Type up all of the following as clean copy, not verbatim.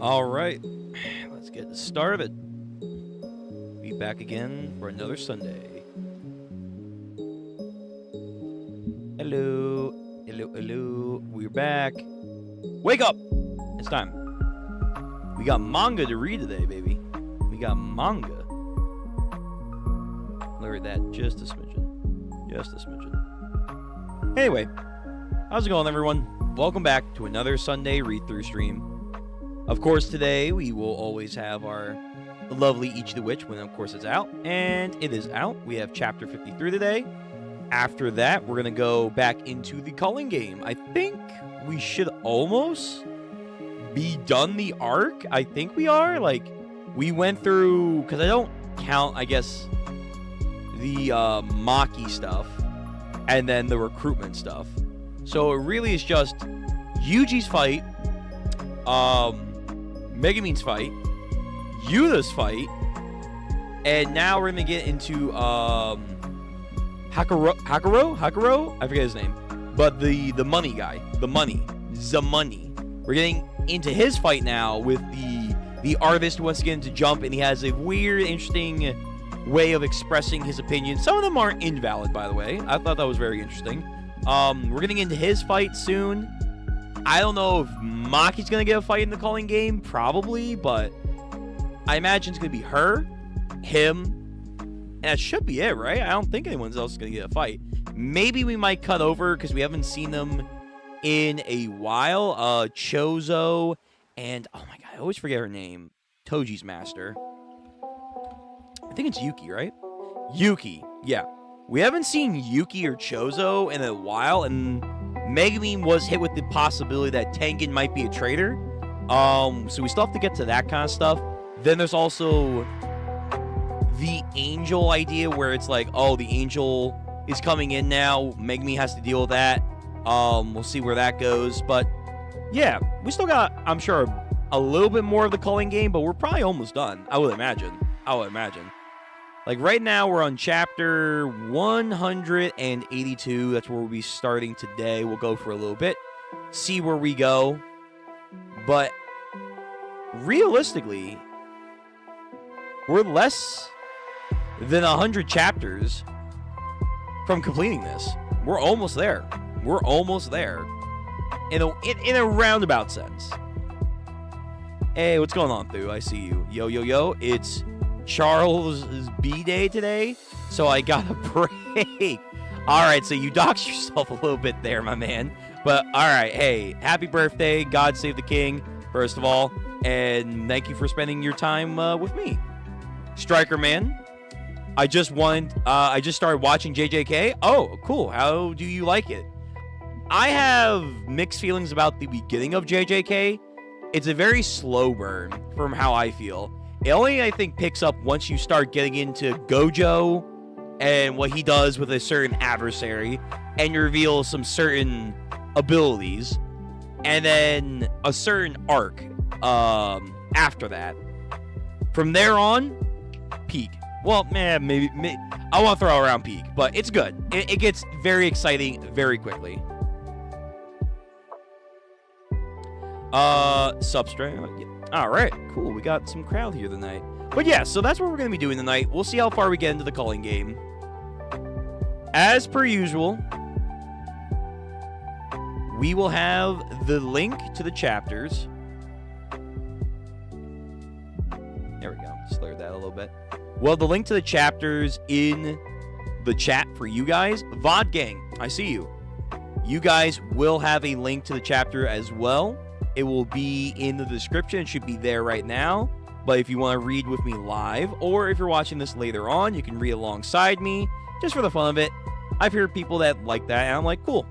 All right, let's get started. Be back again for another Sunday. Hello, hello, hello. We're back. Wake up! It's time. We got manga to read today, baby. We got manga. Lower that just a smidgen. Just a smidgen. Anyway, how's it going, everyone? Welcome back to another Sunday read-through stream. Of course, today we will always have our lovely Ichi the Witch when, of course, it's out. And it is out. We have Chapter 53 today. After that, we're going to go back into the culling game. I think we should almost be done the arc. I think we are. Like, we went through... Because I don't count, I guess, the Maki stuff. And then the recruitment stuff. So it really is just Yuji's fight. Megumin's fight, Yuta's fight, and now we're gonna get into Hakuro, I forget his name, but the money guy, the money. We're getting into his fight now with the artist who wants to get into jump, and he has a weird, interesting way of expressing his opinion. Some of them aren't invalid, by the way. I thought that was very interesting. We're getting into his fight soon. I don't know if Maki's going to get a fight in the calling game. Probably, but I imagine it's going to be her, him, and that should be it, right? I don't think anyone else is going to get a fight. Maybe we might cut over because we haven't seen them in a while. Chozo and, oh my god, I always forget her name. Toji's master. I think it's Yuki, right? Yuki, yeah. We haven't seen Yuki or Chozo in a while, and Megumin was hit with the possibility that Tengen might be a traitor. So we still have to get to that kind of stuff. Then there's also the angel idea where it's like, oh, the angel is coming in now. Megumin has to deal with that. We'll see where that goes. But yeah, we still got, I'm sure, a little bit more of the culling game, but we're probably almost done. I would imagine. Like, right now, we're on chapter 182. That's where we'll be starting today. We'll go for a little bit, see where we go. But, realistically, we're less than 100 chapters from completing this. We're almost there. In a roundabout sense. Hey, what's going on, Thu? I see you. Yo. It's Charles' B-Day today, so I got a break. Alright, so you doxed yourself a little bit there, my man. But, alright, hey, happy birthday. God save the king, first of all. And thank you for spending your time with me. Striker Man, I just started watching JJK. Oh, cool. How do you like it? I have mixed feelings about the beginning of JJK. It's a very slow burn from how I feel. It only, I think, picks up once you start getting into Gojo and what he does with a certain adversary, and you reveal some certain abilities, and then a certain arc after that. From there on, peak. Well, man, maybe I want to throw around peak, but it's good. It gets very exciting very quickly. Substrate. Yeah. All right, cool. We got some crowd here tonight. But yeah, so that's what we're going to be doing tonight. We'll see how far we get into the culling game. As per usual, we will have the link to the chapters. There we go. Slur that a little bit. Well, the link to the chapters in the chat for you guys. VOD Gang, I see you. You guys will have a link to the chapter as well. It will be in the description. It should be there right now. But if you want to read with me live, or if you're watching this later on, you can read alongside me, just for the fun of it. I've heard people that like that, and I'm like, cool.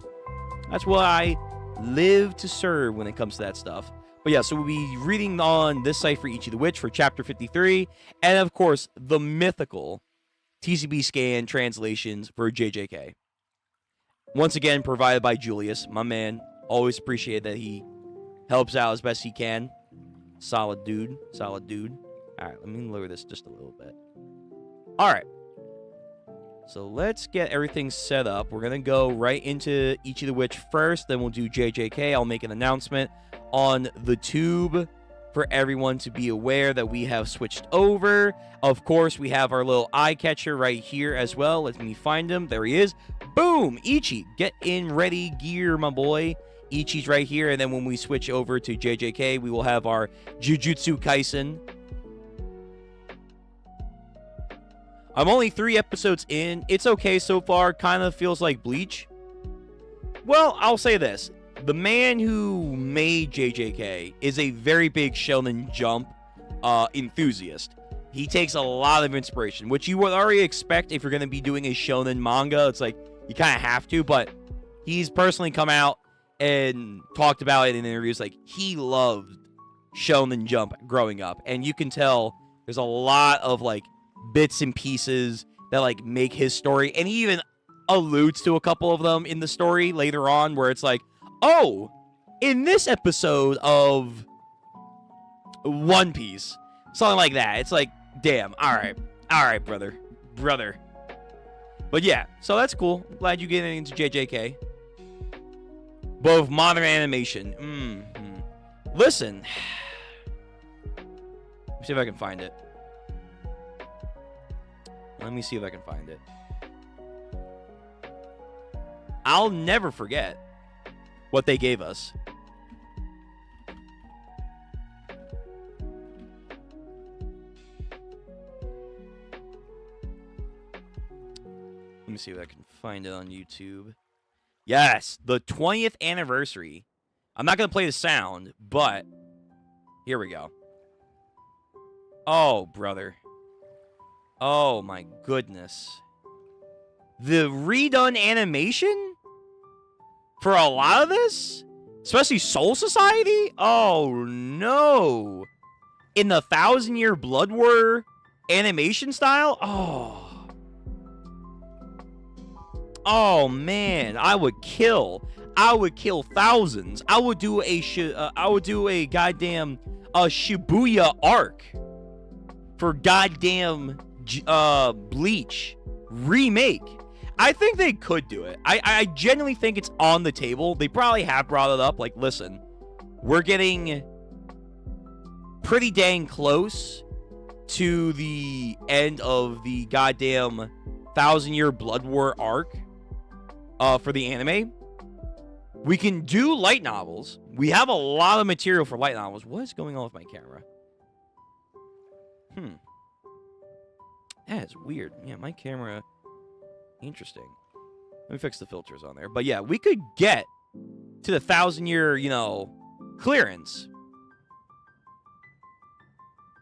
That's what I live to serve when it comes to that stuff. But yeah, so we'll be reading on this site for Ichi the Witch for Chapter 53, and of course, the mythical TCB scan translations for JJK. Once again, provided by Julius, my man. Always appreciate that he helps out as best he can. Solid dude. All right, let me lower this just a little bit. All right. So let's get everything set up. We're going to go right into Ichi the Witch first. Then we'll do JJK. I'll make an announcement on the tube for everyone to be aware that we have switched over. Of course, we have our little eye catcher right here as well. Let me find him. There he is. Boom! Ichi, get in ready gear, my boy. Ichi's right here, and then when we switch over to JJK, we will have our Jujutsu Kaisen. I'm only 3 episodes in. It's okay so far. Kind of feels like Bleach. Well, I'll say this. The man who made JJK is a very big Shonen Jump enthusiast. He takes a lot of inspiration, which you would already expect if you're going to be doing a Shonen manga. It's like, you kind of have to, but he's personally come out and talked about it in interviews. Like, he loved Shonen Jump growing up, and you can tell there's a lot of, like, bits and pieces that, like, make his story, and he even alludes to a couple of them in the story later on, where it's like, oh, in this episode of One Piece, something like that. It's like, damn, all right, brother. But yeah, so that's cool. Glad you get into JJK. Both modern animation. Listen, let me see if I can find it. I'll never forget what they gave us. Let me see if I can find it on YouTube. Yes, the 20th anniversary. I'm not going to play the sound, but here we go. Oh, brother. Oh, my goodness. The redone animation for a lot of this? Especially Soul Society? Oh, no. In the 1,000-Year Blood War animation style? Oh, man. I would kill thousands. I would do a goddamn Shibuya arc for goddamn Bleach remake. I think they could do it. I genuinely think it's on the table. They probably have brought it up. Like, listen, we're getting pretty dang close to the end of the goddamn 1,000-Year Blood War arc for the anime. We can do light novels. We have a lot of material for light novels. What is going on with my camera? That is weird. Yeah, my camera... Interesting. Let me fix the filters on there. But yeah, we could get to the 1,000-year, clearance.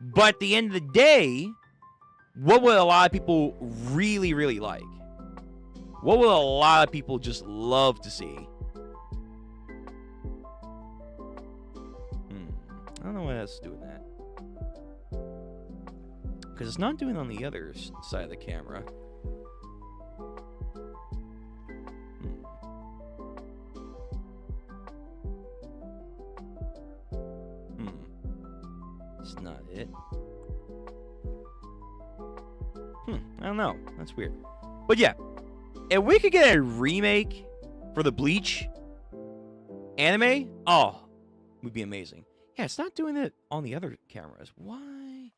But at the end of the day, what would a lot of people really, really like? What would a lot of people just love to see? I don't know what that's doing that. Because it's not doing on the other side of the camera. It's not it. I don't know. That's weird. But yeah, if we could get a remake for the Bleach anime, oh, it would be amazing. Yeah, it's not doing it on the other cameras. Why?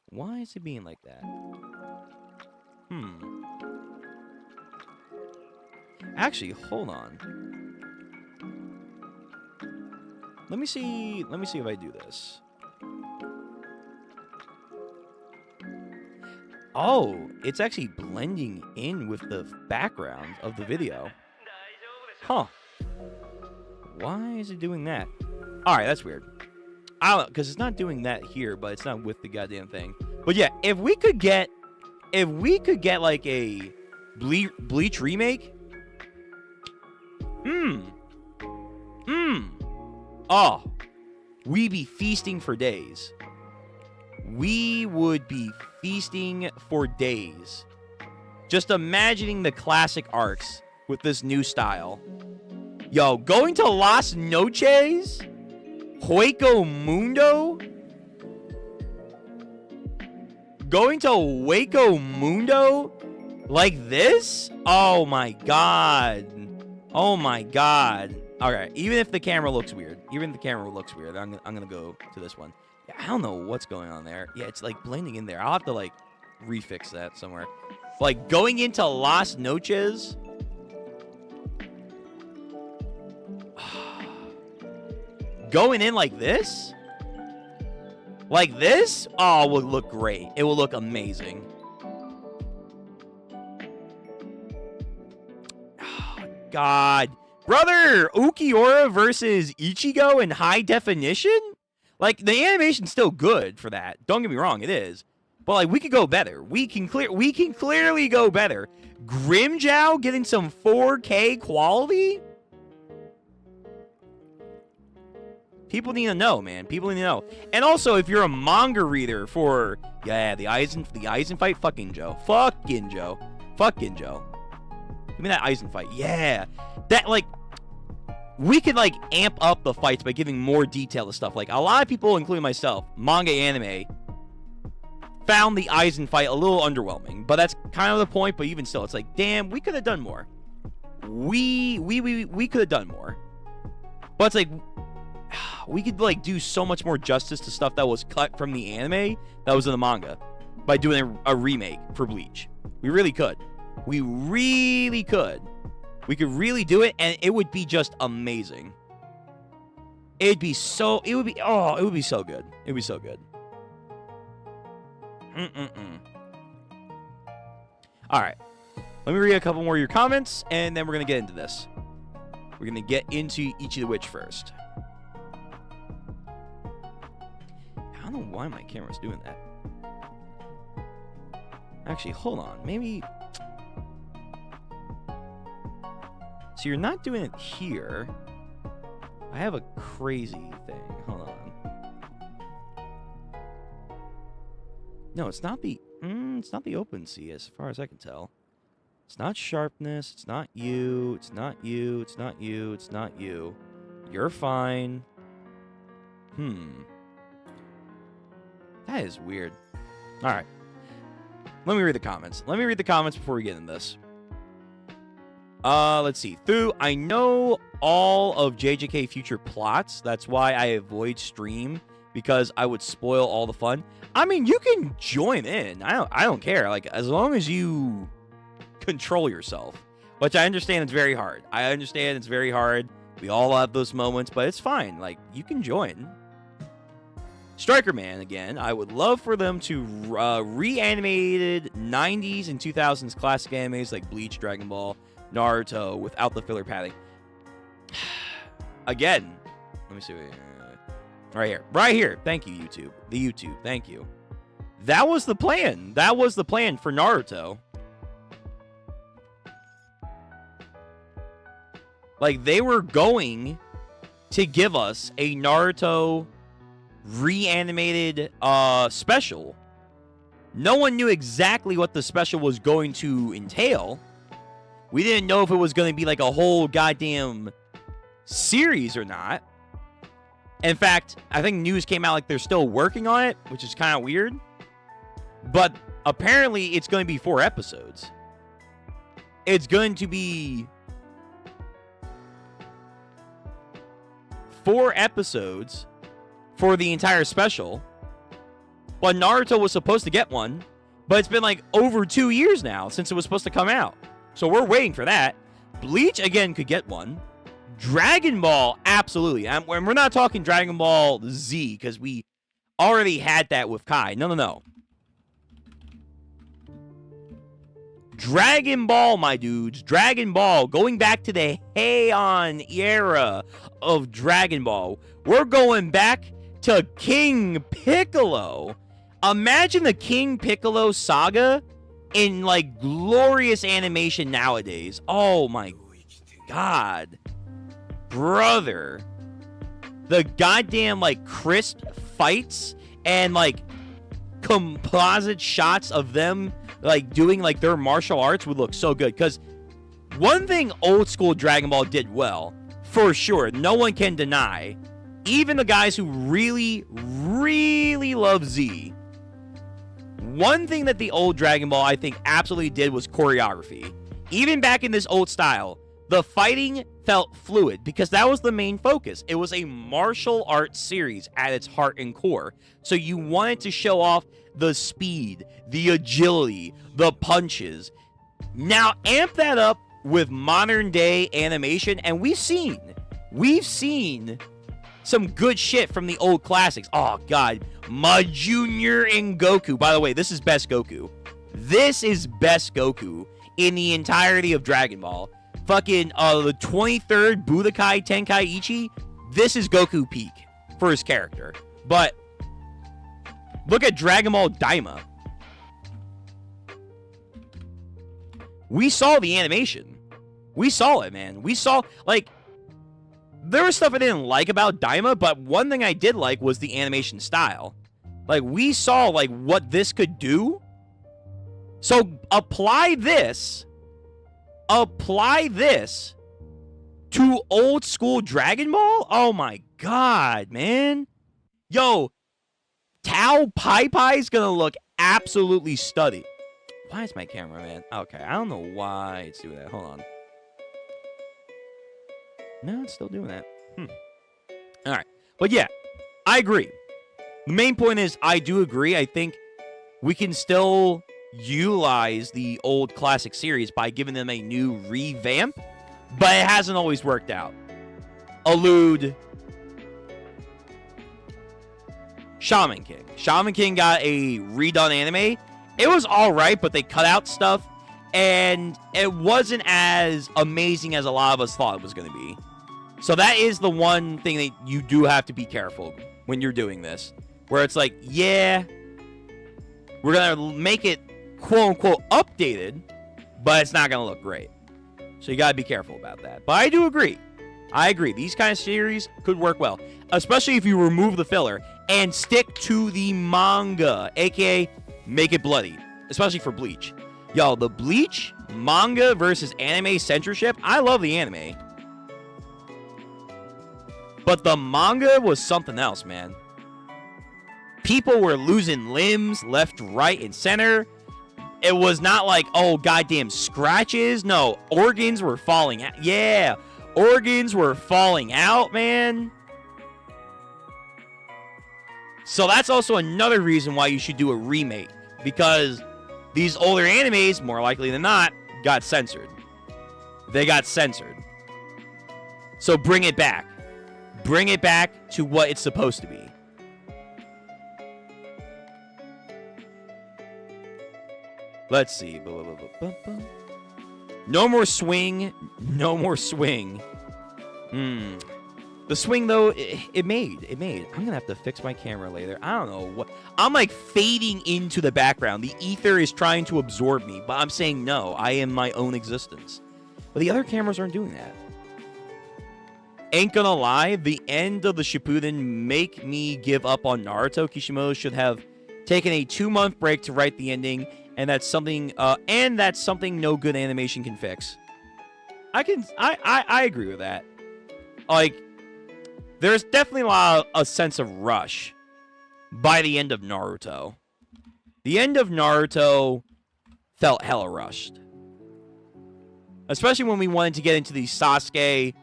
Why is it being like that? Actually, hold on. Let me see if I do this. Oh, it's actually blending in with the background of the video. Huh. Why is it doing that? Alright, that's weird. I don't know, because it's not doing that here, but it's not with the goddamn thing. But yeah, if we could get like a Bleach remake. Oh, we'd be feasting for days. We would be feasting for days. Just imagining the classic arcs with this new style. Yo, going to Las Noches? Hueco Mundo? Going to Hueco Mundo? Like this? Oh my god. Oh my god. Okay, even if the camera looks weird, I'm gonna go to this one. Yeah, I don't know what's going on there. Yeah, it's like blending in there. I'll have to like refix that somewhere. Like going into Las Noches. Going in like this? Like this? Oh, it will look great. It will look amazing. Oh, God. Brother, Ukiura versus Ichigo in high definition? Like, the animation's still good for that. Don't get me wrong, it is. But, like, we could go better. We can clearly go better. Grimjow getting some 4K quality? People need to know, man. People need to know. And also, if you're a manga reader for, yeah, the Aizen fight, fucking Joe. Fucking Joe. Give me that Aizen fight. Yeah. That, like, we could, like, amp up the fights by giving more detail to stuff. Like, a lot of people, including myself, manga anime, found the Aizen fight a little underwhelming. But that's kind of the point. But even still, it's like, damn, we could have done more. We could have done more. But it's like, we could, like, do so much more justice to stuff that was cut from the anime that was in the manga by doing a remake for Bleach. We really could. We really could. We could really do it, and it would be just amazing. It would be so good. It would be so good. All right. Let me read a couple more of your comments, and then we're going to get into this. We're going to get into Ichi the Witch first. I don't know why my camera's doing that. Actually, hold on. Maybe... So you're not doing it here. I have a crazy thing. Hold on. No, it's not the... it's not the open sea as far as I can tell. It's not sharpness. It's not you. It's not you. It's not you. It's not you. You're fine. That is weird. All right. Let me read the comments. Before we get into this. Let's see. I know all of JJK future plots. That's why I avoid stream, because I would spoil all the fun. I mean, you can join in. I don't care. Like, as long as you control yourself, which I understand it's very hard. We all have those moments, but it's fine. Like, you can join. Striker Man, again, I would love for them to reanimated 90s and 2000s classic animes like Bleach, Dragon Ball, Naruto without the filler padding. Again, let me see. Right here. Thank you, YouTube. The YouTube. Thank you. That was the plan. For Naruto. Like, they were going to give us a Naruto reanimated special. No one knew exactly what the special was going to entail. We didn't know if it was going to be like a whole goddamn series or not. In fact, I think news came out like they're still working on it, which is kind of weird. But apparently it's going to be 4 episodes. It's going to be 4 episodes for the entire special. But Naruto was supposed to get one, but it's been like over 2 years now since it was supposed to come out. So we're waiting for that. Bleach, again, could get one. Dragon Ball, absolutely. And we're not talking Dragon Ball Z, because we already had that with Kai. No. Dragon Ball, my dudes. Dragon Ball. Going back to the Heian era of Dragon Ball. We're going back to King Piccolo. Imagine the King Piccolo saga in, like, glorious animation nowadays. Oh, my God. Brother. The goddamn, like, crisp fights and, like, composite shots of them, like, doing, like, their martial arts would look so good. Because one thing old school Dragon Ball did well, for sure, no one can deny, even the guys who really, really love Z, one thing that the old Dragon Ball, I think, absolutely did was choreography. Even back in this old style, The fighting felt fluid because that was the main focus. It was a martial arts series at its heart and core. So you wanted to show off the speed, the agility, the punches. Now amp that up with modern day animation, and we've seen some good shit from the old classics. Oh god, my Junior and Goku. By the way, this is best Goku. This is best Goku in the entirety of Dragon Ball. Fucking the 23rd Budokai Tenkaichi Ichi. This is Goku peak for his character. But look at Dragon Ball Daima. We saw the animation. We saw it, man. We saw, like, there was stuff I didn't like about Daima, but one thing I did like was the animation style. Like, we saw, like, what this could do. So, apply this to old school Dragon Ball? Oh my god, man. Yo, Tao Pai Pai is gonna look absolutely stunning. Why is my camera, man? Okay, I don't know why it's doing that. Hold on. No, it's still doing that. Alright. But yeah, I agree. The main point is, I do agree. I think we can still utilize the old classic series by giving them a new revamp, but it hasn't always worked out. Allude Shaman King. Shaman King got a redone anime. It was alright, but they cut out stuff, and it wasn't as amazing as a lot of us thought it was going to be. So that is the one thing that you do have to be careful when you're doing this, where it's like, yeah, we're going to make it quote-unquote updated, but it's not going to look great. So you got to be careful about that. But I do agree. I agree. These kind of series could work well, especially if you remove the filler and stick to the manga, aka make it bloody, especially for Bleach. Yo, the Bleach manga versus anime censorship, I love the anime. But the manga was something else, man. People were losing limbs left, right, and center. It was not like, oh, goddamn scratches. No, organs were falling out. Yeah, organs were falling out, man. So that's also another reason why you should do a remake. Because these older animes, more likely than not, got censored. They got censored. So bring it back. Bring it back to what it's supposed to be. Let's see. No more swing. No more swing. The swing, though, it made. I'm going to have to fix my camera later. I don't know what. I'm like fading into the background. The ether is trying to absorb me, but I'm saying no. I am my own existence. But the other cameras aren't doing that. Ain't gonna lie, the end of the Shippuden make me give up on Naruto. Kishimoto should have taken a 2-month break to write the ending, and that's something no good animation can fix. I agree with that. Like, there's definitely a sense of rush by the end of Naruto. The end of Naruto felt hella rushed. Especially when we wanted to get into the Sasuke,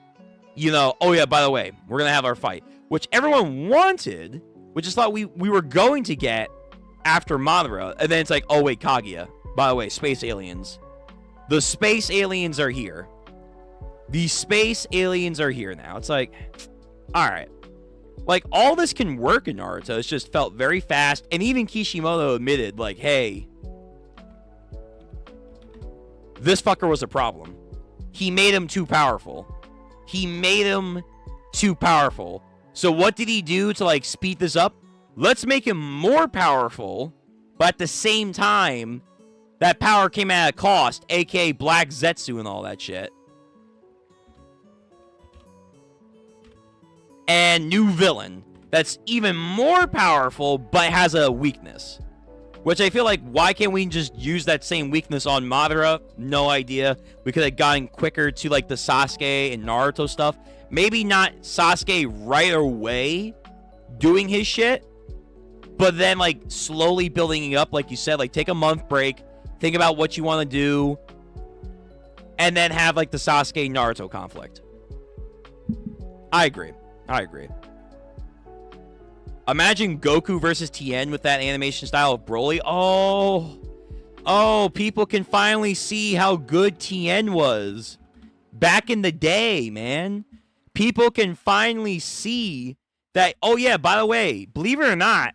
you know, oh yeah, by the way, we're going to have our fight. Which everyone wanted, which is thought we were going to get after Madara. And then it's like, oh wait, Kaguya. By the way, space aliens. The space aliens are here. The space aliens are here now. It's like, alright. Like, all this can work in Naruto. It's just felt very fast. And even Kishimoto admitted, like, hey, this fucker was a problem. He made him too powerful. So what did he do to, like, speed this up? Let's make him more powerful, but at the same time, that power came at a cost, aka Black Zetsu and all that shit. And new villain that's even more powerful, but has a weakness. Which I feel like, why can't we just use that same weakness on Madara? No idea. We could have gotten quicker to, like, the Sasuke and Naruto stuff. Maybe not Sasuke right away doing his shit, but then, like, slowly building it up, like you said. Like, take a month break. Think about what you want to do. and then have like the Sasuke Naruto conflict. I agree. Imagine Goku versus Tien with that animation style of Broly. Oh, people can finally see how good Tien was back in the day, man. People can finally see that, oh yeah, by the way, believe it or not,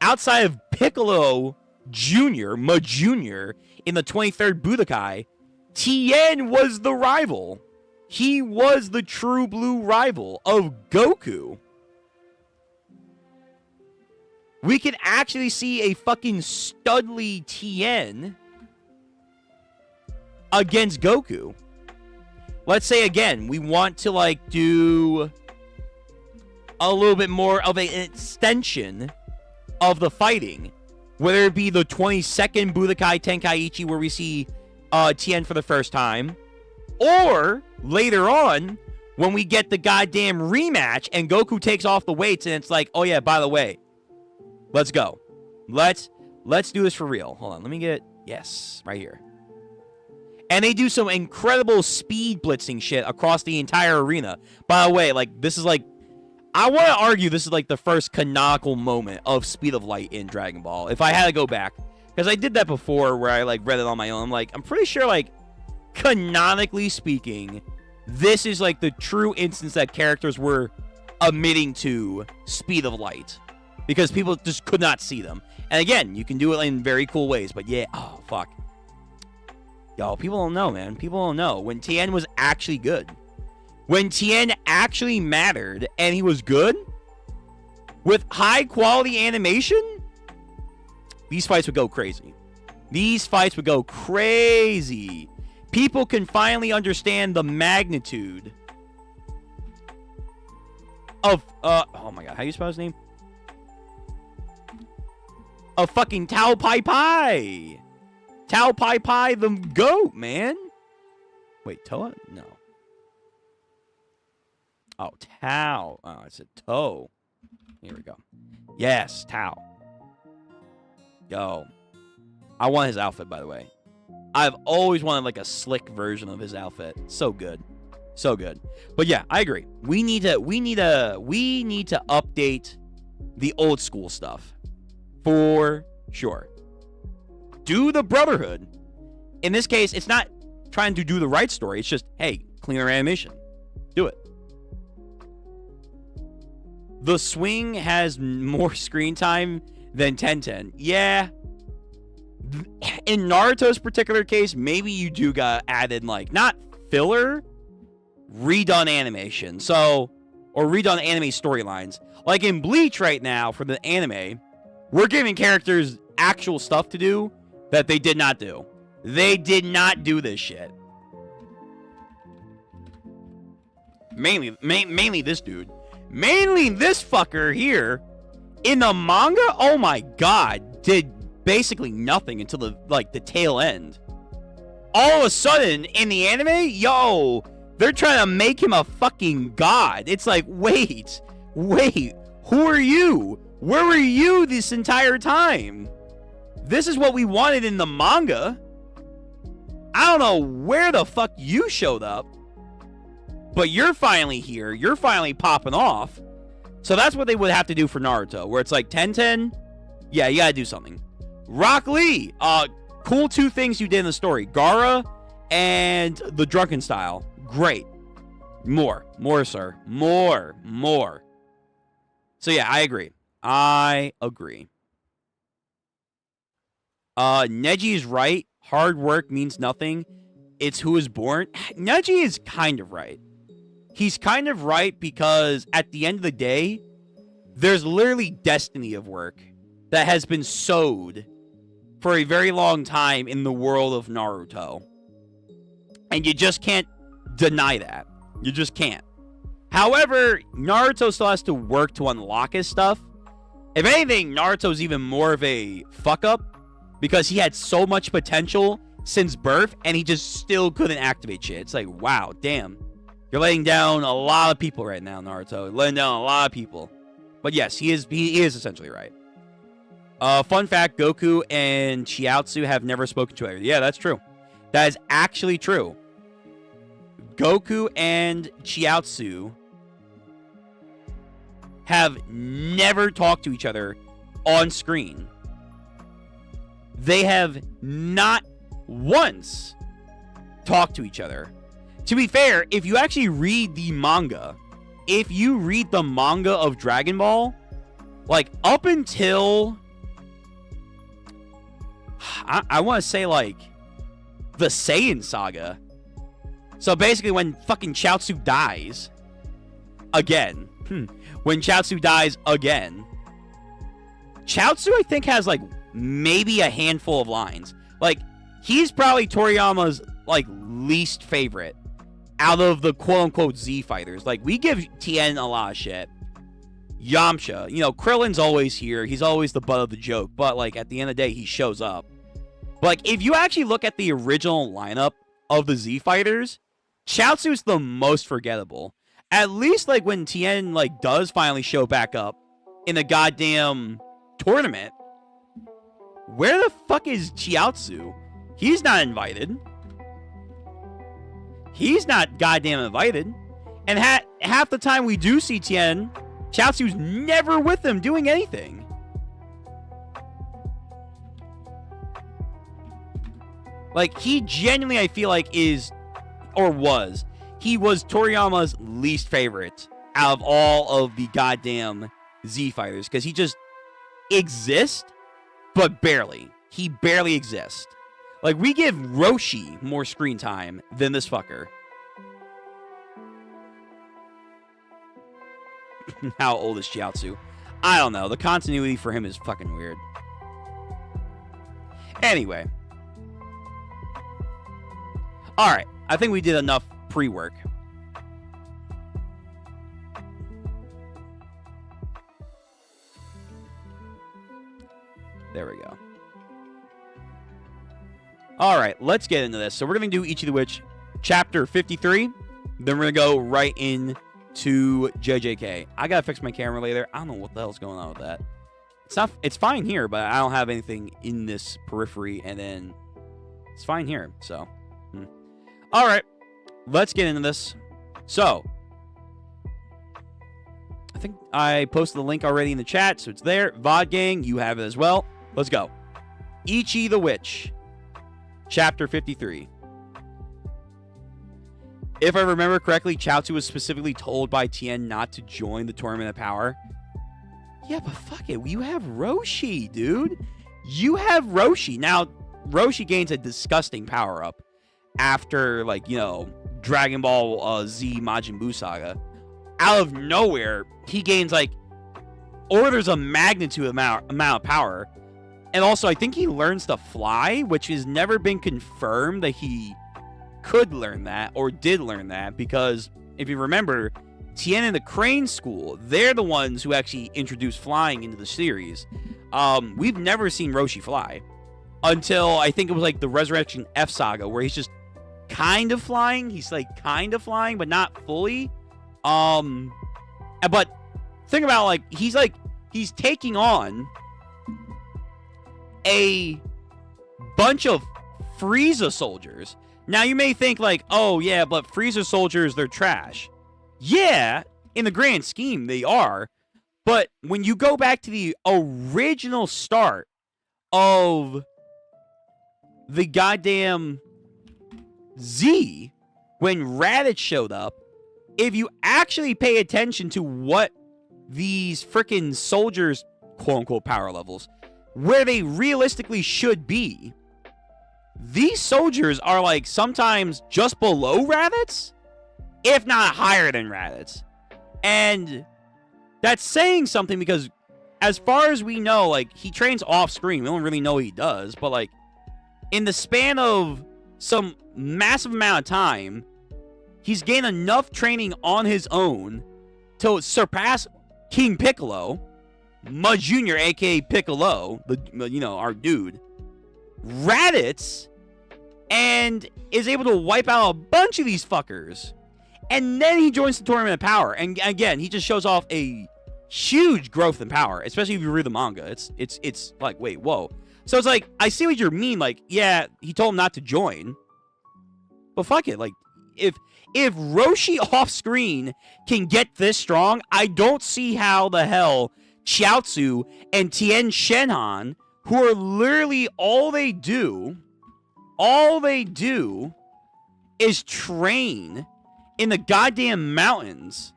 outside of Piccolo Jr., Ma Jr., in the 23rd Budokai, Tien was the rival. He was the true blue rival of Goku. We can actually see a fucking studly Tien against Goku. Let's say, again, we want to, like, do a little bit more of an extension of the fighting. Whether it be the 22nd Budokai Tenkaichi where we see Tien for the first time. Or, later on, when we get the goddamn rematch and Goku takes off the weights and it's like, oh yeah, by the way, let's go. Let's do this for real. Hold on, let me get... Yes, right here. And they do some incredible speed blitzing shit across the entire arena. By the way, like, this is like... I want to argue this is like the first canonical moment of Speed of Light in Dragon Ball. If I had to go back. Because I did that before where I, like, read it on my own. I'm like, I'm pretty sure, like, canonically speaking, this is, like, the true instance that characters were emitting to Speed of Light. Because people just could not see them. And again, you can do it in very cool ways. But yeah, oh, fuck. Yo, people don't know, man. People don't know. When Tien was actually good. When Tien actually mattered and he was good, with high quality animation, these fights would go crazy. These fights would go crazy. People can finally understand the magnitude of, oh my god, how do you spell his name? Of fucking Tao Pai Pai. Tao Pai Pai the goat, man. Wait, Toa? No. Oh, Tao. Oh, I said Toe. Here we go. Yes, Tao. Yo. I want his outfit, by the way. I've always wanted, like, a slick version of his outfit. So good. So good. But yeah, I agree. We need to update the old school stuff. For sure. Do the Brotherhood. In this case, it's not trying to do the right story. It's just, hey, cleaner animation. Do it. The Swing has more screen time than Tenten. Yeah. In Naruto's particular case, maybe you do got added, like, not filler, redone animation. So, or redone anime storylines. Like in Bleach right now, for the anime, we're giving characters actual stuff to do that they did not do. They did not do this shit. Mainly this dude. Mainly this fucker here. In the manga, oh my god, did basically nothing until the tail end. All of a sudden, in the anime, yo, they're trying to make him a fucking god. It's like, wait, who are you? Where were you this entire time? This is what we wanted in the manga. I don't know where the fuck you showed up, but you're finally here. You're finally popping off. So that's what they would have to do for Naruto, where it's like, Tenten, yeah, you gotta do something. Rock Lee, cool two things you did in the story. Gaara and the drunken style. Great. More, sir. More. So yeah, I agree. Neji is right. Hard work means nothing. It's who is born. Neji is kind of right. He's kind of right because at the end of the day, there's literally destiny of work that has been sowed for a very long time in the world of Naruto. And you just can't deny that. You just can't. However, Naruto still has to work to unlock his stuff. If anything, Naruto's even more of a fuck-up because he had so much potential since birth and he just still couldn't activate shit. It's like, wow, damn. You're letting down a lot of people right now, Naruto. You're letting down a lot of people. But yes, he is essentially right. Fun fact, Goku and Chiaotzu have never spoken to each other. Yeah, that's true. That is actually true. Goku and Chiaotzu have never talked to each other on screen. They have not once talked to each other. To be fair, if you actually read the manga, of Dragon Ball, like up until I want to say like the Saiyan saga. So basically when fucking Chiaotzu dies again. When Chiaotzu dies again. Chiaotzu, I think, has like maybe a handful of lines. Like, he's probably Toriyama's like least favorite out of the quote-unquote Z fighters. Like, we give Tien a lot of shit. Yamcha, you know, Krillin's always here. He's always the butt of the joke. But, like, at the end of the day, he shows up. But, like, if you actually look at the original lineup of the Z fighters, Chiaotzu's the most forgettable. At least, like, when Tien, like, does finally show back up in a goddamn tournament, where the fuck is Chiaotzu? He's not invited. He's not goddamn invited. And half the time we do see Tien, Chiaotzu's never with them doing anything. Like, he genuinely, I feel like, he was Toriyama's least favorite out of all of the goddamn Z fighters. Because he just exists, but barely. He barely exists. Like, we give Roshi more screen time than this fucker. How old is Chiaotzu? I don't know. The continuity for him is fucking weird. Anyway. Alright. I think we did enough pre-work. There we go. Alright, let's get into this. So we're going to do Ichi the Witch, Chapter 53. Then we're going to go right into JJK. I got to fix my camera later. I don't know what the hell's going on with that. It's fine here, but I don't have anything in this periphery. And then it's fine here. So, Alright, let's get into this. So, I think I posted the link already in the chat, so it's there. VOD Gang, you have it as well. Let's go. Ichi the Witch, Chapter 53. If I remember correctly, Chiaotzu was specifically told by Tien not to join the Tournament of Power. Yeah, but fuck it. You have Roshi, dude. You have Roshi. Now, Roshi gains a disgusting power-up after, like, you know, Dragon Ball Z Majin Buu saga. Out of nowhere, he gains, like, orders of magnitude amount of power. And also, I think he learns to fly, which has never been confirmed that he could learn that or did learn that. Because, if you remember, Tien and the Crane School, they're the ones who actually introduced flying into the series. We've never seen Roshi fly until I think it was like the Resurrection F saga, where he's just kind of flying. He's like kind of flying, but not fully. But think about, like, he's taking on a bunch of Frieza soldiers. Now, you may think, like, oh, yeah, but Frieza soldiers, they're trash. Yeah, in the grand scheme, they are. But when you go back to the original start of the goddamn Z, when Raditz showed up, if you actually pay attention to what these frickin' soldiers, quote-unquote, power levels, where they realistically should be, these soldiers are, like, sometimes just below Raditz, if not higher than Raditz. And that's saying something, because as far as we know, like, he trains off-screen. We don't really know what he does, but, like, in the span of some massive amount of time, he's gained enough training on his own to surpass King Piccolo, Mud Jr., a.k.a. Piccolo, our dude, Raditz, and is able to wipe out a bunch of these fuckers. And then he joins the Tournament of Power. And again, he just shows off a huge growth in power, especially if you read the manga. It's like, wait, whoa. So it's like, I see what you mean. Like, yeah, he told him not to join. But fuck it. Like, if If Roshi off screen can get this strong, I don't see how the hell Chiaotzu and Tien Shenhan, who are literally all they do is train in the goddamn mountains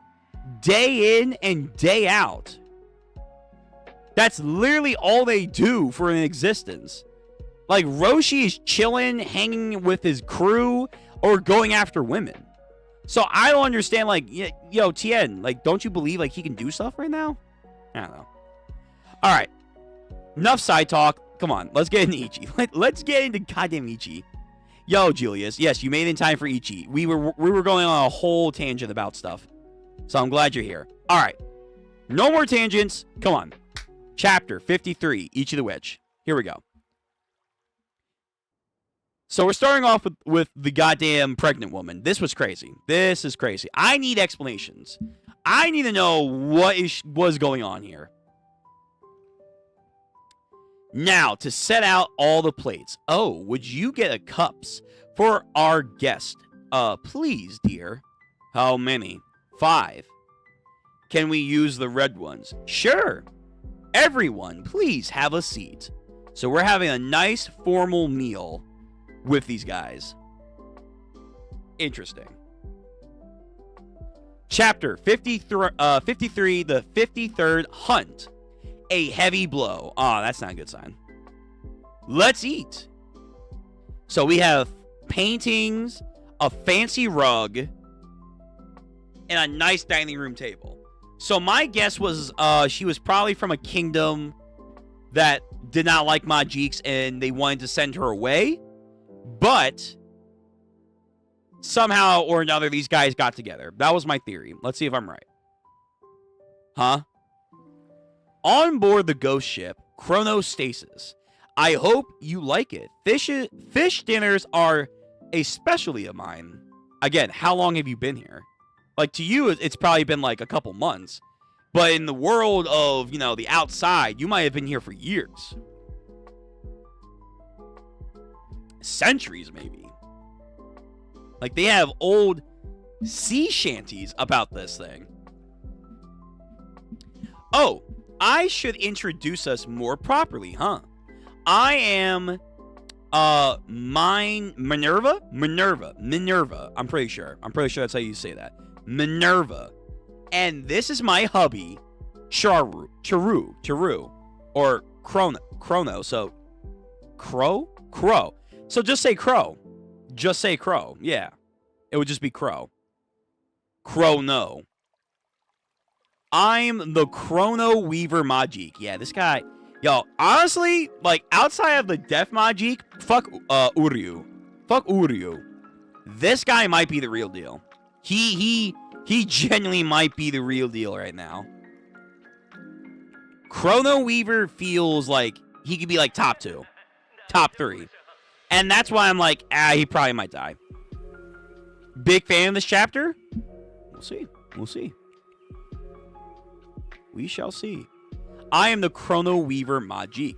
day in and day out. That's literally all they do for an existence. Like, Roshi is chilling, hanging with his crew, or going after women. So I don't understand, like, yo, Tien, like, don't you believe, like, he can do stuff right now? I don't know. All right. Enough side talk. Come on, let's get into Ichi. Let's get into goddamn Ichi. Yo, Julius. Yes, you made it in time for Ichi. We were going on a whole tangent about stuff. So I'm glad you're here. All right. No more tangents. Come on. Chapter 53, Ichi the Witch. Here we go. So we're starting off with the goddamn pregnant woman. This was crazy. This is crazy. I need explanations. I need to know what was going on here. Now, to set out all the plates. Oh, would you get a cups for our guest? Please, dear. How many? 5. Can we use the red ones? Sure. Everyone, please have a seat. So we're having a nice formal meal with these guys. Interesting. Chapter 53, the 53rd Hunt. A heavy blow. Oh, that's not a good sign. Let's eat. So we have paintings, a fancy rug, and a nice dining room table. So my guess was she was probably from a kingdom that did not like Majiks and they wanted to send her away. But somehow or another, these guys got together. That was my theory. Let's see if I'm right. Huh? On board the ghost ship, Chronostasis. I hope you like it. Fish dinners are a specialty of mine. Again, how long have you been here? Like, to you, it's probably been like a couple months. But in the world of, you know, the outside, you might have been here for years. Centuries, maybe. Like, they have old sea shanties about this thing. Oh, I should introduce us more properly, huh? I am, Minerva? Minerva. I'm pretty sure that's how you say that. Minerva. And this is my hubby, Charu. Or Chrono. So, Crow. So just say Crow. Just say Crow. Yeah. It would just be Crow. Chrono. I'm the Chrono Weaver Majik. Yeah, this guy. Yo, honestly, like, outside of the Death Majik, fuck Uryu. Fuck Uryu. This guy might be the real deal. He genuinely might be the real deal right now. Chrono Weaver feels like he could be like top 2. Top 3. And that's why I'm like, he probably might die. Big fan of this chapter? We'll see. We'll see. We shall see. I am the Chrono Weaver Majik.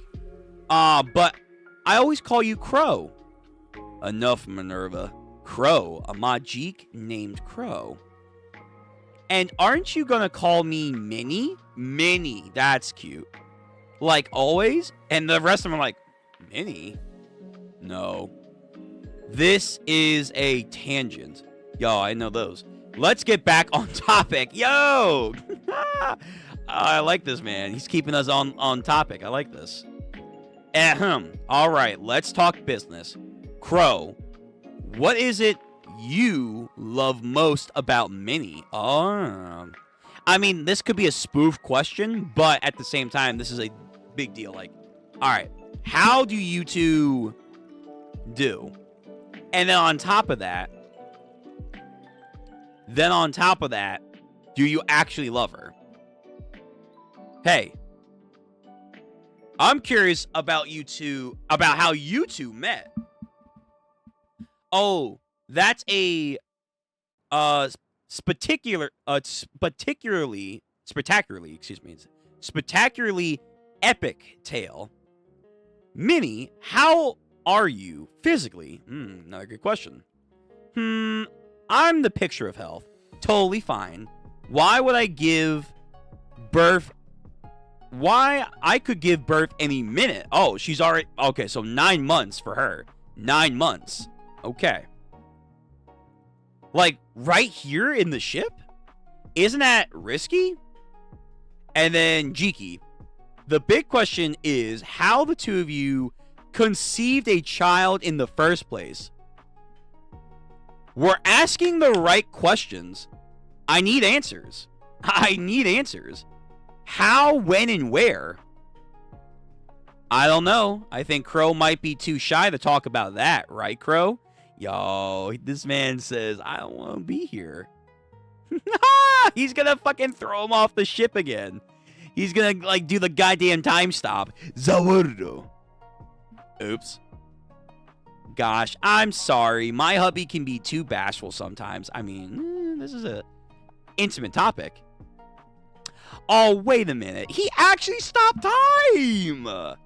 But I always call you Crow. Enough, Minerva. Crow, a Majik named Crow. And aren't you gonna call me Minnie? Minnie, that's cute. Like always? And the rest of them are like, Minnie? No. This is a tangent. Yo, I know those. Let's get back on topic. Yo! I like this, man. He's keeping us on topic. I like this. Ahem. All right, let's talk business. Crow, what is it you love most about Minnie? I mean, this could be a spoof question, but at the same time, this is a big deal. Like, all right, how do you two do? And then on top of that, do you actually love her? Hey, I'm curious about you two, about how you two met. Oh, that's a spectacularly epic tale. Minnie, how are you physically? Another good question. I'm the picture of health. Totally fine. Why would I give birth? Why I could give birth any minute? Oh, she's already... Okay, so 9 months for her. 9 months. Okay. Like, right here in the ship? Isn't that risky? And then Jiki. The big question is how the two of you conceived a child in the first place. We're asking the right questions. I need answers. I need answers. How, when, and where? I don't know. I think Crow might be too shy to talk about that, right, Crow? Yo, this man says, I don't want to be here. He's gonna fucking throw him off the ship again. He's gonna, like, do the goddamn time stop. Zawardo. Oops. Gosh, I'm sorry. My hubby can be too bashful sometimes. I mean, this is a intimate topic. Oh, wait a minute. He actually stopped time!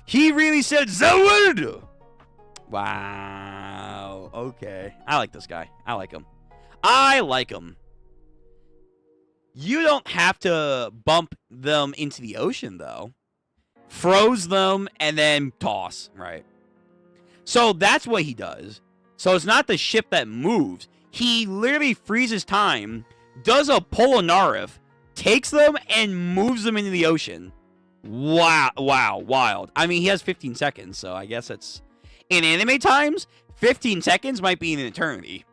He really said Zawardo! Wow. Okay. I like this guy. I like him. I like him. You don't have to bump them into the ocean, though. Froze them and then toss, right? So that's what he does. So it's not the ship that moves. He literally freezes time, does a Polonarif, takes them, and moves them into the ocean. Wow, wow, wild. I mean, he has 15 seconds, so I guess it's... In anime times, 15 seconds might be an eternity.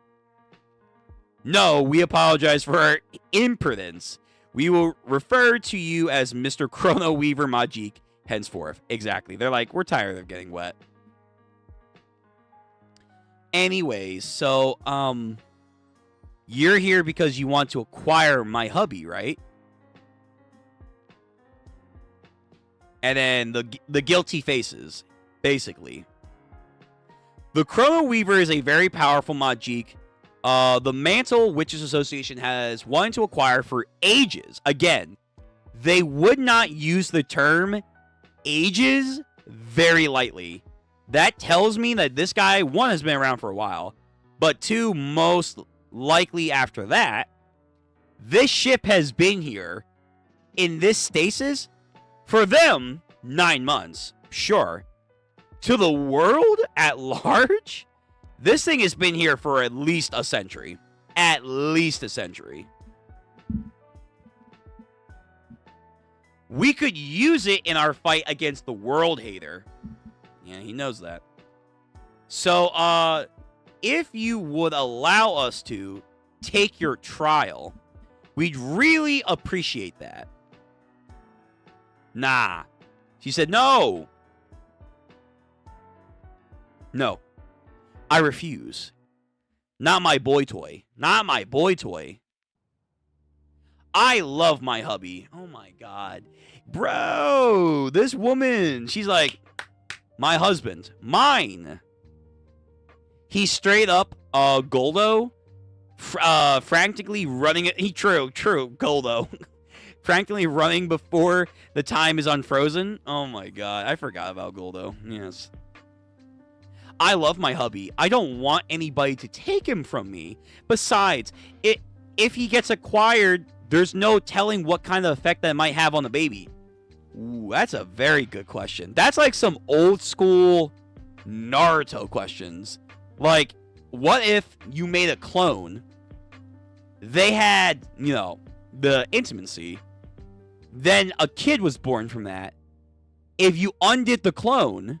No, we apologize for our imprudence. We will refer to you as Mr. Chrono Weaver Majik henceforth. Exactly. They're like, we're tired of getting wet. Anyways, so, you're here because you want to acquire my hubby, right? And then the guilty faces, basically. The Chrono Weaver is a very powerful Majik. The Mantle Witches Association has wanted to acquire for ages. Again, they would not use the term ages very lightly. That tells me that this guy, one, has been around for a while, but two, most likely after that, this ship has been here in this stasis for them 9 months. Sure. To the world at large, this thing has been here for at least a century. At least a century. We could use it in our fight against the World Hater. Yeah, he knows that. So, if you would allow us to take your trial, we'd really appreciate that. Nah. She said no. No. I refuse. Not my boy toy. Not my boy toy. I love my hubby. Oh my god. Bro, this woman, she's like, my husband. Mine. He's straight up, Goldo. Frantically running it. True, Goldo. Frantically running before the time is unfrozen. Oh my god, I forgot about Goldo. Yes. I love my hubby. I don't want anybody to take him from me. Besides, if he gets acquired, there's no telling what kind of effect that might have on the baby. Ooh, that's a very good question. That's like some old school Naruto questions. Like, what if you made a clone? They had, you know, the intimacy. Then a kid was born from that. If you undid the clone,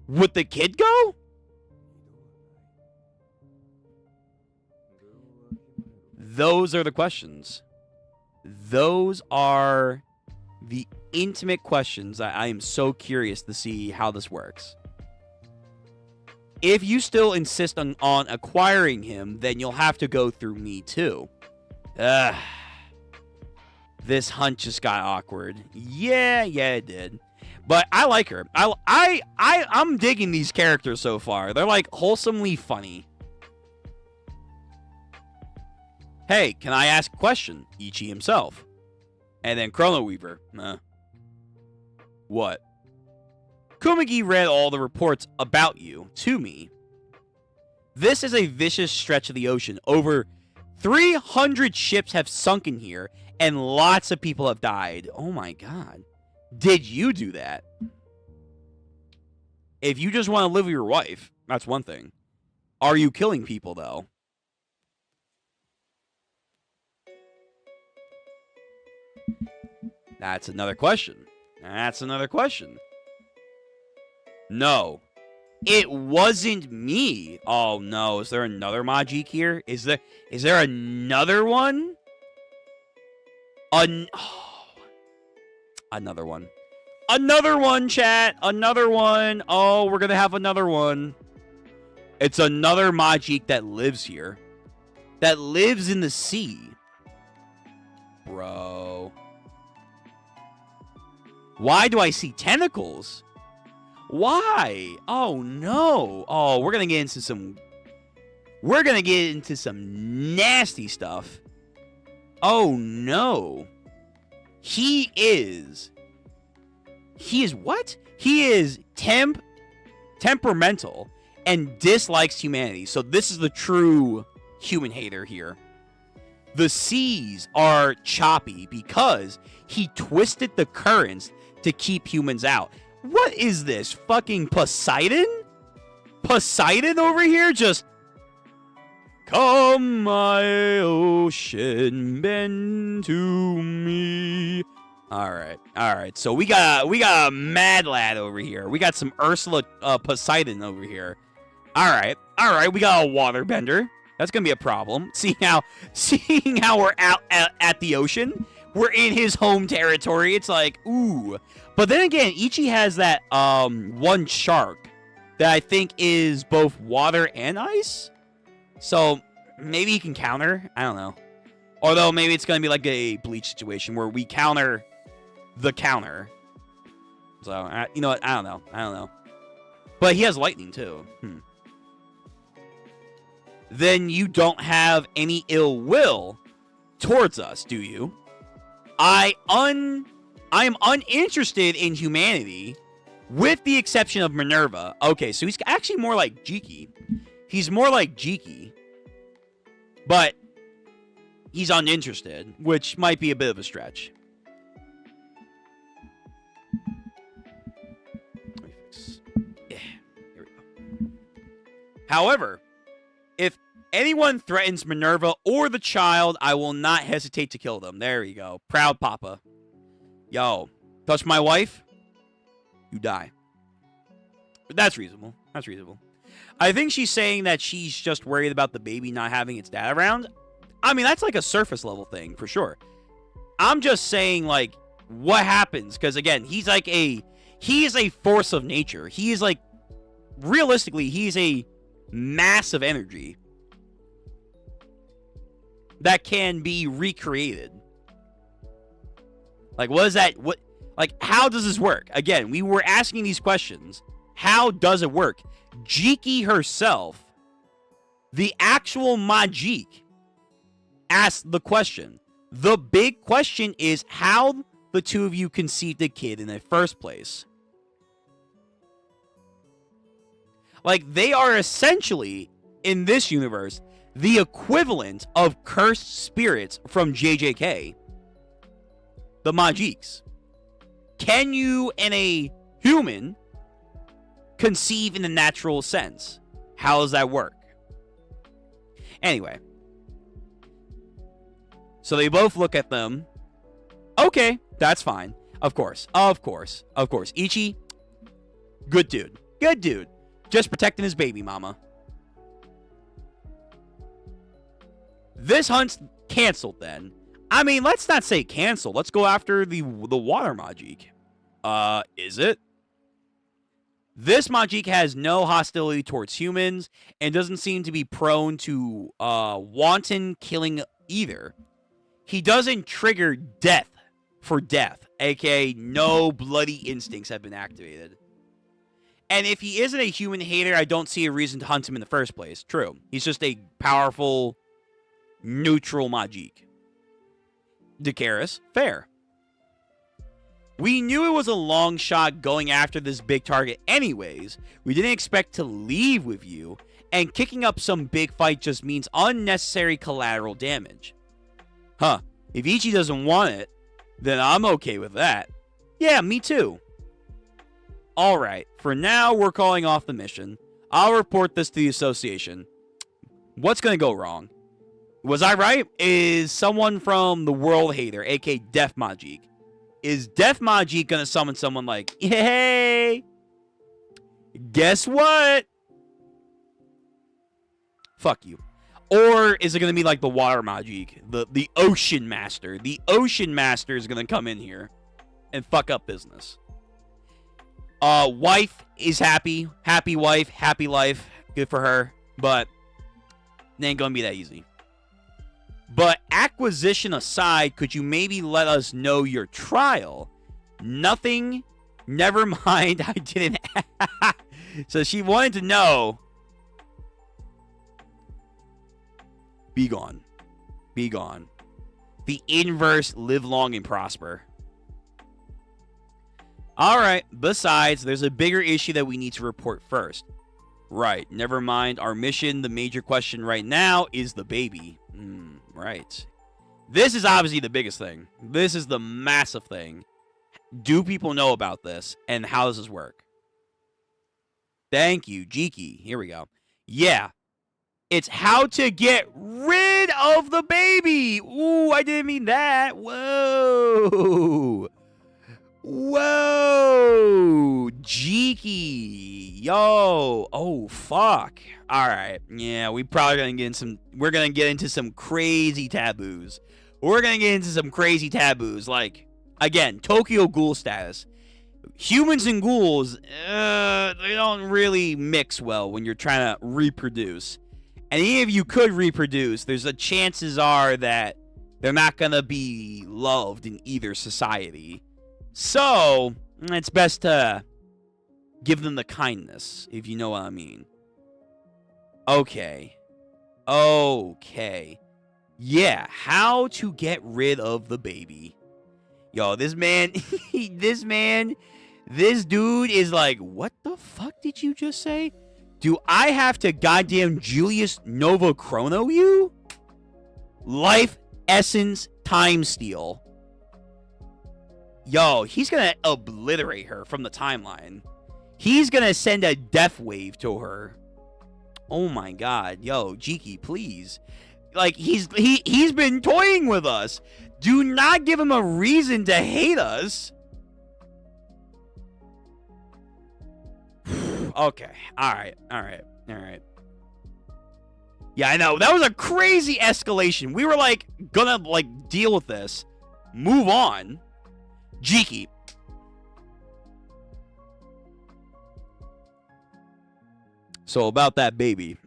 would the kid go? Those are the questions. Those are the intimate questions. I am so curious to see how this works. If you still insist on acquiring him, then you'll have to go through me too. This hunt just got awkward. Yeah, it did. But I like her. I'm digging these characters so far. They're like wholesomely funny. Hey, can I ask a question? Ichi himself. And then Chrono Weaver. What? Kumagi read all the reports about you to me. This is a vicious stretch of the ocean. Over 300 ships have sunken here, and lots of people have died. Oh my god. Did you do that? If you just want to live with your wife, that's one thing. Are you killing people, though? That's another question. That's another question. No. It wasn't me. Oh no, is there another Majik here? Is there another one? Another one. Another one, chat. Another one. Oh, we're gonna have another one. It's another Majik that lives here. That lives in the sea. Bro. Why do I see tentacles? Why? Oh no. Oh, we're gonna get into some nasty stuff. Oh no. He is what? He is temperamental and dislikes humanity. So this is the true human hater here. The seas are choppy because he twisted the currents to keep humans out. What is this? Fucking Poseidon? Poseidon over here just... Come, my ocean, bend to me. Alright. So we got a mad lad over here. We got some Ursula Poseidon over here. Alright. We got a waterbender. That's gonna be a problem. Seeing how we're out at the ocean, we're in his home territory. It's like, ooh. But then again, Ichi has that one shark that I think is both water and ice. So maybe he can counter. I don't know. Although maybe it's gonna be like a Bleach situation where we counter the counter. So you know what? I don't know. But he has lightning too. Then you don't have any ill will towards us, do you? I am uninterested in humanity, with the exception of Minerva. Okay, so he's actually more like Jiki. He's more like Jiki, but he's uninterested, which might be a bit of a stretch. Let me fix. Yeah, here we go. However, if anyone threatens Minerva or the child, I will not hesitate to kill them. There you go. Proud papa. Yo, touch my wife, you die. But that's reasonable. That's reasonable. I think she's saying that she's just worried about the baby not having its dad around. I mean, that's like a surface level thing, for sure. I'm just saying, like, what happens? Because, again, he is a force of nature. He is, like, realistically, he's a massive energy that can be recreated. Like, what is that? What? Like, how does this work? Again, we were asking these questions. How does it work? Jiki herself, the actual Majik, asked the question. The big question is how the two of you conceived a kid in the first place. Like, they are essentially, in this universe, the equivalent of cursed spirits from JJK. The Majiks. Can you, in a human, conceive in the natural sense? How does that work? Anyway. So they both look at them. Okay, that's fine. Of course. Ichi, good dude. Good dude. Just protecting his baby mama. This hunt's canceled then. I mean, let's not say canceled. Let's go after the water Majik. Is it? This Majik has no hostility towards humans and doesn't seem to be prone to wanton killing either. He doesn't trigger death for death, aka no bloody instincts have been activated. And if he isn't a human hater, I don't see a reason to hunt him in the first place. True. He's just a powerful, neutral Majik. Dakaris, fair. We knew it was a long shot going after this big target anyways. We didn't expect to leave with you, and kicking up some big fight just means unnecessary collateral damage. Huh. If Ichi doesn't want it, then I'm okay with that. Yeah, me too. Alright, for now, we're calling off the mission. I'll report this to the association. What's gonna go wrong? Was I right? Is someone from the World Hater, aka Def Majik, is Def Majik gonna summon someone like, hey, guess what? Fuck you. Or is it gonna be like the Water Majik, the Ocean Master? The Ocean Master is gonna come in here and fuck up business. Wife is happy. Happy wife, happy life. Good for her. But it ain't gonna be that easy. But acquisition aside, could you maybe let us know your trial? Nothing. Never mind. I didn't. So she wanted to know. Be gone. Be gone. The inverse, live long and prosper. Alright, besides, there's a bigger issue that we need to report first. Right, never mind our mission. The major question right now is the baby. Right. This is obviously the biggest thing. This is the massive thing. Do people know about this? And how does this work? Thank you, Jiki. Here we go. Yeah. It's how to get rid of the baby. Ooh, I didn't mean that. Whoa. Whoa. Jiki. Yo. Oh, fuck. All right. Yeah, we're gonna get into some crazy taboos. We're gonna get into some crazy taboos. Like, again, Tokyo Ghoul status. Humans and ghouls, they don't really mix well when you're trying to reproduce. And even if you could reproduce, there's a chances are that they're not gonna be loved in either society. So, it's best to give them the kindness, if you know what I mean. Okay. Okay. Yeah, how to get rid of the baby. Yo, this man, this dude is like, what the fuck did you just say? Do I have to goddamn Julius Nova Chrono you? Life Essence Time Steal. Yo, he's gonna obliterate her from the timeline. He's gonna send a death wave to her. Oh my god. Yo, Jiki, please. Like, he's been toying with us. Do not give him a reason to hate us. Okay. Alright. Yeah, I know. That was a crazy escalation. We were, like, gonna, like, deal with this. Move on. Jiki. So, about that baby.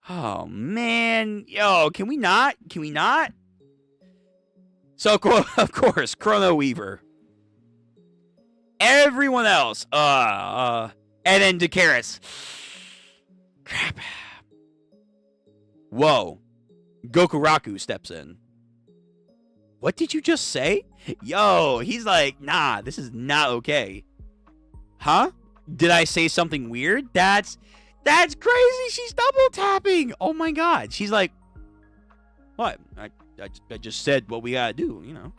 Oh, man. Yo, can we not? Can we not? So, of course, Chrono Weaver. Everyone else. And then Dakaris. Crap. Whoa. Gokuraku steps in. What did you just say? Yo, he's like, nah, this is not okay. Huh? Did I say something weird? That's crazy. She's double tapping. Oh my god. She's like, what? I just said what we gotta do, you know.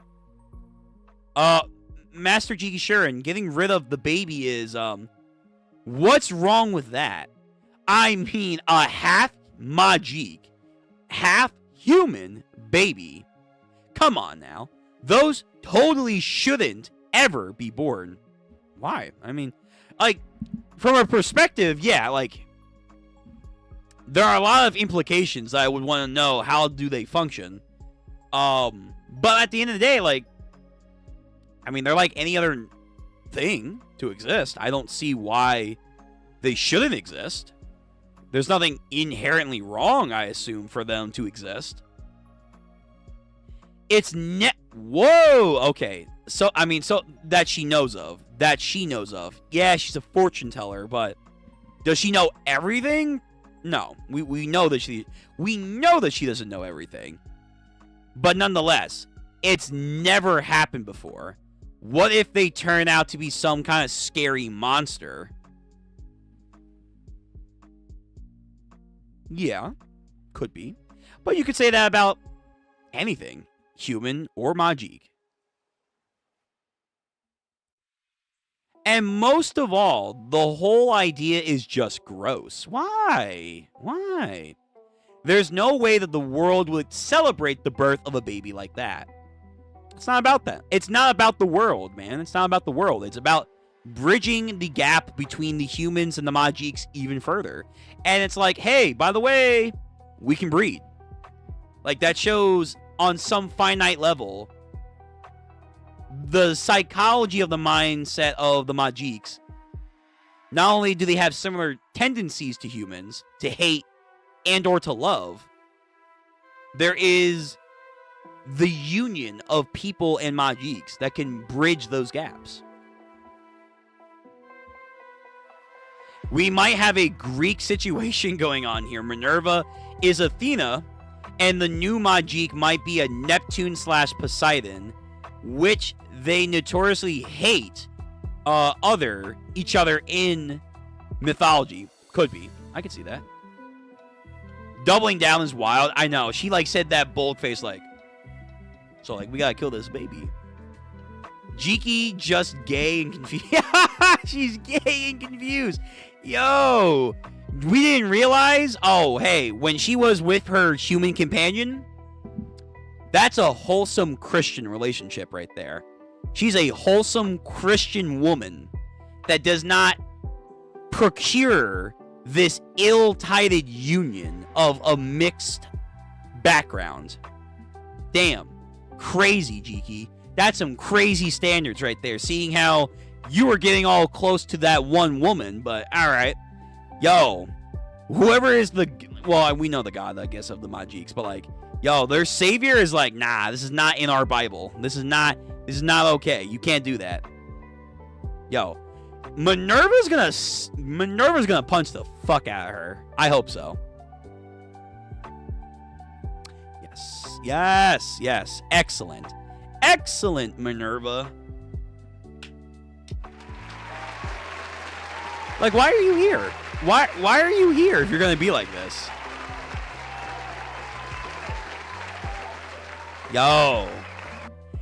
Master Jiki Shuren, getting rid of the baby is, what's wrong with that? I mean, a half Majik, half human baby. Come on now. Those totally shouldn't ever be born. Why? I mean, like, from a perspective, yeah, like, there are a lot of implications I would want to know. How do they function? But at the end of the day, like, I mean, they're like any other thing to exist. I don't see why they shouldn't exist. There's nothing inherently wrong, I assume, for them to exist. It's whoa, okay. So, I mean, so that she knows of. That she knows of. Yeah, she's a fortune teller, but does she know everything? No. We know that she doesn't know everything. But nonetheless, It's never happened before. What if they turn out to be some kind of scary monster? Yeah, could be. But you could say that about anything, human or Majik. And most of all, the whole idea is just gross. Why? Why? There's no way that the world would celebrate the birth of a baby like that. It's not about that. It's not about the world, man. It's not about the world. It's about bridging the gap between the humans and the Majiks even further. And it's like, hey, by the way, we can breed. Like, that shows on some finite level the psychology of the mindset of the Majiks. Not only do they have similar tendencies to humans, to hate and or to love, there is the union of people and Majiks that can bridge those gaps. We might have a Greek situation going on here. Minerva is Athena, and the new Majik might be a Neptune / Poseidon, which they notoriously hate each other in mythology. Could be. I could see that. Doubling down is wild. I know. She like said that bold face like, so like we gotta kill this baby. Jiki just gay and confused. She's gay and confused. Yo, we didn't realize. Oh, hey, when she was with her human companion, that's a wholesome Christian relationship right there. She's a wholesome Christian woman that does not procure this ill-tided union of a mixed background. Damn. Crazy, Jiki. That's some crazy standards right there. Seeing how you were getting all close to that one woman, but alright. Yo, whoever is the... Well, we know the god, I guess, of the Majiks, but like, yo, their savior is like, nah, this is not in our Bible. This is not okay. You can't do that. Yo, Minerva's gonna punch the fuck out of her. I hope so. Yes. Excellent. Excellent, Minerva. Like, why are you here? Why are you here if you're gonna be like this? Yo.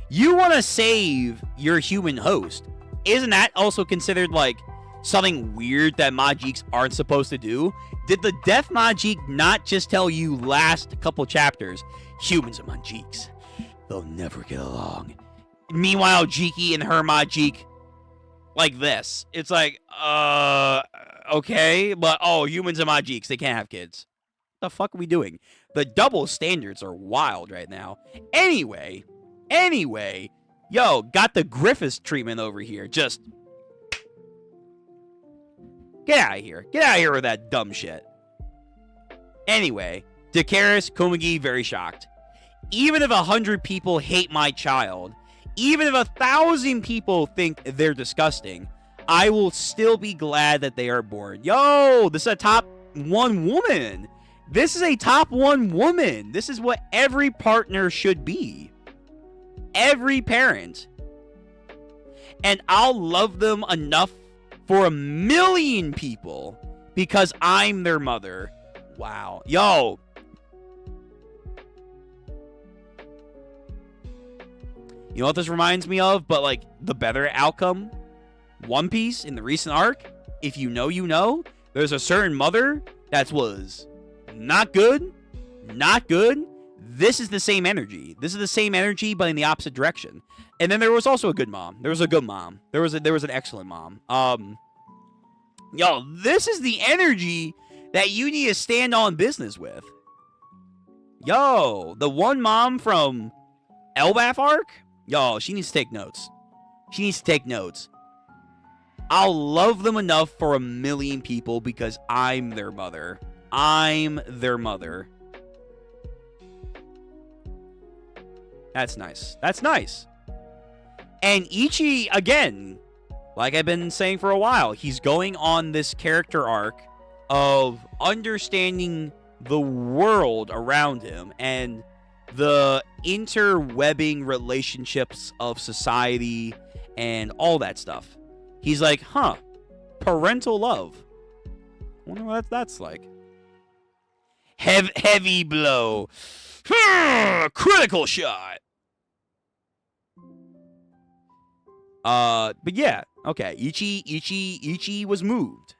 You want to save your human host. Isn't that also considered, like, something weird that Majiks aren't supposed to do? Did the Death Majik not just tell you last couple chapters, humans and Majiks, they'll never get along? Meanwhile, Jiki and her Majik, like this. It's like, okay, but, oh, humans and Majiks, they can't have kids. What the fuck are we doing? The double standards are wild right now. Anyway, yo, got the Griffiths treatment over here. Just get out of here. Get out of here with that dumb shit. Anyway, Dakaris, Komagi, very shocked. Even if 100 people hate my child, even if 1,000 people think they're disgusting, I will still be glad that they are born. Yo, this is a top 1 woman. This is a top 1 woman. This is what every partner should be. Every parent. And I'll love them enough for 1,000,000 people because I'm their mother. Wow. Yo. You know what this reminds me of? But like the better outcome? One Piece in the recent arc. If you know, you know. There's a certain mother that was not good. Not good. This is the same energy. This is the same energy, but in the opposite direction. And then there was also a good mom. There was a good mom. There was an excellent mom. Yo, this is the energy that you need to stand on business with. Yo, the one mom from Elbaf arc? Yo, she needs to take notes. She needs to take notes. I'll love them enough for 1,000,000 people because I'm their mother. I'm their mother. That's nice. That's nice. And Ichi, again, like I've been saying for a while, he's going on this character arc of understanding the world around him and the interwebbing relationships of society and all that stuff. He's like, huh, parental love. I wonder what that's like. Heavy blow. Critical shot. But yeah, okay. Ichi was moved.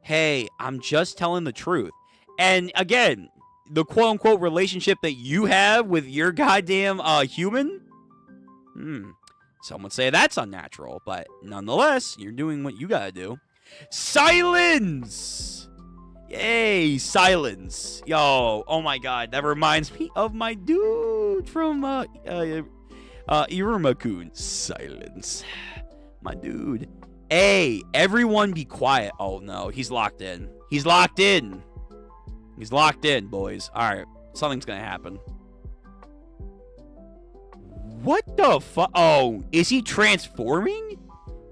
Hey, I'm just telling the truth. And again, the quote-unquote relationship that you have with your goddamn human? Some would say that's unnatural, but nonetheless, you're doing what you gotta do. Silence! Yay, silence. Yo, oh my god, that reminds me of my dude from Iruma-kun. Silence. My dude. Hey, everyone be quiet. Oh no, he's locked in. He's locked in. He's locked in, boys. Alright, something's gonna happen. What the fuck? Oh, is he transforming?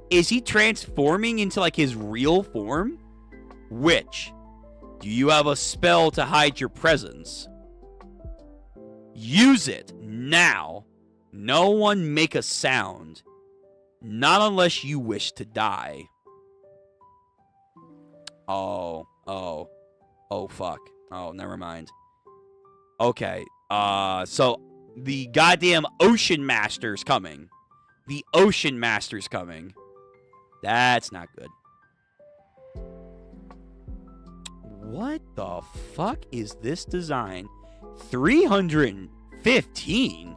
Is he transforming into, like, his real form? Which? Do you have a spell to hide your presence? Use it now. No one make a sound. Not unless you wish to die. Oh, fuck. Oh, never mind. Okay, so the goddamn Ocean Master's coming. The Ocean Master's coming. That's not good. What the fuck is this design? 315?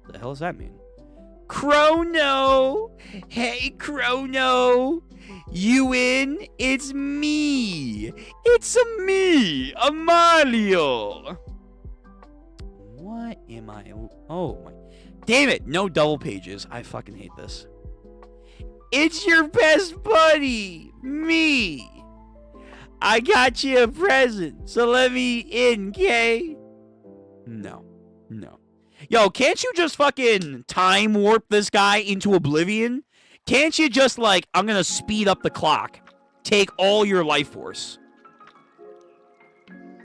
What the hell does that mean? Chrono! Hey, Chrono! You in? It's me! It's me, Amalio! What am I? Oh my. Damn it! No double pages. I fucking hate this. It's your best buddy! Me! I got you a present, so let me in, Kay? No. No. Yo, can't you just fucking time warp this guy into oblivion? Can't you just, like, I'm gonna speed up the clock. Take all your life force.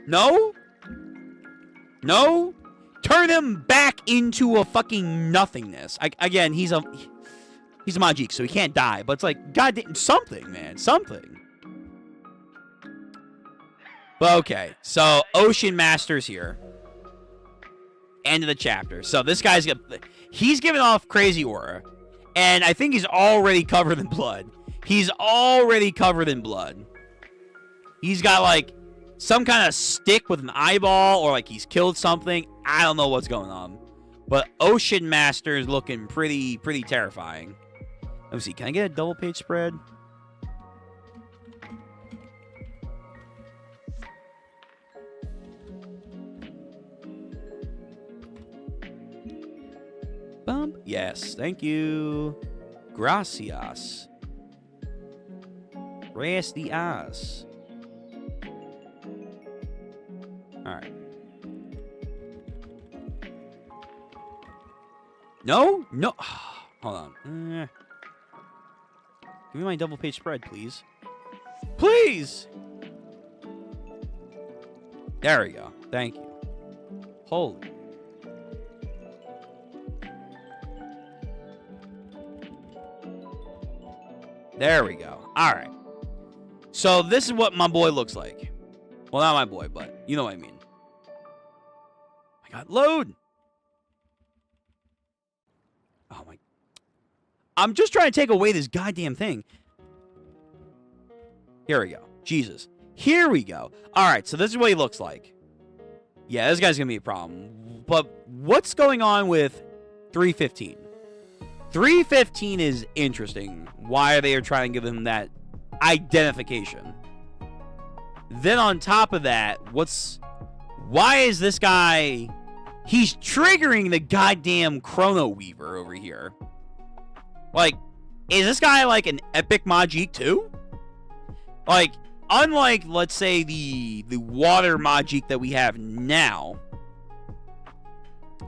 No? No? Turn him back into a fucking nothingness. Again, he's a Majik, so he can't die. But it's like, goddamn, something, man. Something. But okay, so Ocean Master's here. End of the chapter. So this guy's he's giving off crazy aura. And I think he's already covered in blood. He's already covered in blood. He's got, like, some kind of stick with an eyeball, or, like, he's killed something. I don't know what's going on. But Ocean Master is looking pretty terrifying. Let me see. Can I get a double page spread? Bump. Yes. Thank you. Gracias. Gracias. Alright. No? No. Hold on. Give me my double page spread, please. Please! There we go. Thank you. Holy. There we go. Alright. So this is what my boy looks like. Well, not my boy, but you know what I mean. I got load. Oh my. I'm just trying to take away this goddamn thing. Here we go. Jesus. Here we go. Alright, so this is what he looks like. Yeah, this guy's gonna be a problem. But what's going on with 315? 315 is interesting. Why they are trying to give him that identification. Then on top of that, why is this guy, he's triggering the goddamn Chrono Weaver over here. Like, is this guy like an epic Majik too? Like, unlike, let's say, the water Majik that we have now,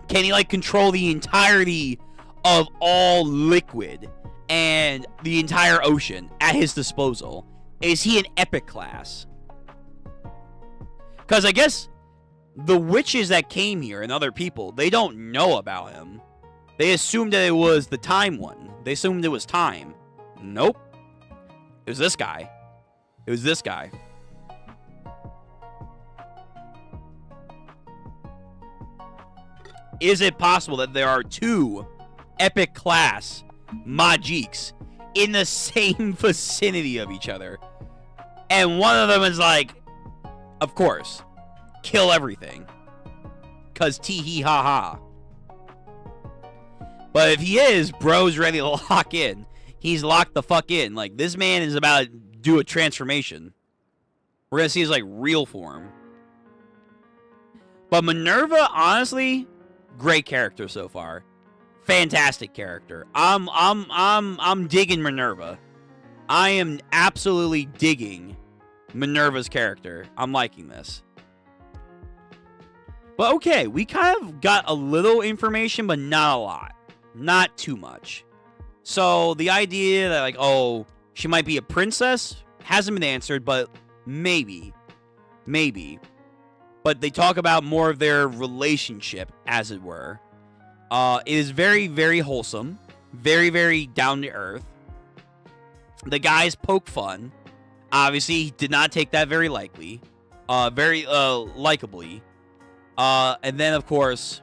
can he like control the entirety of all liquid and the entire ocean at his disposal? Is he an epic class? Because I guess the witches that came here and other people, they don't know about him. They assumed that it was the time one. They assumed it was time. Nope. It was this guy. It was this guy. Is it possible that there are two epic class Majiks in the same vicinity of each other? And one of them is like, of course, kill everything. Cause tee hee ha ha. But if he is, bro's ready to lock in. He's locked the fuck in. Like, this man is about to do a transformation. We're gonna see his, like, real form. But Minerva, honestly, great character so far. Fantastic character. I'm digging Minerva. I am absolutely digging Minerva's character. I'm liking this. But okay, we kind of got a little information, but not a lot. Not too much. So the idea that, like, oh, she might be a princess hasn't been answered, but maybe. Maybe. But they talk about more of their relationship, as it were. It is very, very wholesome. Very, very down to earth. The guys poke fun. Obviously, he did not take that very likely. Very likably. And then, of course,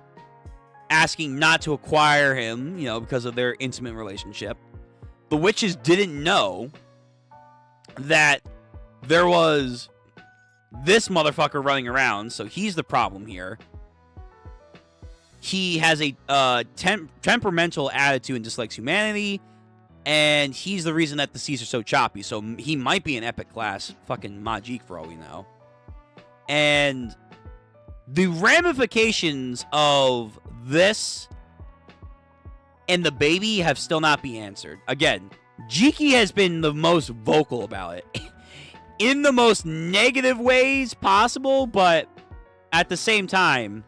asking not to acquire him, you know, because of their intimate relationship. The witches didn't know that there was this motherfucker running around, so he's the problem here. He has a temperamental attitude and dislikes humanity, and he's the reason that the seas are so choppy, so he might be an epic class fucking Majik for all we know. And the ramifications of this and the baby have still not been answered. Again, Jiki has been the most vocal about it. In the most negative ways possible, but at the same time,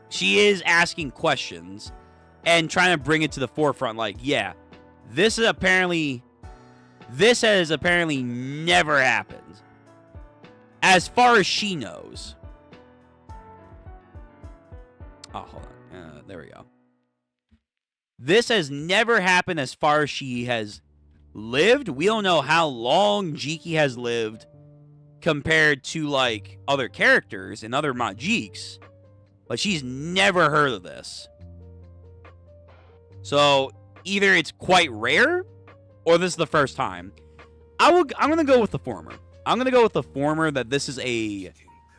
she is asking questions and trying to bring it to the forefront. Like, yeah, this has apparently never happened. As far as she knows. Oh, hold on. There we go. This has never happened as far as she has lived. We don't know how long Jiki has lived compared to, like, other characters and other Majiks. But she's never heard of this. So, either it's quite rare, or this is the first time. I'm going to go with the former. I'm going to go with the former, that this is a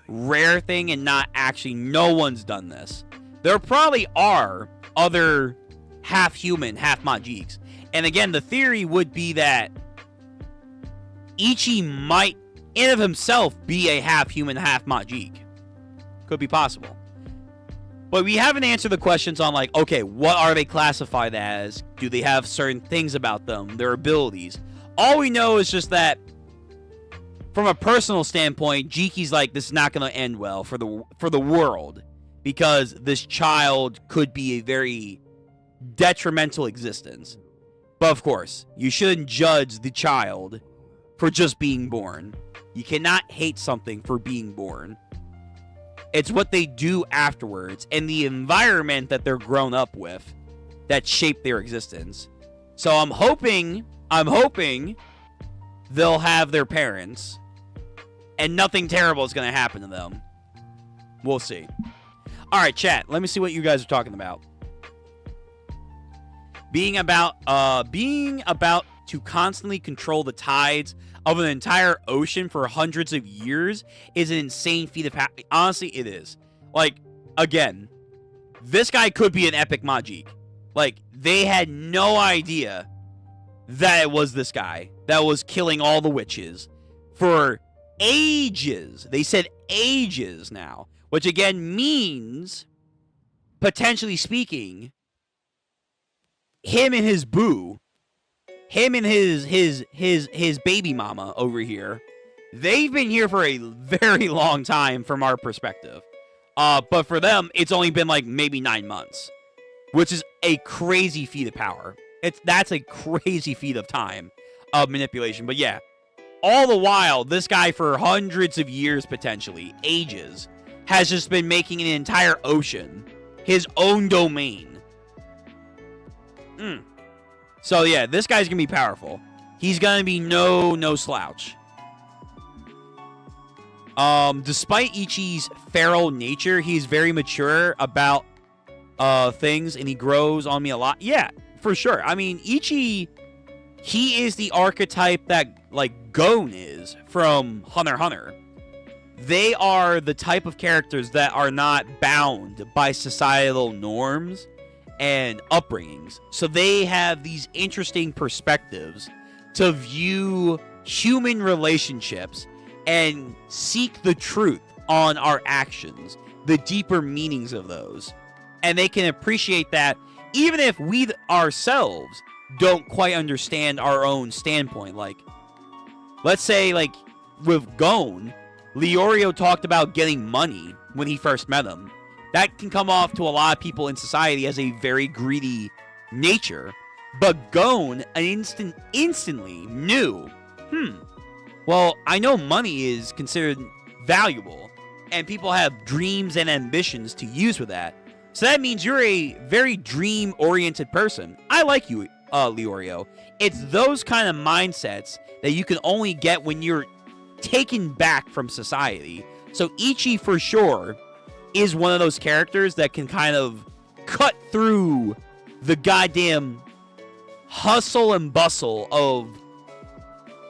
rare thing and not actually, no one's done this. There probably are other half-human, half-Majiks. And again, the theory would be that Ichi might, in of himself, be a half-human, half-Majik. Could be possible. But we haven't answered the questions on, like, okay, what are they classified as? Do they have certain things about them? Their abilities? All we know is just that, from a personal standpoint, Jiki's like, this is not going to end well for the world. Because this child could be a very detrimental existence. But of course, you shouldn't judge the child for just being born. You cannot hate something for being born. It's what they do afterwards and the environment that they're grown up with that shape their existence. So I'm hoping they'll have their parents and nothing terrible is going to happen to them. We'll see. All right, chat. Let me see what you guys are talking about. Being about to constantly control the tides of an entire ocean for hundreds of years is an insane feat of honestly, it is. Like, again, this guy could be an epic Majik. Like, they had no idea that it was this guy that was killing all the witches for ages. They said ages now. Which again means, potentially speaking, him and his boo, him and his baby mama over here, they've been here for a very long time from our perspective. But for them, it's only been like maybe 9 months, which is a crazy feat of power. That's a crazy feat of time of manipulation. But yeah, all the while, this guy for hundreds of years, potentially, ages, has just been making an entire ocean his own domain. So yeah, this guy's gonna be powerful. He's gonna be no slouch. Despite Ichi's feral nature, he's very mature about things, and he grows on me a lot. Yeah, for sure. I mean, Ichi, he is the archetype that, like, Gon is from Hunter x Hunter. They are the type of characters that are not bound by societal norms and upbringings. So they have these interesting perspectives to view human relationships and seek the truth on our actions, the deeper meanings of those. And they can appreciate that even if we ourselves don't quite understand our own standpoint. Like, let's say, like, with Gon, Leorio talked about getting money when he first met him. That can come off to a lot of people in society as a very greedy nature. But Gon instantly knew, well, I know money is considered valuable, and people have dreams and ambitions to use with that. So that means you're a very dream-oriented person. I like you, Leorio. It's those kind of mindsets that you can only get when you're taken back from society. So Ichi, for sure, is one of those characters that can kind of cut through the goddamn hustle and bustle of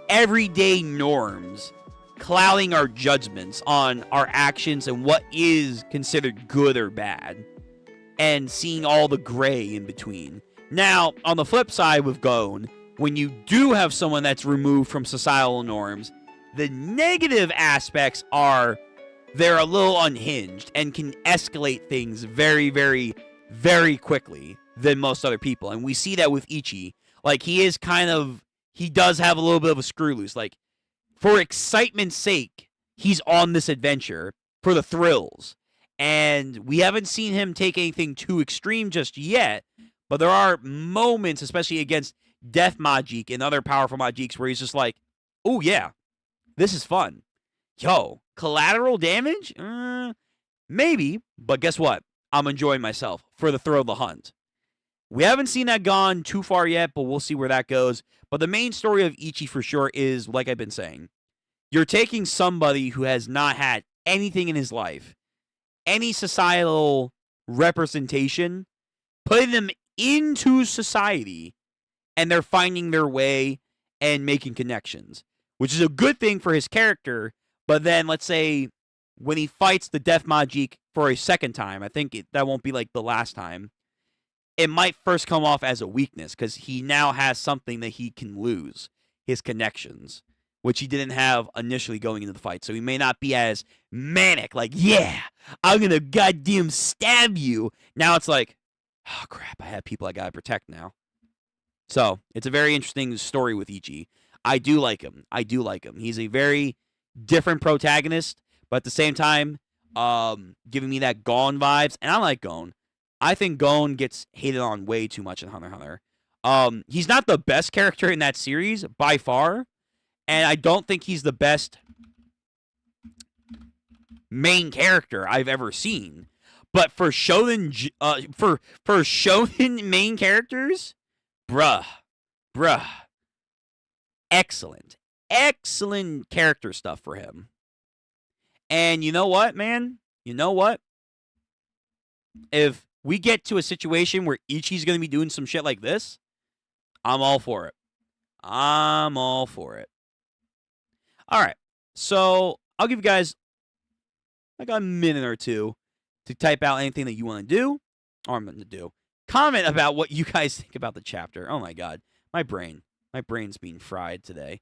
everyday norms clouding our judgments on our actions and what is considered good or bad, and seeing all the gray in between. Now, on the flip side with Gon, when you do have someone that's removed from societal norms, the negative aspects are they're a little unhinged and can escalate things very, very, very quickly than most other people. And we see that with Ichi. Like, he does have a little bit of a screw loose. Like, for excitement's sake, he's on this adventure for the thrills. And we haven't seen him take anything too extreme just yet, but there are moments, especially against Death Majik and other powerful Majiks, where he's just like, oh yeah, this is fun. Yo, collateral damage? Maybe, but guess what? I'm enjoying myself for the thrill of the hunt. We haven't seen that gone too far yet, but we'll see where that goes. But the main story of Ichi for sure is, like I've been saying, you're taking somebody who has not had anything in his life, any societal representation, putting them into society, and they're finding their way and making connections, which is a good thing for his character. But then, let's say, when he fights the Death Majik for a second time, I think that won't be like the last time, it might first come off as a weakness, because he now has something that he can lose, his connections, which he didn't have initially going into the fight. So he may not be as manic, like, yeah, I'm going to goddamn stab you. Now it's like, oh, crap, I have people I got to protect now. So it's a very interesting story with Ichi. I do like him. He's a very different protagonist, but at the same time, giving me that Gon vibes. And I like Gon. I think Gon gets hated on way too much in Hunter x Hunter. He's not the best character in that series by far, and I don't think he's the best main character I've ever seen. But for shonen, for shonen main characters, bruh, excellent character stuff for him. And you know what, man? You know what? If we get to a situation where Ichi's going to be doing some shit like this, I'm all for it. All right. So I'll give you guys like a minute or two to type out anything that you want to do, or I'm going to do. Comment about what you guys think about the chapter. Oh my God. My brain's being fried today.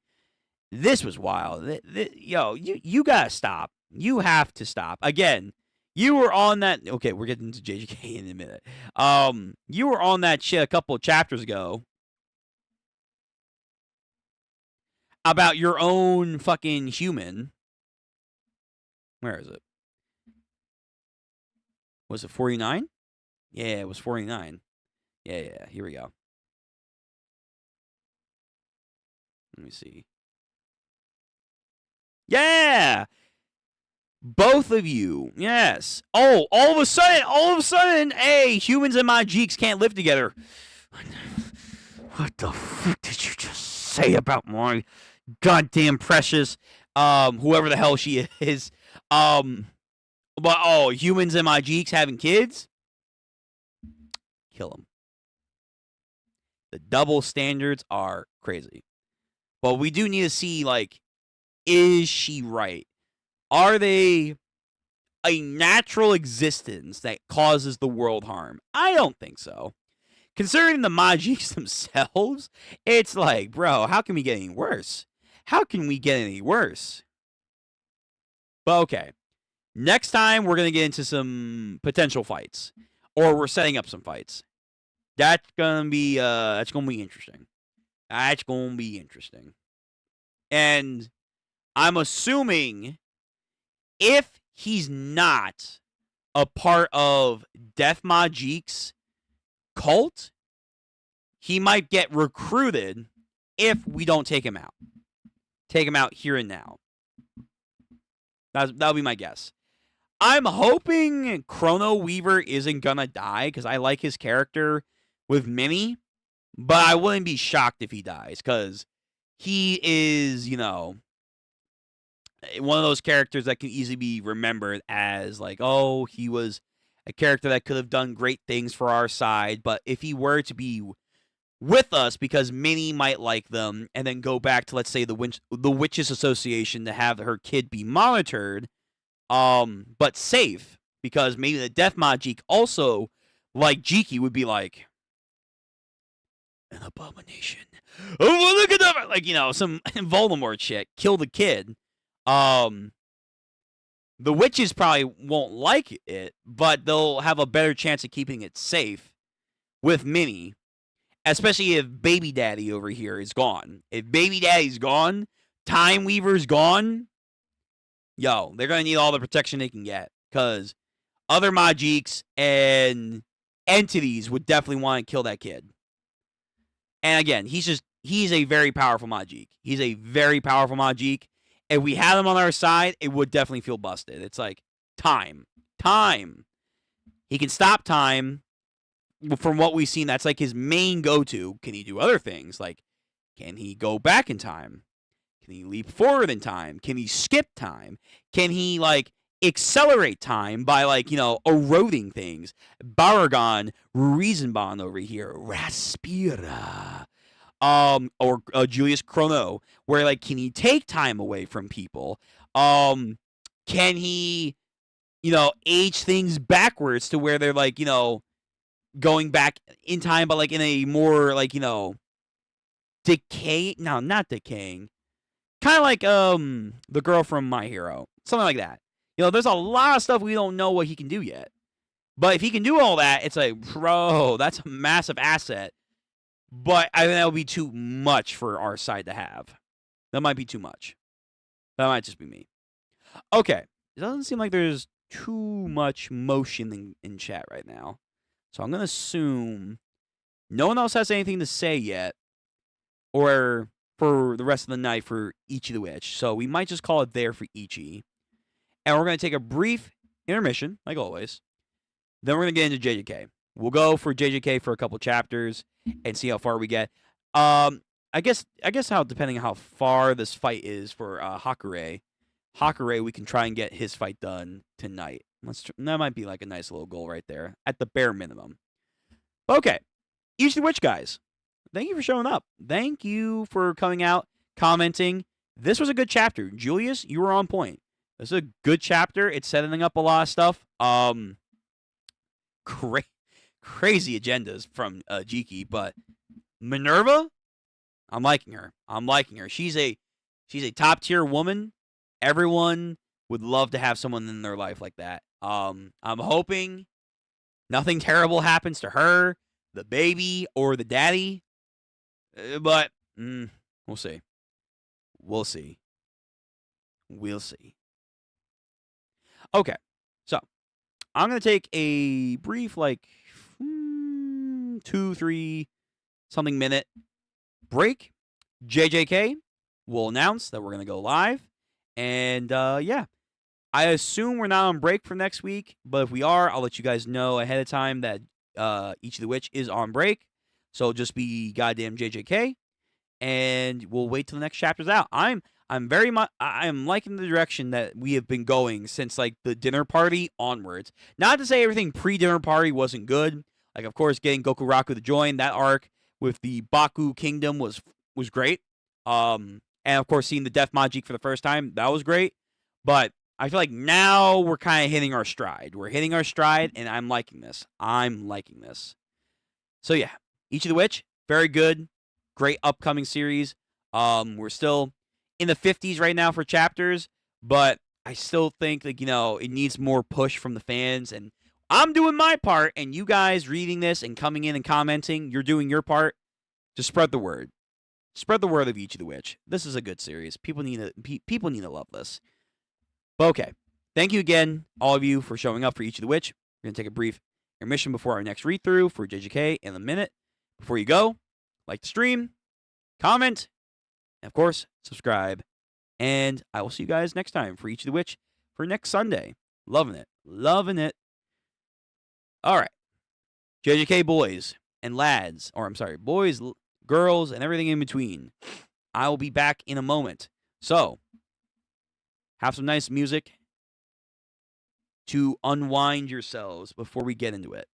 This was wild. Yo, you got to stop. You have to stop. Again, you were on that. Okay, we're getting to JJK in a minute. You were on that shit a couple of chapters ago about your own fucking human. Where is it? Was it 49? Yeah, it was 49. Yeah. Here we go. Let me see. Yeah! Both of you, yes. Oh, all of a sudden, hey, humans and my Jeeks can't live together. What the fuck did you just say about my goddamn precious, whoever the hell she is? But humans and my Jeeks having kids? Kill them. The double standards are crazy. But we do need to see, like, is she right? Are they a natural existence that causes the world harm? I don't think so. Considering the Majis themselves, it's like, bro, how can we get any worse? How can we get any worse? But okay. Next time, we're going to get into some potential fights. Or we're setting up some fights. That's going to be interesting. That's going to be interesting. And I'm assuming if he's not a part of Death Majik's cult, he might get recruited if we don't take him out. Take him out here and now. That'll be my guess. I'm hoping Chrono Weaver isn't gonna die because I like his character with Minnie, but I wouldn't be shocked if he dies because he is, one of those characters that can easily be remembered as like, oh, he was a character that could have done great things for our side, but if he were to be with us because Minnie might like them and then go back to, let's say, the Witches Association to have her kid be monitored, but safe, because maybe the Death Majik also, like Jiki, would be like, an abomination. Oh, look at that! Like, some Voldemort shit. Kill the kid. The witches probably won't like it, but they'll have a better chance of keeping it safe with Minnie, especially if Baby Daddy over here is gone. If Baby Daddy's gone, Time Weaver's gone, they're going to need all the protection they can get, because other Majiks and entities would definitely want to kill that kid. And again, he's a very powerful Majik. He's a very powerful Majik. If we had him on our side, it would definitely feel busted. It's like, time. He can stop time. From what we've seen, that's like his main go-to. Can he do other things? Like, can he go back in time? Can he leap forward in time? Can he skip time? Can he, like, accelerate time by, like, eroding things? Baragon, Reasonbond over here, Raspira. Or Julius Chrono, where, like, can he take time away from people? Can he, age things backwards to where they're, like, going back in time, but, like, in a more, like, decay? No, not decaying. Kind of like, the girl from My Hero. Something like that. There's a lot of stuff we don't know what he can do yet. But if he can do all that, it's like, bro, that's a massive asset. But I think that would be too much for our side to have. That might be too much. That might just be me. Okay. It doesn't seem like there's too much motion in chat right now. So I'm going to assume no one else has anything to say yet. Or for the rest of the night for Ichi the Witch. So we might just call it there for Ichi. And we're going to take a brief intermission, like always. Then we're going to get into JJK. We'll go for JJK for a couple chapters and see how far we get. I guess depending on how far this fight is for Hakure, we can try and get his fight done tonight. That might be like a nice little goal right there, at the bare minimum. Okay, Ichi the Witch, guys. Thank you for showing up. Thank you for coming out, commenting. This was a good chapter. Julius, you were on point. This is a good chapter. It's setting up a lot of stuff. Crazy agendas from Jiki, but Minerva, I'm liking her. She's a top tier woman. Everyone would love to have someone in their life like that. I'm hoping nothing terrible happens to her, the baby, or the daddy. But we'll see. We'll see. Okay, so I'm going to take a brief, 2-3 something minute break. JJK will announce that we're going to go live. And, yeah. I assume we're not on break for next week, but if we are, I'll let you guys know ahead of time that Ichi the Witch is on break. So just be goddamn JJK, and we'll wait till the next chapter's out. I'm very much I'm liking the direction that we have been going since like the dinner party onwards. Not to say everything pre-dinner party wasn't good. Like of course getting Goku Raku to join that arc with the Baku Kingdom was great. And of course seeing the Death Majik for the first time, that was great. But I feel like now we're kind of hitting our stride. We're hitting our stride, and I'm liking this. I'm liking this. So yeah, Ichi the Witch, very good, great upcoming series. We're still in the 50s right now for chapters, but I still think like it needs more push from the fans, and I'm doing my part. And you guys reading this and coming in and commenting, you're doing your part to spread the word. Spread the word of Ichi the Witch. This is a good series. People need to love this. But okay, thank you again, all of you, for showing up for Ichi the Witch. We're going to take a brief intermission before our next read-through for JJK in a minute. Before you go, like the stream, comment, and of course, subscribe. And I will see you guys next time for Ichi the Witch for next Sunday. Loving it. Loving it. All right. JJK boys and lads, or I'm sorry, boys, girls, and everything in between. I will be back in a moment. So, have some nice music to unwind yourselves before we get into it.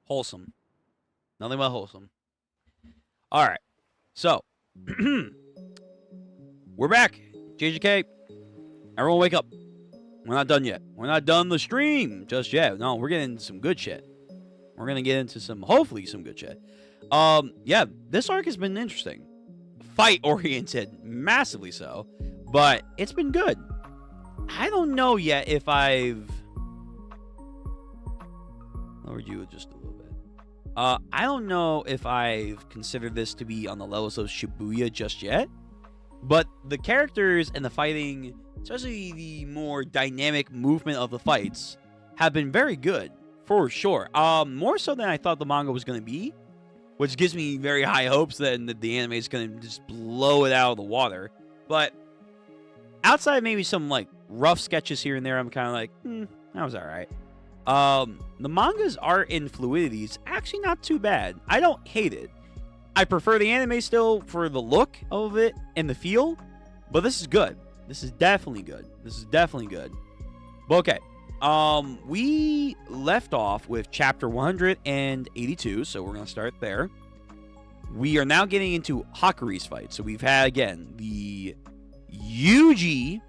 Wholesome. Nothing but wholesome. All right. So, we're back. JJK. Everyone wake up. We're not done yet. We're not done the stream just yet. No, we're getting into some good shit. We're going to get into hopefully some good shit. Yeah, this arc has been interesting. Fight-oriented, massively so. But it's been good. I don't know yet if I've lowered you just a little bit. I don't know if I've considered this to be on the levels of Shibuya just yet. But the characters and the fighting, especially the more dynamic movement of the fights, have been very good, for sure. More so than I thought the manga was going to be, which gives me very high hopes that the anime is going to just blow it out of the water. But outside of maybe some like rough sketches here and there, I'm kind of like, that was all right. The manga's art and fluidity is actually not too bad. I don't hate it. I prefer the anime still for the look of it and the feel, but this is good. This is definitely good. But okay. We left off with chapter 182, so we're going to start there. We are now getting into Hakuri's fight. So we've had, again, the Yuji.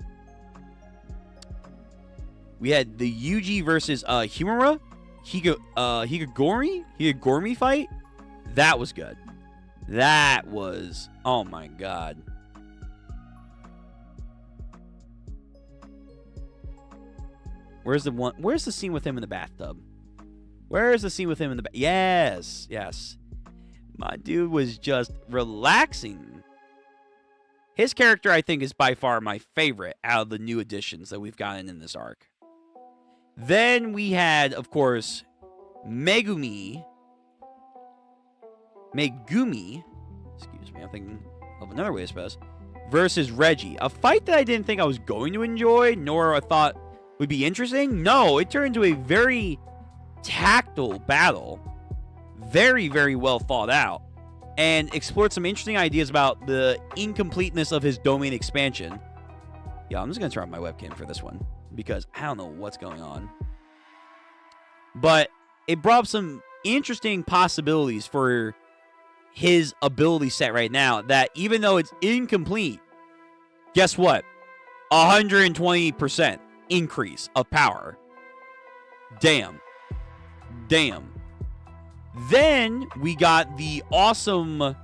We had the Yuji versus Himura. Higagormi fight. That was good. That was, oh my god. Where's the scene with him in the bathtub? Yes. My dude was just relaxing. His character, I think, is by far my favorite out of the new additions that we've gotten in this arc. Then we had, of course, Megumi, excuse me, I'm thinking of another way to spell this, versus Reggie. A fight that I didn't think I was going to enjoy, nor I thought would be interesting. No, it turned into a very tactile battle. Very, very well thought out. And explored some interesting ideas about the incompleteness of his domain expansion. Yeah, I'm just going to turn off my webcam for this one, because I don't know what's going on. But it brought up some interesting possibilities for his ability set right now, that even though it's incomplete, guess what? 120% increase of power. Damn. Then we got the awesome, I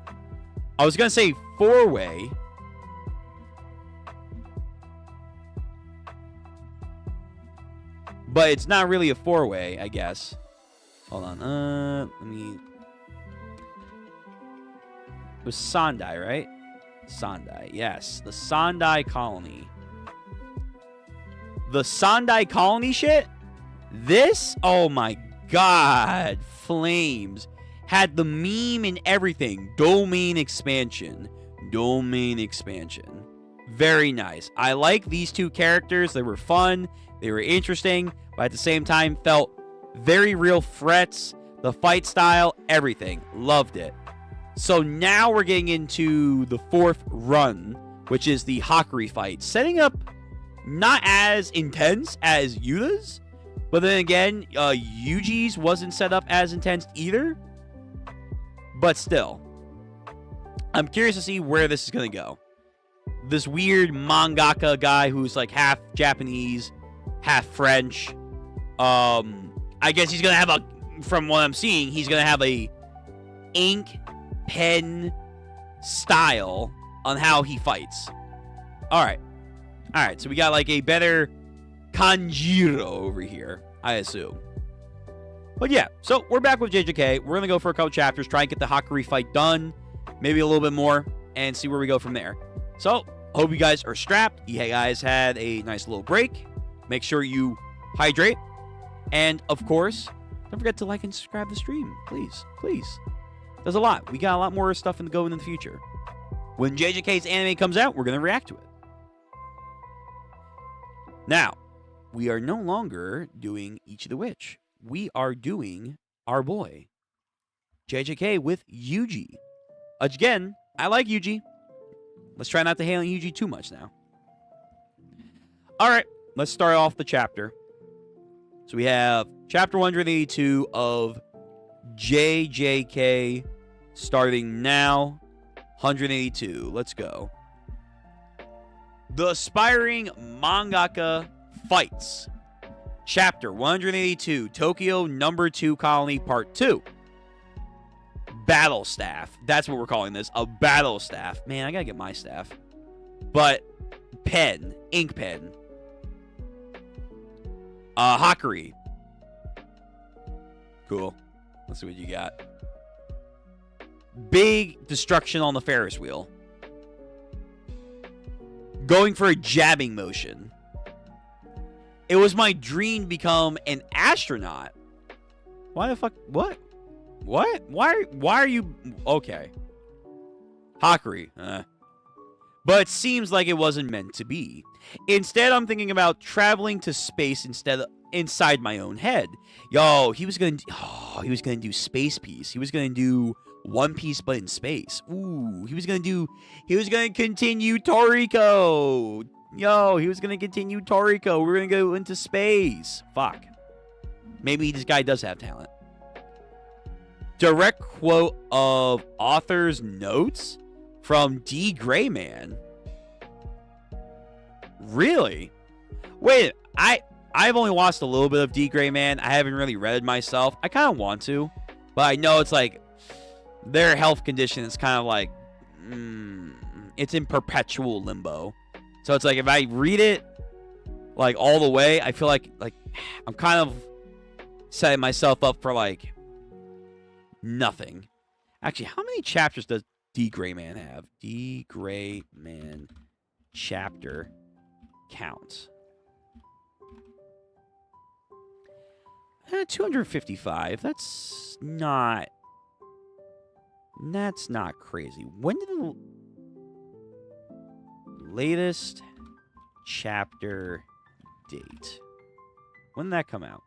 was going to say four-way, but it's not really a four-way, I guess. Hold on. Let me... It was Sandai, right? Sandai, yes. The Sandai colony. The Sandai colony shit? This? Oh my god. Flames. Had the meme and everything. Domain expansion. Very nice. I like these two characters. They were fun. They were interesting. But at the same time, felt very real threats. The fight style. Everything. Loved it. So now we're getting into the fourth run, which is the Hakuri fight. Setting up not as intense as Yuta's, but then again, Yuji's wasn't set up as intense either. But still, I'm curious to see where this is going to go. This weird mangaka guy who's like half Japanese, half French. I guess he's going to have a, from what I'm seeing, he's going to have a ink pen style on how he fights. Alright, so we got like a better Kanjiro over here, I assume. But yeah, so we're back with JJK. We're going to go for a couple chapters, try and get the Hakuri fight done, maybe a little bit more, and see where we go from there. So, hope you guys are strapped. You guys had a nice little break. Make sure you hydrate. And, of course, don't forget to like and subscribe to the stream. Please. There's a lot. We got a lot more stuff going in the future. When JJK's anime comes out, we're going to react to it. Now, we are no longer doing Ichi the Witch. We are doing our boy, JJK with Yuji. Again, I like Yuji. Let's try not to hate on Yuji too much now. Alright, let's start off the chapter. So we have chapter 182 of JJK starting now. 182. Let's go. The Aspiring Mangaka Fights. Chapter 182. Tokyo Number 2 Colony Part 2. Battle Staff. That's what we're calling this. A battle staff. Man, I gotta get my staff. But pen. Ink pen. Hakari. Cool. Let's see what you got. Big destruction on the Ferris wheel. Going for a jabbing motion. It was my dream to become an astronaut. Why the fuck? What? What? Why are you... Okay. Hakari. But it seems like it wasn't meant to be. Instead, I'm thinking about traveling to space inside my own head. Yo, he was gonna do Space Piece. He was gonna do One Piece, but in space. Ooh, he was gonna continue Toriko. Yo, he was gonna continue Toriko. We're gonna go into space. Fuck. Maybe this guy does have talent. Direct quote of author's notes from D. Gray Man. Really? Wait, I've only watched a little bit of D. Gray Man. I haven't really read it myself. I kind of want to, but I know it's like their health condition is kind of like it's in perpetual limbo. So it's like if I read it like all the way, I feel like I'm kind of setting myself up for like nothing. Actually, how many chapters does D. Gray Man have? D. Gray Man chapter count. 255. That's not crazy. When did the latest chapter date? When did that come out?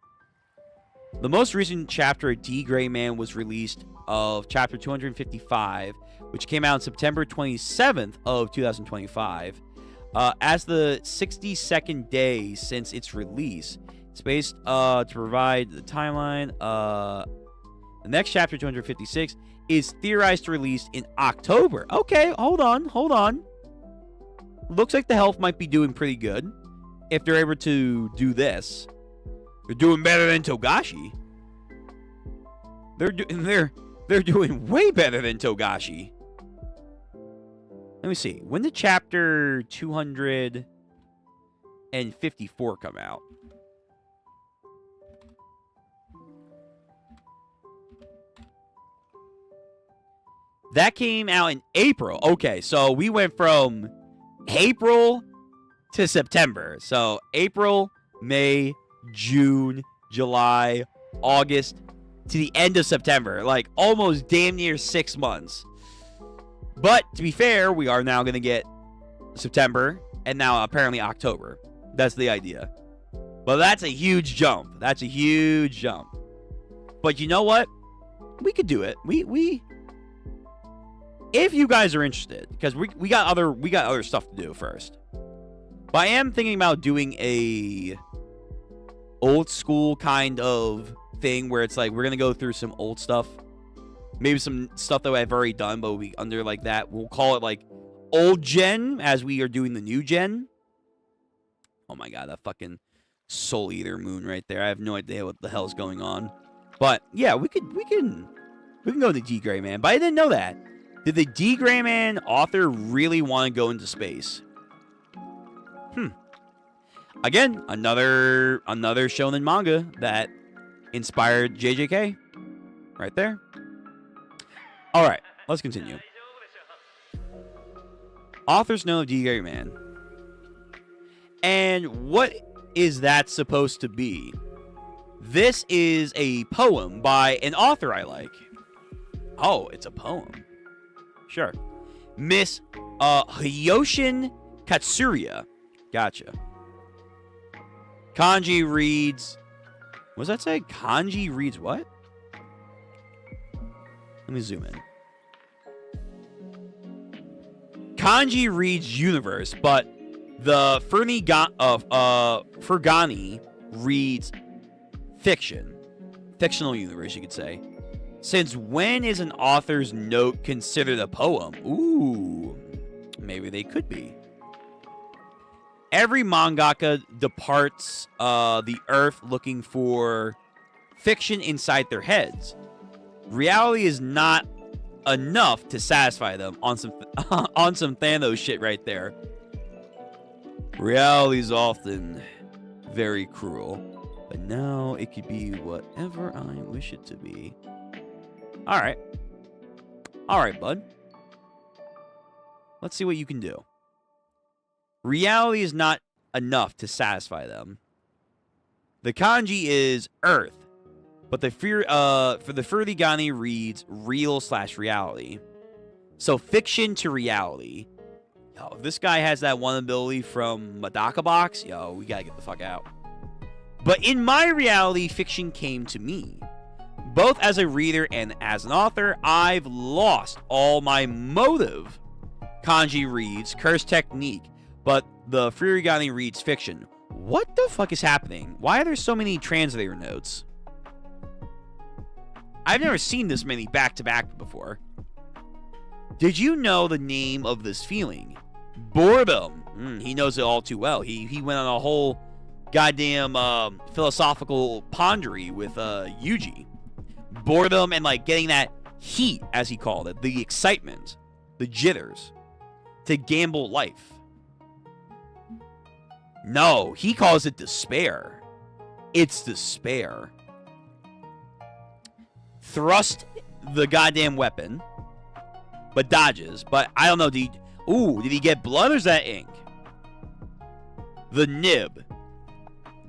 The most recent chapter of D. Gray Man was released of chapter 255, which came out on September 27th of 2025. As the 62nd day since its release, it's based to provide the timeline. The next chapter, 256, is theorized to release in October. Okay, hold on. Looks like the health might be doing pretty good. If they're able to do this, they're doing better than Togashi. They're doing way better than Togashi. Let me see. When did chapter 254 come out? That came out in April. Okay, so we went from April to September. So April, May, June, July, August, to the end of September. Like almost damn near 6 months. But to be fair, we are now going to get September and now apparently October. That's the idea. But that's a huge jump. But you know what? We could do it. We if you guys are interested, because we got other stuff to do first. But I am thinking about doing a old school kind of thing where it's like we're gonna go through some old stuff, maybe some stuff that I've already done, but we under like that. We'll call it like old gen as we are doing the new gen. Oh my god, that fucking Soul Eater moon right there. I have no idea what the hell is going on. But yeah, we can go to D. Gray Man. But I didn't know that. Did the D. Gray Man author really want to go into space? Again, another shonen manga that inspired JJK. Right there. Alright, let's continue. Authors know of D. Gray Man. And what is that supposed to be? This is a poem by an author I like. Oh, it's a poem. Sure. Miss Hyoshin Katsuria. Gotcha. Kanji reads... What does that say? Kanji reads what? Let me zoom in. Kanji reads universe, but the Furgani reads fiction. Fictional universe, you could say. Since when is an author's note considered a poem? Ooh, maybe they could be. Every mangaka departs the earth looking for fiction inside their heads. Reality is not enough to satisfy them on some on some Thanos shit right there. Reality is often very cruel, but now it could be whatever I wish it to be. All right, bud. Let's see what you can do. Reality is not enough to satisfy them. The kanji is Earth, but the for the Furigani reads real/reality. So fiction to reality. Yo, if this guy has that one ability from Madaka Box, yo, we gotta get the fuck out. But in my reality, fiction came to me. Both as a reader and as an author, I've lost all my motive. Kanji reads curse technique, but the Furigani reads fiction. What the fuck is happening? Why are there so many translator notes? I've never seen this many back-to-back before. Did you know the name of this feeling? Boredom. He knows it all too well. He went on a whole goddamn philosophical pondery with Yuji. Boredom and like getting that heat, as he called it, the excitement, the jitters, to gamble life. No, he calls it despair. It's despair. Thrust the goddamn weapon, but dodges. But I don't know, did he get blood or is that ink? The nib.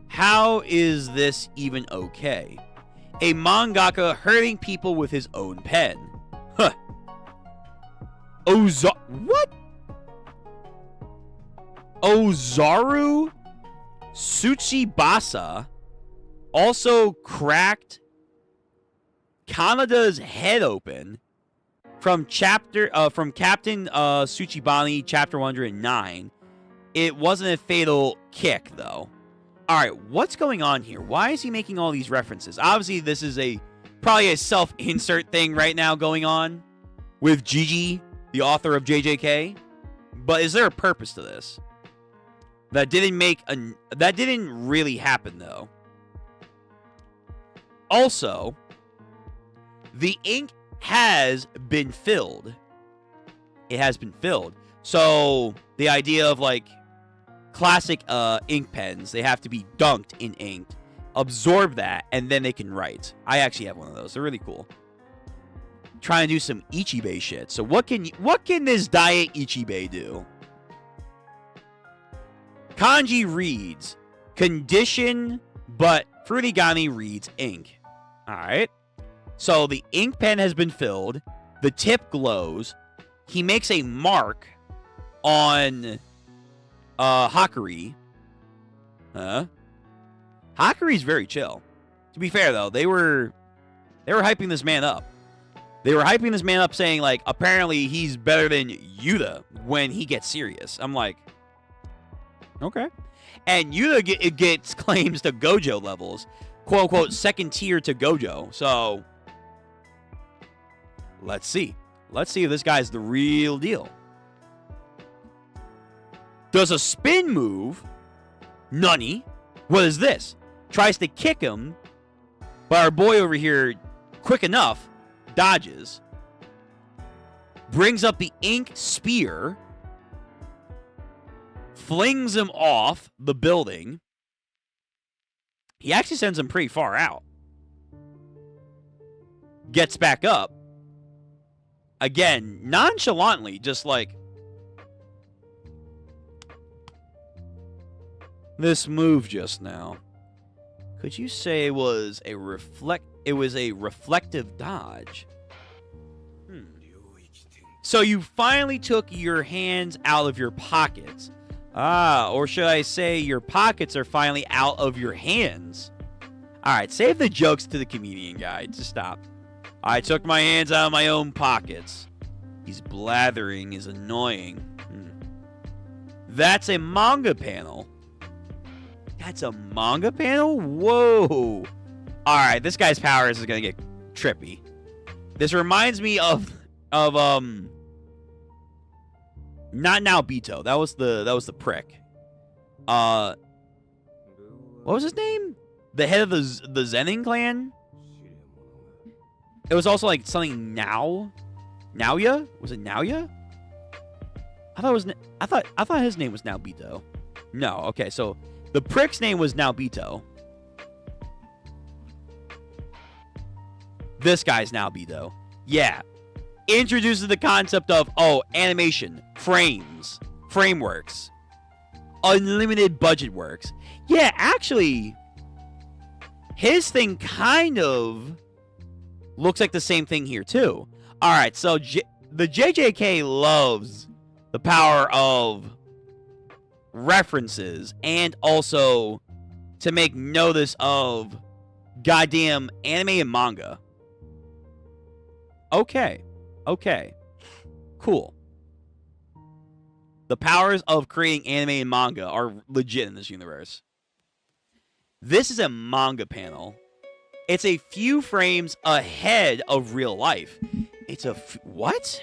How is this even okay? A mangaka hurting people with his own pen. Huh. What? Ozaru Tsuchibasa also cracked Kanada's head open from Captain Tsuchibani chapter 109. It wasn't a fatal kick though. All right, what's going on here? Why is he making all these references? Obviously, this is probably a self-insert thing right now going on with Gigi, the author of JJK. But is there a purpose to this? That didn't really happen though. Also, the ink has been filled. It has been filled. So the idea of like classic ink pens, they have to be dunked in ink, absorb that, and then they can write. I actually have one of those. They're really cool. Trying to do some Ichibei shit. So what can this diet Ichibei do? Kanji reads condition, but Furigani reads ink. All right. So the ink pen has been filled. The tip glows. He makes a mark on Hakuri. Hakuri's very chill. To be fair though, they were hyping this man up. They were hyping this man up saying like apparently he's better than Yuta when he gets serious. I'm like, okay. And Yuta gets claims to Gojo levels. Quote unquote second tier to Gojo. So let's see. Let's see if this guy's the real deal. Does a spin move. Nani. What is this? Tries to kick him. But our boy over here, quick enough, dodges. Brings up the ink spear. Flings him off the building. He actually sends him pretty far out. Gets back up. Again, nonchalantly, just like this move just now. Could you say it was a reflective dodge? So you finally took your hands out of your pockets. Or should I say your pockets are finally out of your hands? Alright, save the jokes to the comedian guy. Just stop. I took my hands out of my own pockets. He's blathering is annoying. That's a manga panel. That's a manga panel? Whoa. Alright, this guy's powers is going to get trippy. This reminds me of not Naobito. That was the prick. What was his name? The head of the Zenin clan? It was also like something Naoya? Was it Naoya? I thought his name was Naobito. No, okay, so the prick's name was Naobito. This guy's Naobito. Yeah. Introduces the concept of, animation, frameworks, unlimited budget works. Yeah, actually, his thing kind of looks like the same thing here, too. All right, so the JJK loves the power of references and also to make notice of goddamn anime and manga. Okay. Cool. The powers of creating anime and manga are legit in this universe. This is a manga panel. It's a few frames ahead of real life. What?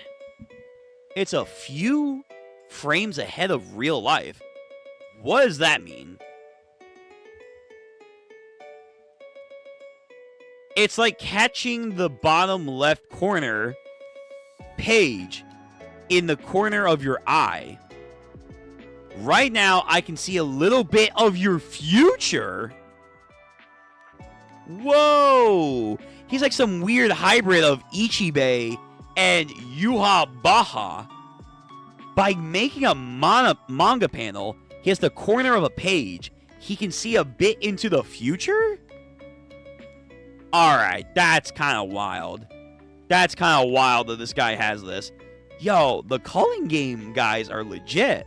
It's a few frames ahead of real life. What does that mean? It's like catching the bottom left corner page in the corner of your eye. Right now, I can see a little bit of your future. Whoa! He's like some weird hybrid of Ichi and Yuha Baha. By making a manga panel, he has the corner of a page. He can see a bit into the future? Alright, that's kind of wild. That's kind of wild that this guy has this. Yo, the calling game guys are legit.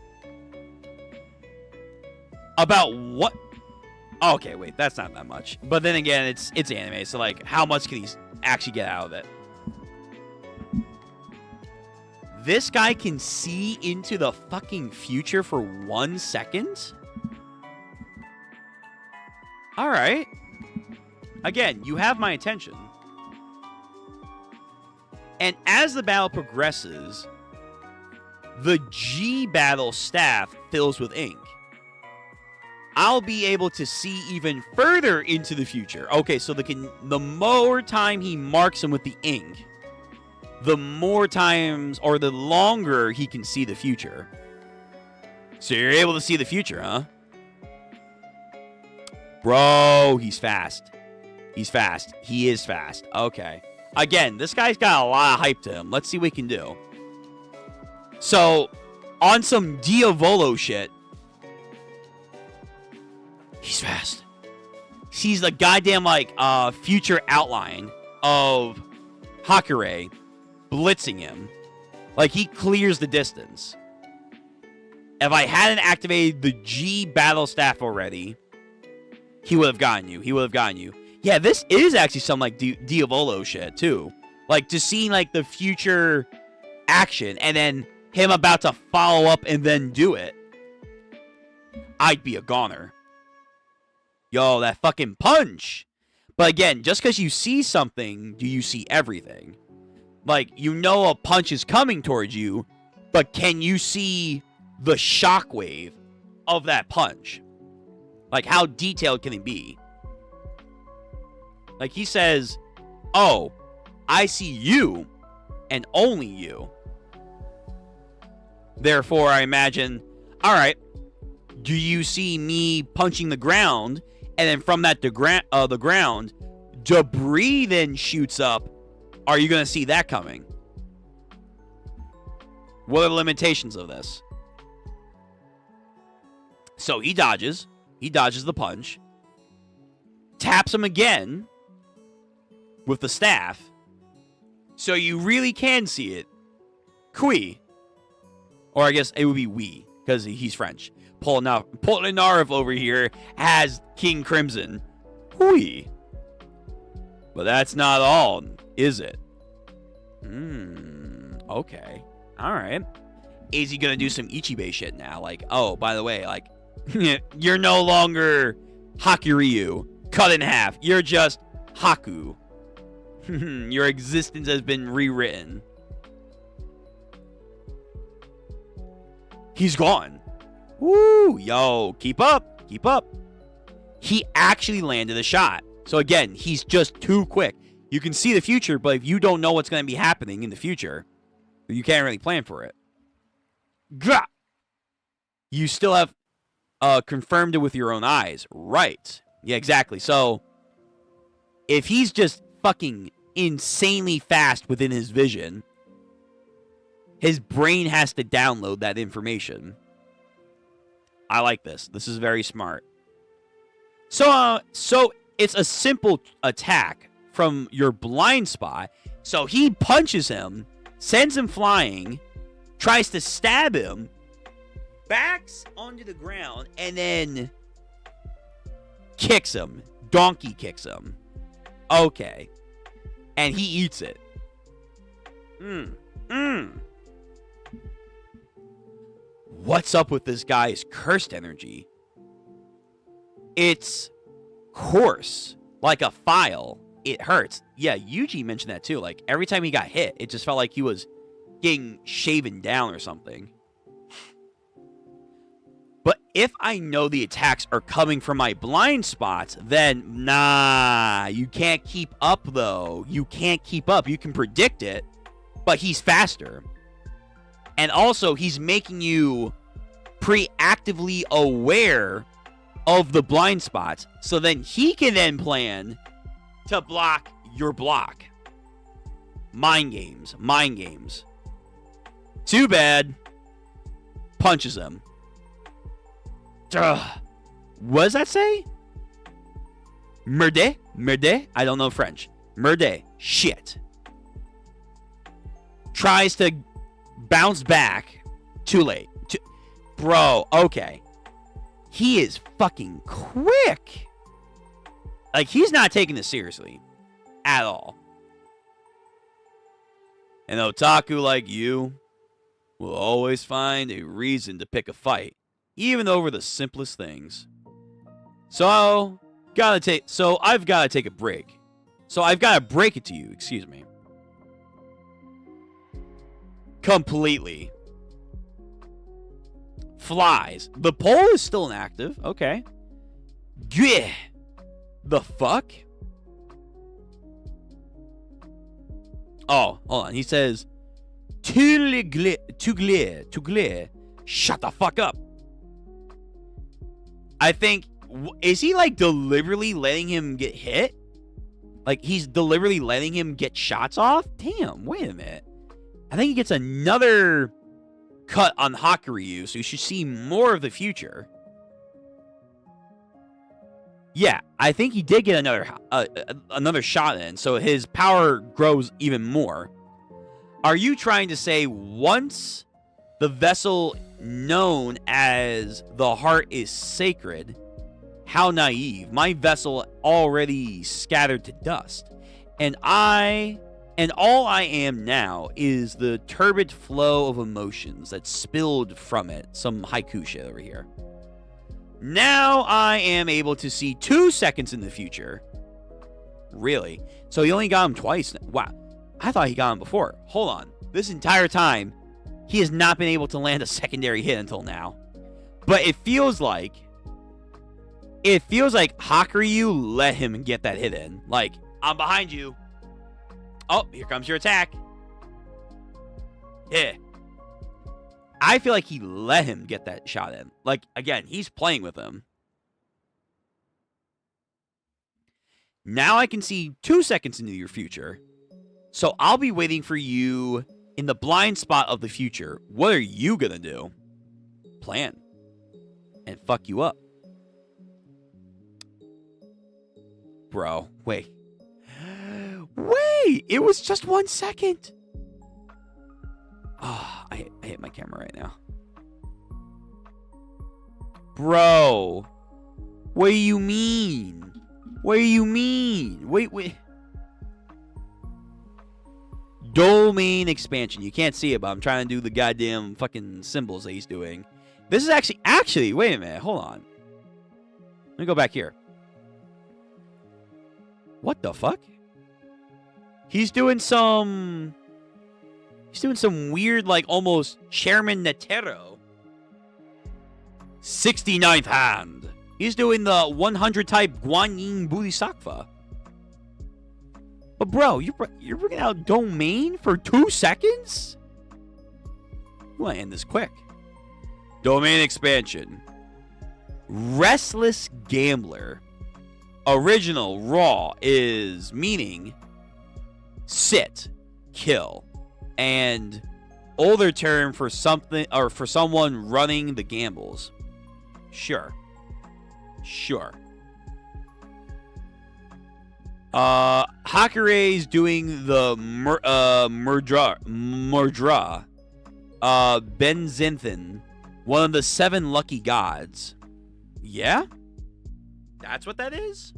About what? Okay, wait, that's not that much. But then again, it's anime, so like, how much can he actually get out of it? This guy can see into the fucking future for 1 second? Alright. Again, you have my attention. And as the battle progresses, the G battle staff fills with ink. I'll be able to see even further into the future. Okay, so the more time he marks him with the ink, the more times or the longer he can see the future. So you're able to see the future, huh? Bro, he's fast. He's fast. He is fast. Okay. Again, this guy's got a lot of hype to him. Let's see what he can do. So, on some Diavolo shit, he's fast. Sees the goddamn, like, future outline of Hakure blitzing him. Like, he clears the distance. If I hadn't activated the G battle staff already, he would have gotten you. He would have gotten you. Yeah, this is actually some, like, Diavolo shit, too. Like, just seeing, like, the future action, and then him about to follow up and then do it. I'd be a goner. Yo, that fucking punch! But again, just because you see something, do you see everything? Like, you know a punch is coming towards you, but can you see the shockwave of that punch? Like, how detailed can it be? Like, he says, oh, I see you, and only you. Therefore, I imagine, alright, do you see me punching the ground, and then from that the ground, debris then shoots up? Are you going to see that coming? What are the limitations of this? So he dodges. He dodges the punch. Taps him again with the staff. So you really can see it. Kui. Or I guess it would be we, because he's French. Polnareff over here has King Crimson. Kui. But that's not all, is it? Okay. Alright. Is he gonna do some Ichibei shit now? Like, oh, by the way, like, you're no longer Hakiryu. Cut in half. You're just Haku. Your existence has been rewritten. He's gone. Woo! Yo, keep up. Keep up. He actually landed a shot. So again, he's just too quick. You can see the future, but if you don't know what's going to be happening in the future, you can't really plan for it. Gah! You still have confirmed it with your own eyes. Right. Yeah, exactly. So if he's just fucking insanely fast within his vision, his brain has to download that information. I like this. This is very smart. So it's a simple attack from your blind spot. So he punches him, sends him flying, tries to stab him, backs onto the ground, and then kicks him. Donkey kicks him. Okay. And he eats it. What's up with this guy's cursed energy? It's coarse, like a file. It hurts. Yeah, Yuji mentioned that too. Like, every time he got hit, it just felt like he was getting shaven down or something. But if I know the attacks are coming from my blind spots, then nah, you can't keep up though. You can't keep up. You can predict it, but he's faster. And also, he's making you preactively aware of the blind spots, so then he can then plan to block your block. Mind games. Mind games. Too bad. Punches him. Ugh. What does that say? Merde? Merde? I don't know French. Merde. Shit. Tries to bounce back. Too late. Bro, okay. He is fucking quick. Like, he's not taking this seriously. At all. An otaku like you will always find a reason to pick a fight, even over the simplest things. So, I've got to take a break. So, I've got to break it to you, excuse me. Completely. Flies. The poll is still inactive. Okay. Gah. The fuck? Oh, hold on. He says, Tugle. Shut the fuck up. I think, is he like deliberately letting him get hit? Like, he's deliberately letting him get shots off? Damn, wait a minute. I think he gets another cut on Hakuryu, so you should see more of the future. Yeah, I think he did get another shot in, so his power grows even more. Are you trying to say once the vessel known as the heart is sacred, how naive, my vessel already scattered to dust, and all I am now is the turbid flow of emotions that spilled from it. Some haiku shit over here. Now I am able to see 2 seconds in the future. Really? So he only got him twice? Wow. I thought he got him before. Hold on. This entire time, he has not been able to land a secondary hit until now. But it feels like Hakuryu let him get that hit in. Like, I'm behind you. Oh, here comes your attack. Yeah. I feel like he let him get that shot in. Like, again, he's playing with him. Now I can see 2 seconds into your future. So I'll be waiting for you in the blind spot of the future. What are you gonna do? Plan. And fuck you up. Bro, wait. Wait! It was just 1 second! Oh, I hit my camera right now. Bro! What do you mean? What do you mean? Wait. Domain expansion. You can't see it, but I'm trying to do the goddamn fucking symbols that he's doing. This is actually, wait a minute. Hold on. Let me go back here. What the fuck? He's doing some weird, like, almost Chairman Netero. 69th hand. He's doing the 100 type Guanyin Bodhisattva. But bro, you're bringing out Domain for 2 seconds? You want to end this quick. Domain expansion. Restless Gambler. Original raw is meaning sit, kill, and older term for something or for someone running the gambles. Sure. Hakure's doing the Murdra. Benzinthan, one of the 7 lucky gods. Yeah? That's what that is?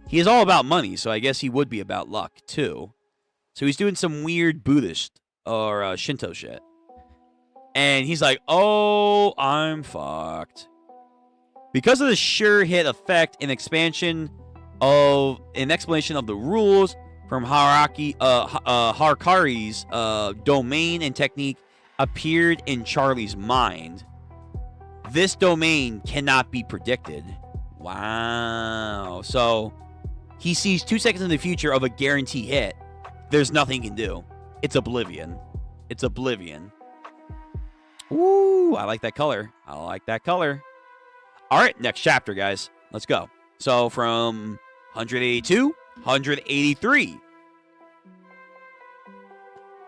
He is all about money, so I guess he would be about luck, too. So he's doing some weird Buddhist or Shinto shit. And he's like, oh, I'm fucked. Because of the sure hit effect and explanation of the rules from Harakari's domain and technique appeared in Charlie's mind. This domain cannot be predicted. Wow. So he sees 2 seconds in the future of a guarantee hit. There's nothing he can do. It's oblivion. Ooh, I like that color. All right, next chapter, guys. Let's go. So from 182, 183.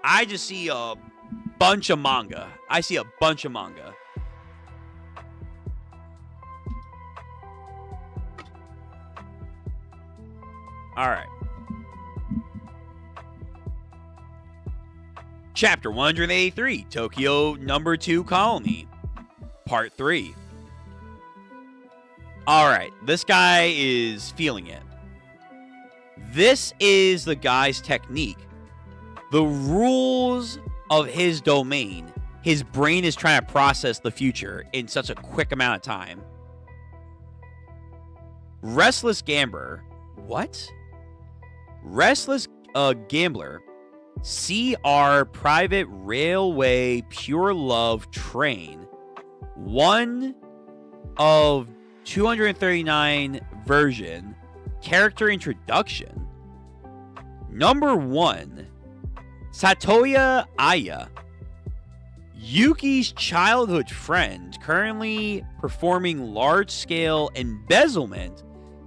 I just see a bunch of manga. All right. Chapter 183, Tokyo number 2 Colony, Part 3. Alright, this guy is feeling it. This is the guy's technique. The rules of his domain, his brain is trying to process the future in such a quick amount of time. Restless Gambler. What? Restless Gambler. CR Private Railway Pure Love Train. 1 of 239 version. Character introduction. Number 1. Satoya Aya. Yuki's childhood friend, currently performing large-scale embezzlement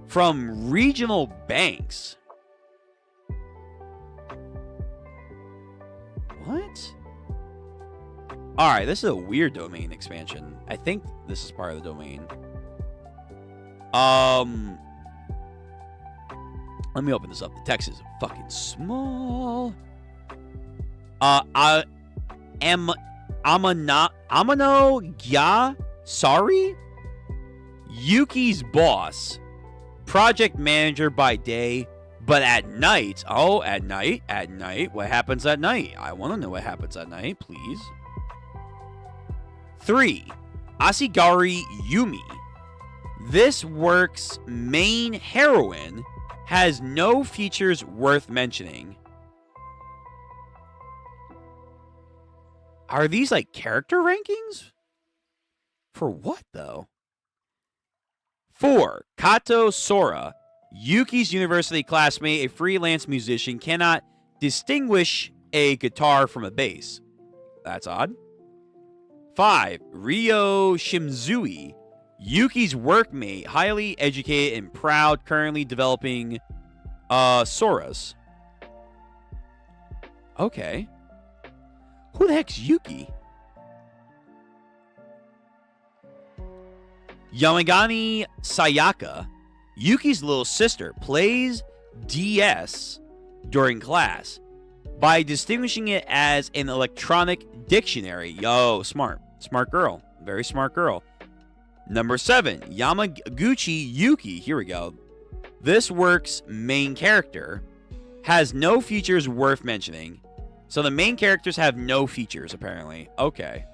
from regional banks. What? Alright, this is a weird domain expansion. I think this is part of the domain. Let me open this up. The text is fucking small. Amano Gya Sorry? Yuki's boss. Project manager by day. But at night, at night, what happens at night? I want to know what happens at night, please. 3. Asigari Yumi. This work's main heroine has no features worth mentioning. Are these like character rankings? For what, though? 4. Kato Sora. Yuki's university classmate, a freelance musician, cannot distinguish a guitar from a bass. That's odd. 5. Ryo Shimzui. Yuki's workmate, highly educated and proud, currently developing Sora's. Okay. Who the heck's Yuki? Yamagani Sayaka. Yuki's little sister plays DS during class by distinguishing it as an electronic dictionary. Yo, smart. Smart girl. Very smart girl. Number 7, Yamaguchi Yuki. Here we go. This work's main character has no features worth mentioning. So the main characters have no features, apparently. Okay.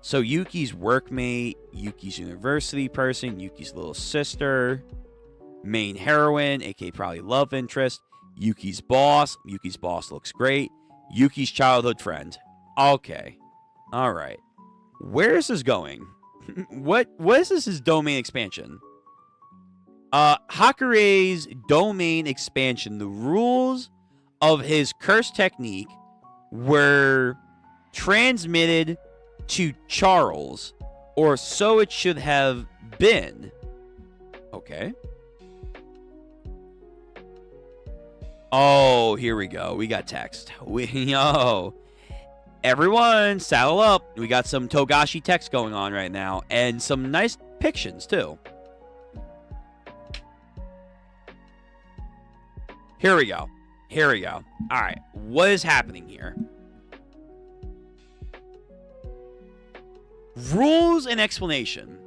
So Yuki's workmate, Yuki's university person, Yuki's little sister. Main heroine, aka probably love interest. Yuki's boss. Yuki's boss looks great. Yuki's childhood friend. Okay. All right. Where is this going? What is this his domain expansion? Hakure's domain expansion. The rules of his curse technique were transmitted to Charles, or so it should have been. Okay. Oh, here we go. We got text. Everyone, saddle up. We got some Togashi text going on right now, and some nice depictions too. Here we go. All right, what is happening here? Rules and explanation.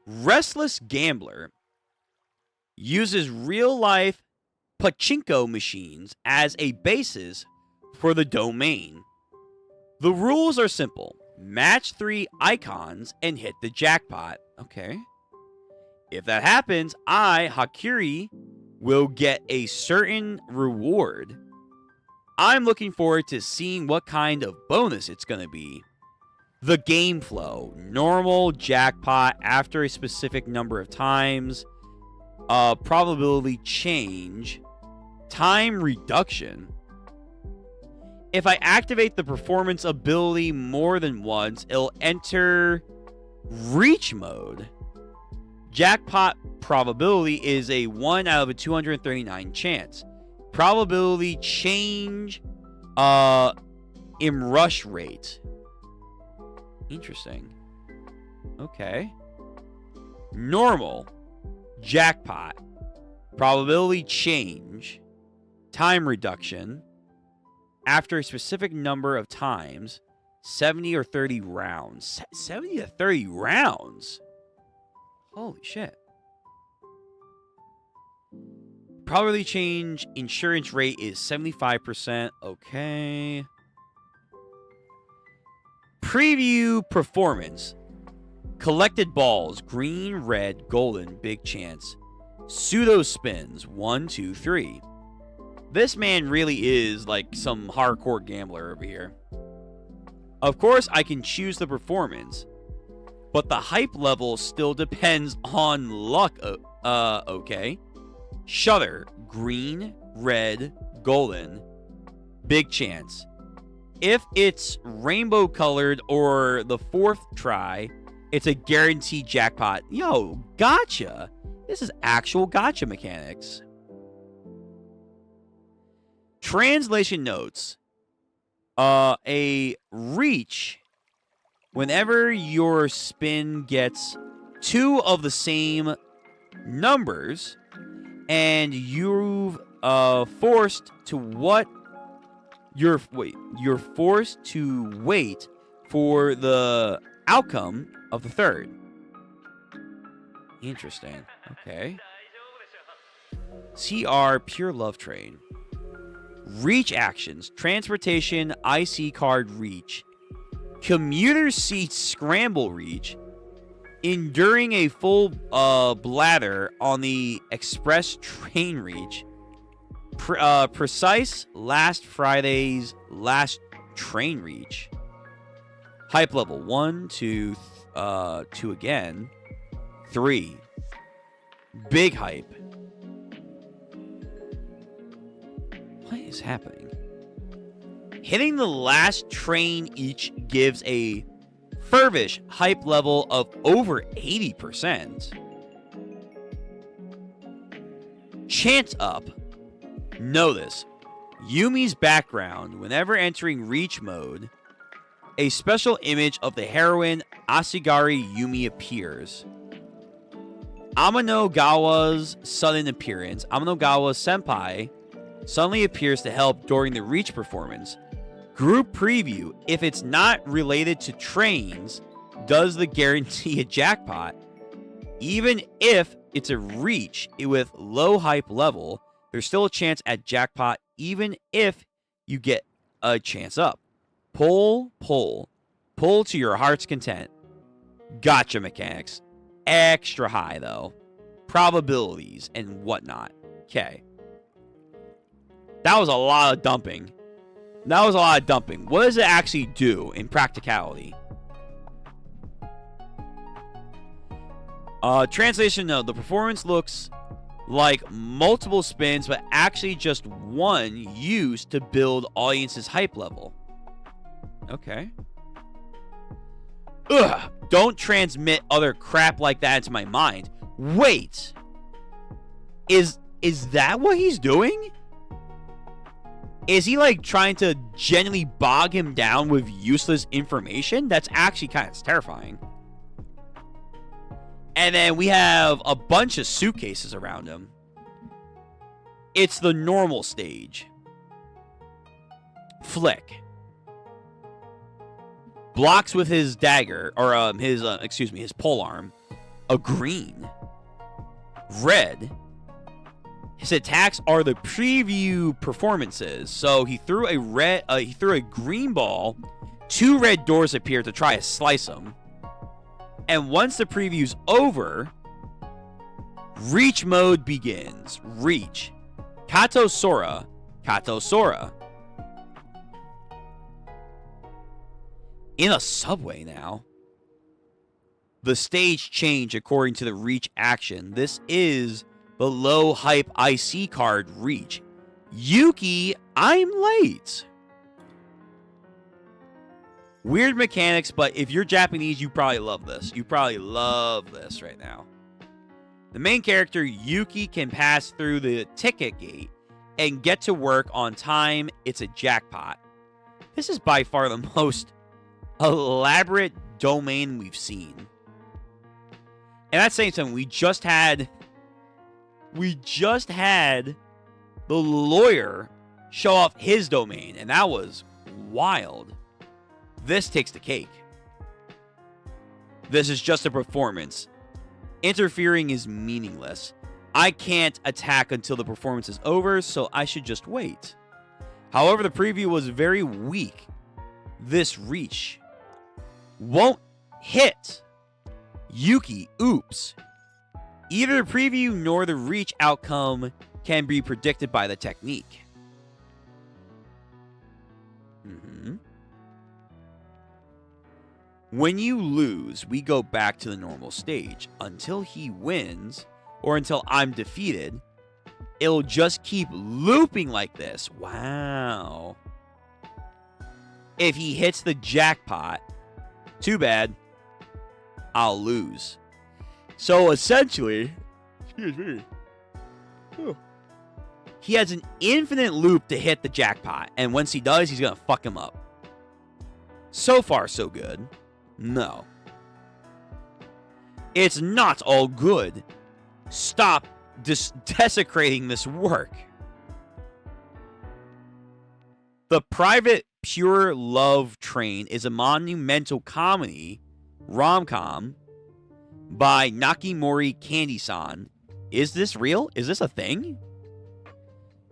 Restless gambler uses real-life pachinko machines as a basis for the domain. The rules are simple. Match 3 icons and hit the jackpot. Okay. If that happens, Hakuri, will get a certain reward. I'm looking forward to seeing what kind of bonus it's going to be. The game flow. Normal, jackpot, after a specific number of times. Probability change. Time reduction. If I activate the performance ability more than once, it'll enter reach mode. Jackpot probability is a 1 out of a 239 chance. Probability change in rush rate. Interesting. Okay. Normal. Jackpot. Probability change. Time reduction. After a specific number of times. 70 or 30 rounds. 70 to 30 rounds? Holy shit. Probability change insurance rate is 75%. Okay. Preview performance. Collected balls. Green, red, golden, big chance. Pseudo spins. 1, 2, 3. This man really is like some hardcore gambler over here. Of course, I can choose the performance, but the hype level still depends on luck. Okay. Shutter. Green, red, golden. Big chance. If it's rainbow colored or the 4th try, it's a guaranteed jackpot. Yo, gotcha. This is actual gotcha mechanics. Translation notes. A reach. Whenever your spin gets 2 of the same numbers, and you're forced to you're forced to wait for the outcome of the 3rd. Interesting. Okay. CR Pure Love Train. Reach actions. Transportation IC card reach. Commuter seat scramble reach. Enduring a full bladder on the express train reach. Precise last Friday's last train reach. Hype level 1, 2, 2 again. 3. Big hype. What is happening? Hitting the last train each gives a Furbish hype level of over 80%. Chance up. Know this. Yumi's background, whenever entering reach mode, a special image of the heroine Asagari Yumi appears. Amanogawa's sudden appearance. Amanogawa's senpai suddenly appears to help during the reach performance. Group preview. If it's not related to trains, does the guarantee a jackpot? Even if it's a reach with low hype level, there's still a chance at jackpot even if you get a chance up. Pull to your heart's content. Gotcha mechanics. Extra high though. probabilities, and whatnot. Okay. That was a lot of dumping. What does it actually do in practicality? Translation note. The performance looks like multiple spins, but actually just one used to build audience's hype level. Okay. Ugh. Don't transmit other crap like that into my mind. Wait. Is that what he's doing? Is he like trying to genuinely bog him down with useless information? That's actually kind of terrifying. And then we have a bunch of suitcases around him. It's the normal stage. Flick. Blocks with his dagger, or his polearm. A green. Red. His attacks are the preview performances. So he threw a green ball. 2 red doors appear to try to slice him. And once the preview's over, reach mode begins. Reach. Kato Sora. In a subway now. The stage change according to the reach action. This is the low hype IC card reach. Yuki, I'm late. Weird mechanics, but if you're Japanese, you probably love this. You probably love this right now. The main character, Yuki, can pass through the ticket gate and get to work on time. It's a jackpot. This is by far the most elaborate domain we've seen. And that's saying something. We just had the lawyer show off his domain, and that was wild. This takes the cake. This is just a performance. Interfering is meaningless. I can't attack until the performance is over, so I should just wait. However, the preview was very weak. This reach won't hit. Yuki, oops. Either the preview nor the reach outcome can be predicted by the technique. When you lose, we go back to the normal stage. Until he wins, or until I'm defeated, it'll just keep looping like this. Wow. If he hits the jackpot, too bad, I'll lose. So essentially, he has an infinite loop to hit the jackpot, and once he does, he's gonna fuck him up. So far, so good. No. It's not all good. Stop desecrating this work. The Private Pure Love Train is a monumental comedy rom-com by Nakimori Candy-san. Is this real? Is this a thing?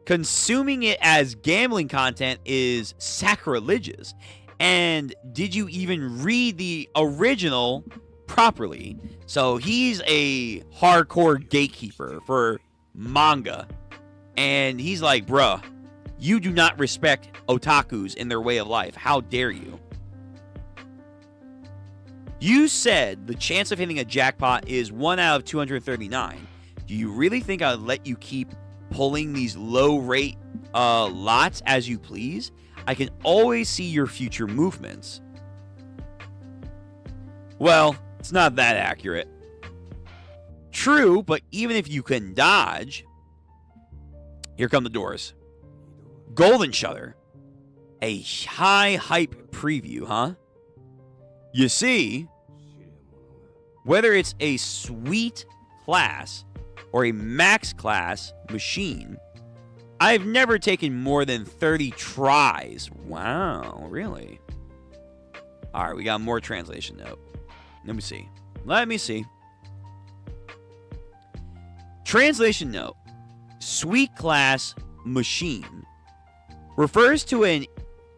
Consuming it as gambling content is sacrilegious. And did you even read the original properly? So he's a hardcore gatekeeper for manga. And he's like, bruh, you do not respect otakus in their way of life. How dare you? You said the chance of hitting a jackpot is 1 out of 239. Do you really think I'll let you keep pulling these low rate lots as you please? I can always see your future movements. Well, it's not that accurate. True, but even if you can dodge... Here come the doors. Golden Shutter. A high hype preview, huh? You see, whether it's a sweet class or a max class machine, I've never taken more than 30 tries. Wow, really? All right, we got more translation note. Let me see. Translation note. Sweet class machine refers to an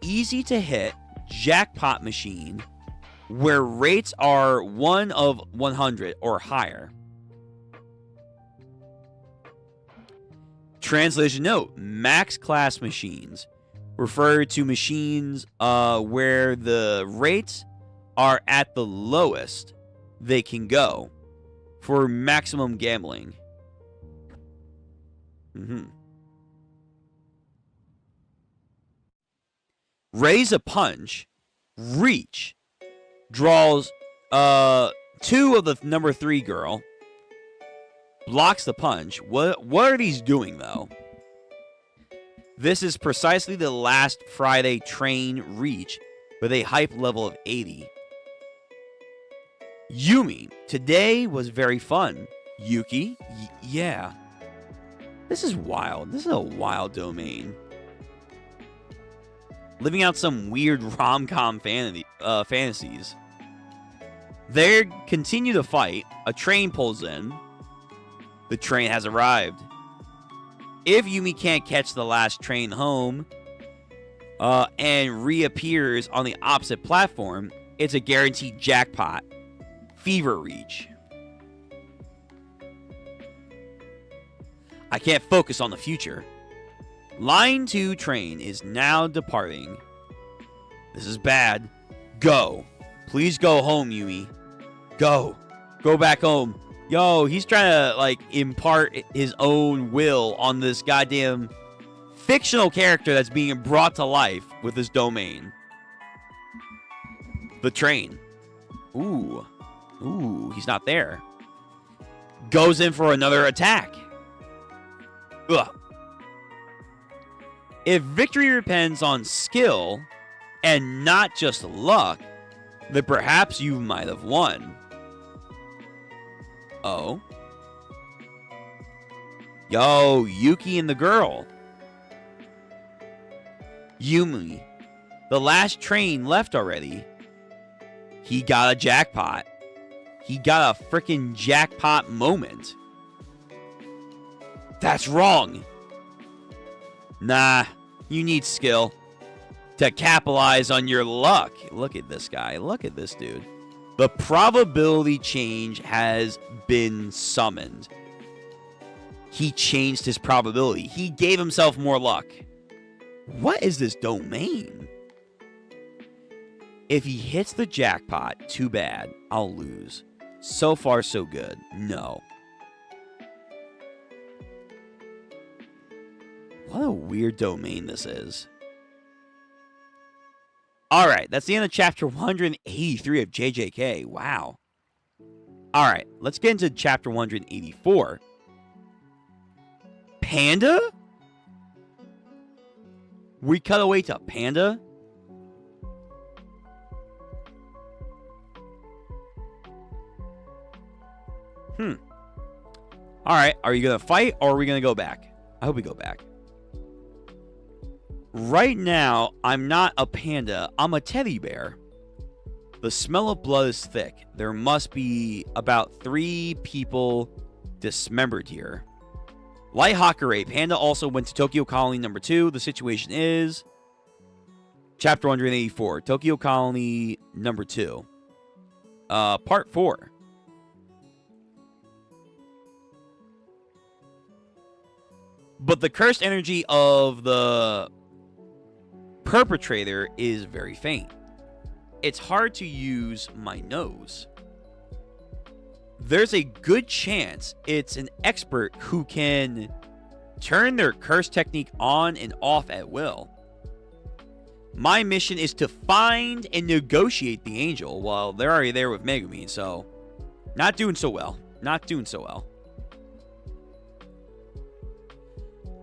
easy-to-hit jackpot machine where rates are 1 of 100 or higher. Translation note: max class machines refer to machines where the rates are at the lowest they can go for maximum gambling. Raise a punch. Reach. Draws 2 of the number 3 girl. Blocks the punch. What are these doing, though? This is precisely the last Friday train reach with a hype level of 80. Yumi, today was very fun. Yuki, yeah. This is wild. This is a wild domain. Living out some weird rom-com fantasies. They continue to fight. A train pulls in. The train has arrived. If Yumi can't catch the last train home and reappears on the opposite platform, it's a guaranteed jackpot. Fever reach. I can't focus on the future. Line 2 train is now departing. This is bad. Go. Please go home, Yumi. Go. Go back home. Yo, he's trying to, like, impart his own will on this goddamn fictional character that's being brought to life with this domain. The train. Ooh. Ooh, he's not there. Goes in for another attack. Ugh. If victory depends on skill and not just luck, then perhaps you might have won. Oh. Yo, Yuki and the girl. Yumi. The last train left already. He got a jackpot. He got a freaking jackpot moment. That's wrong. Nah, you need skill to capitalize on your luck. Look at this guy. Look at this dude. The probability change has been summoned. He changed his probability. He gave himself more luck. What is this domain? If he hits the jackpot, too bad. I'll lose. So far, so good. No. What a weird domain this is. Alright, that's the end of chapter 183 of JJK. Wow. Alright, let's get into chapter 184. Panda? We cut away to Panda? Alright, are you going to fight or are we going to go back? I hope we go back. Right now, I'm not a panda. I'm a teddy bear. The smell of blood is thick. There must be about 3 people dismembered here. Like Hakure, Panda also went to Tokyo Colony number 2. The situation is... Chapter 184. Tokyo Colony number 2. Part 4. But the cursed energy of the perpetrator is very faint. It's hard to use my nose. There's a good chance it's an expert who can turn their curse technique on and off at will. My mission is to find and negotiate the angel. Well, they're already there with Megumi, so not doing so well. Not doing so well.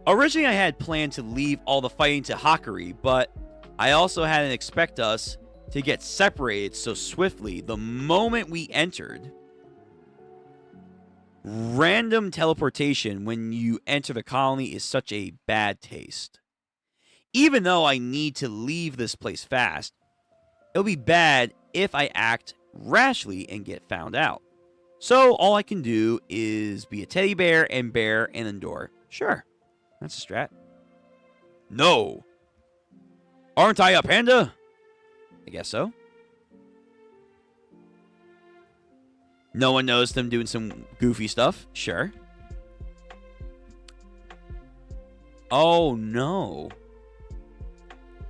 Originally, I had planned to leave all the fighting to Hakuri, but I also hadn't expect us to get separated so swiftly the moment we entered. Random teleportation when you enter the colony is such a bad taste. Even though I need to leave this place fast, it'll be bad if I act rashly and get found out. So all I can do is be a teddy bear and endure. Sure. That's a strat. No. Aren't I a panda? I guess so. No one knows them doing some goofy stuff. Sure. Oh, no.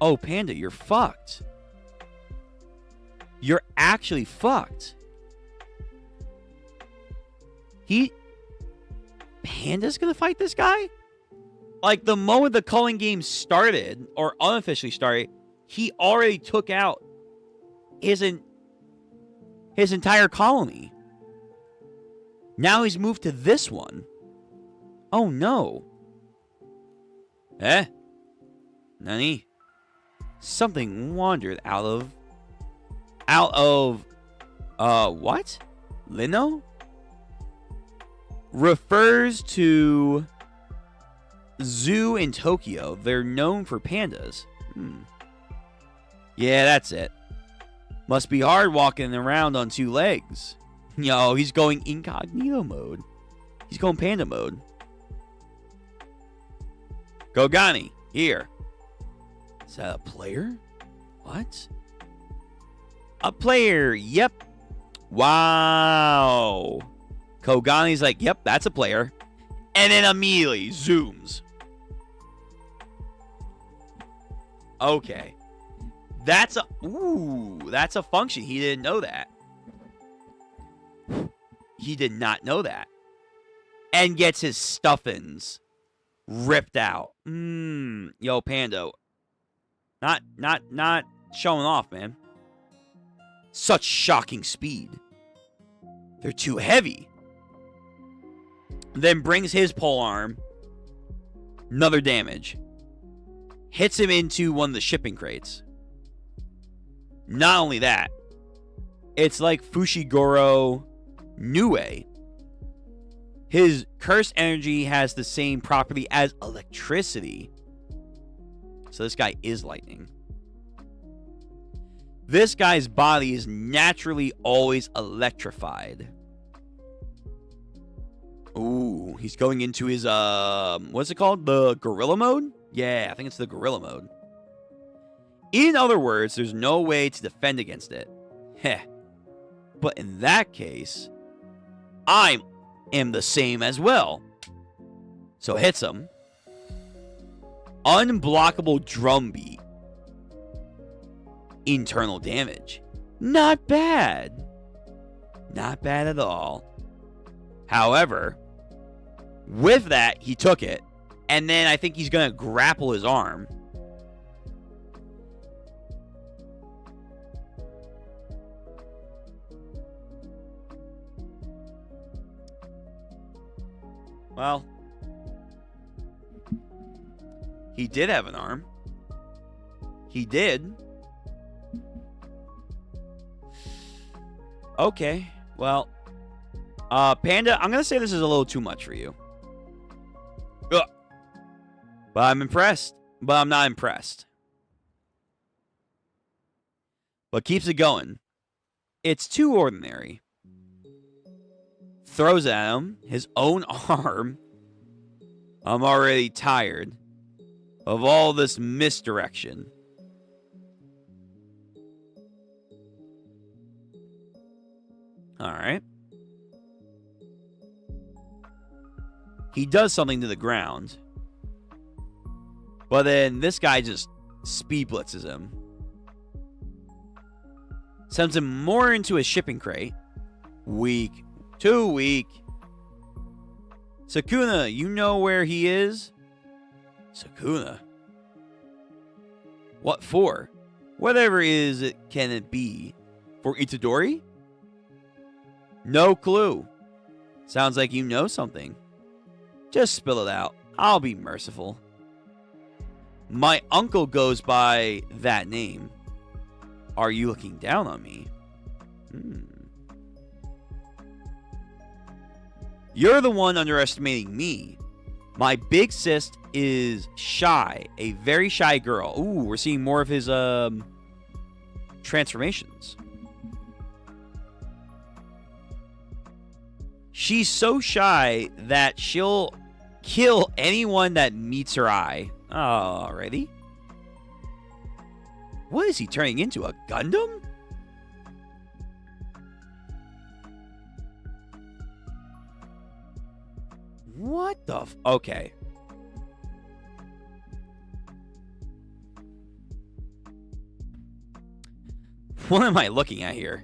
Oh, Panda, you're fucked. You're actually fucked. Panda's gonna fight this guy? Like, the moment the culling game started, or unofficially started, he already took out his entire colony. Now he's moved to this one. Oh, no. Nani? Something wandered out of, what? Lino? Refers to zoo in Tokyo. They're known for pandas. Yeah, that's it. Must be hard walking around on two legs. Yo, he's going incognito mode. He's going panda mode. Kogani, here. Is that a player? What? A player, yep. Wow. Kogani's like, yep, that's a player. And then immediately zooms. Okay. That's a function. He didn't know that. He did not know that. And gets his stuffins ripped out. Yo, Pando. Not showing off, man. Such shocking speed. They're too heavy. Then brings his pole arm. Another damage. Hits him into one of the shipping crates. Not only that, it's like Fushiguro Nue. His cursed energy has the same property as electricity. So this guy is lightning. This guy's body is naturally always electrified. Ooh, he's going into his, what's it called? The gorilla mode? Yeah, I think it's the gorilla mode. In other words, there's no way to defend against it. Heh. But in that case, I am the same as well. So hits him. Unblockable drum beat. Internal damage. Not bad. Not bad at all. However, with that, he took it. And then I think he's going to grapple his arm. Well, he did have an arm. He did. Okay, well, Panda, I'm going to say this is a little too much for you. Ugh. But I'm impressed. But I'm not impressed. But keeps it going. It's too ordinary. Throws at him his own arm. I'm already tired of all this misdirection. All right. He does something to the ground. But then this guy just speed blitzes him. Sends him more into a shipping crate. Weak. Too weak. Sukuna, you know where he is? Sukuna? What for? Whatever is it can it be? For Itadori? No clue. Sounds like you know something. Just spill it out. I'll be merciful. My uncle goes by that name. Are you looking down on me? You're the one underestimating me. My big sis is shy. A very shy girl. Ooh, we're seeing more of his transformations. She's so shy that she'll kill anyone that meets her eye. Alrighty. What is he turning into? A Gundam? What the okay. What am I looking at here?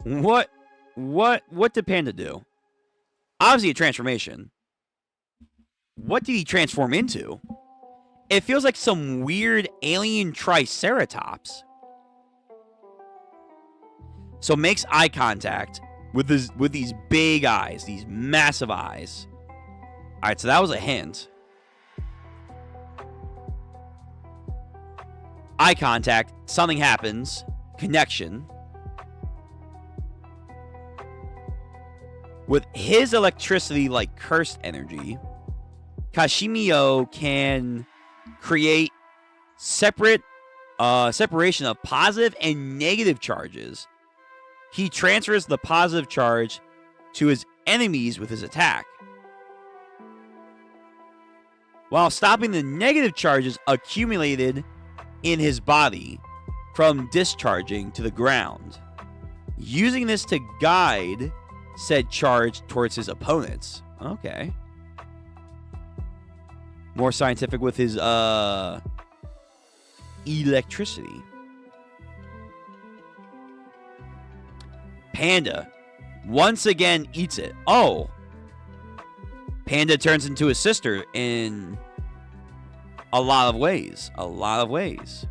What did Panda do? Obviously a transformation. What did he transform into? It feels like some weird alien triceratops. So makes eye contact with these big eyes, these massive eyes. All right, so that was a hint. Eye contact, something happens, connection. With his electricity like cursed energy, Kashimio can create separation of positive and negative charges. He transfers the positive charge to his enemies with his attack, while stopping the negative charges accumulated in his body from discharging to the ground, using this to guide said charge towards his opponents. Okay. More scientific with his electricity. Panda once again eats it. Oh. Panda turns into his sister in a lot of ways. A lot of ways.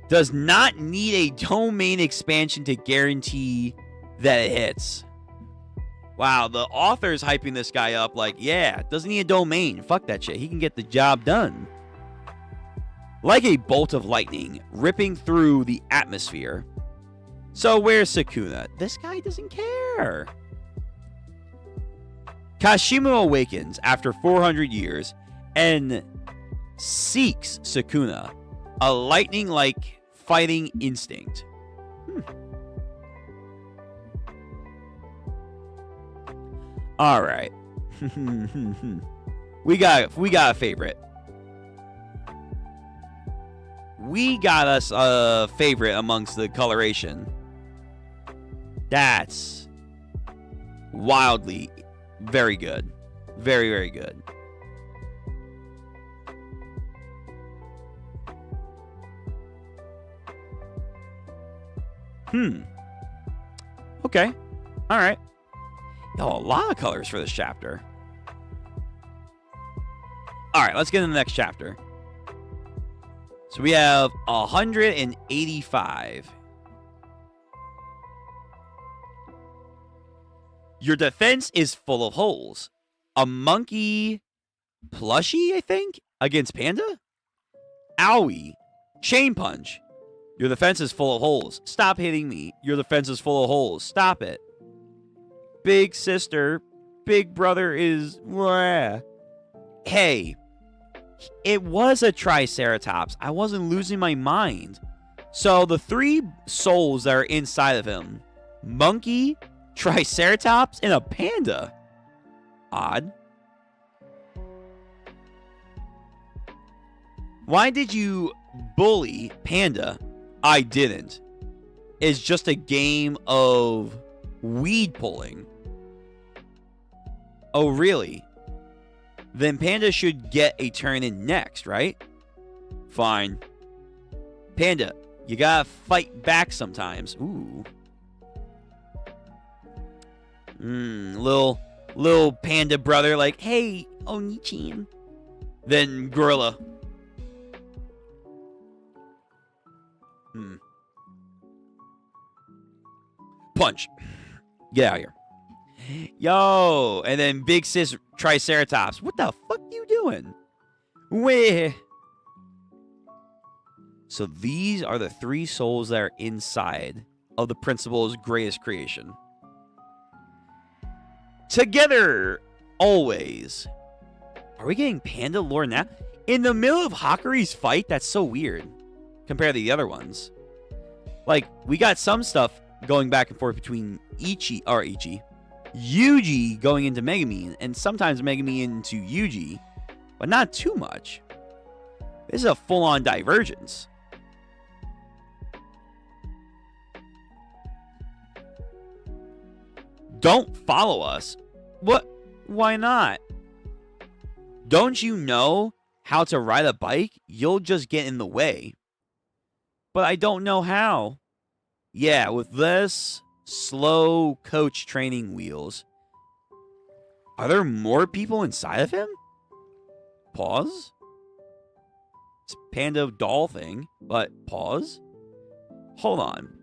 Does not need a domain expansion to guarantee that it hits. Wow, the author's hyping this guy up like, yeah, doesn't need a domain. Fuck that shit. He can get the job done. Like a bolt of lightning ripping through the atmosphere. So where's Sukuna? This guy doesn't care. Kashimo awakens after 400 years and seeks Sukuna, a lightning-like fighting instinct. All right. we got a favorite. We got us a favorite amongst the coloration. That's wildly very good. Very, very good. Okay. All right. Yo, a lot of colors for this chapter. All right, let's get into the next chapter. So we have 185. Your defense is full of holes. A monkey plushie, I think, against Panda? Owie. Chain punch. Your defense is full of holes. Stop hitting me. Your defense is full of holes. Stop it. Big sister. Big brother is... Hey. It was a triceratops. I wasn't losing my mind. So the three souls that are inside of him. Monkey, triceratops, and a panda. Odd. Why did you bully Panda? I didn't. It's just a game of weed pulling. Oh, really? Then Panda should get a turn in next, right? Fine. Panda, you gotta fight back sometimes. Ooh. Little panda brother like, hey, Oni-chan. Then gorilla. Punch. Get out of here. Yo. And then big sis triceratops. What the fuck you doing? Where? So these are the three souls that are inside of the principal's greatest creation. Together, always. Are we getting panda lore now? In the middle of Hakuri's fight? That's so weird. Compared to the other ones. Like, we got some stuff going back and forth between Ichi, Yuji going into Megumin, and sometimes Megumin into Yuji, but not too much. This is a full-on divergence. Don't follow us. What? Why not? Don't you know how to ride a bike, you'll just get in the way. But I don't know how. Yeah, with this slow coach training wheels. Are there more people inside of him? Pause. It's panda doll thing, but pause. Hold on.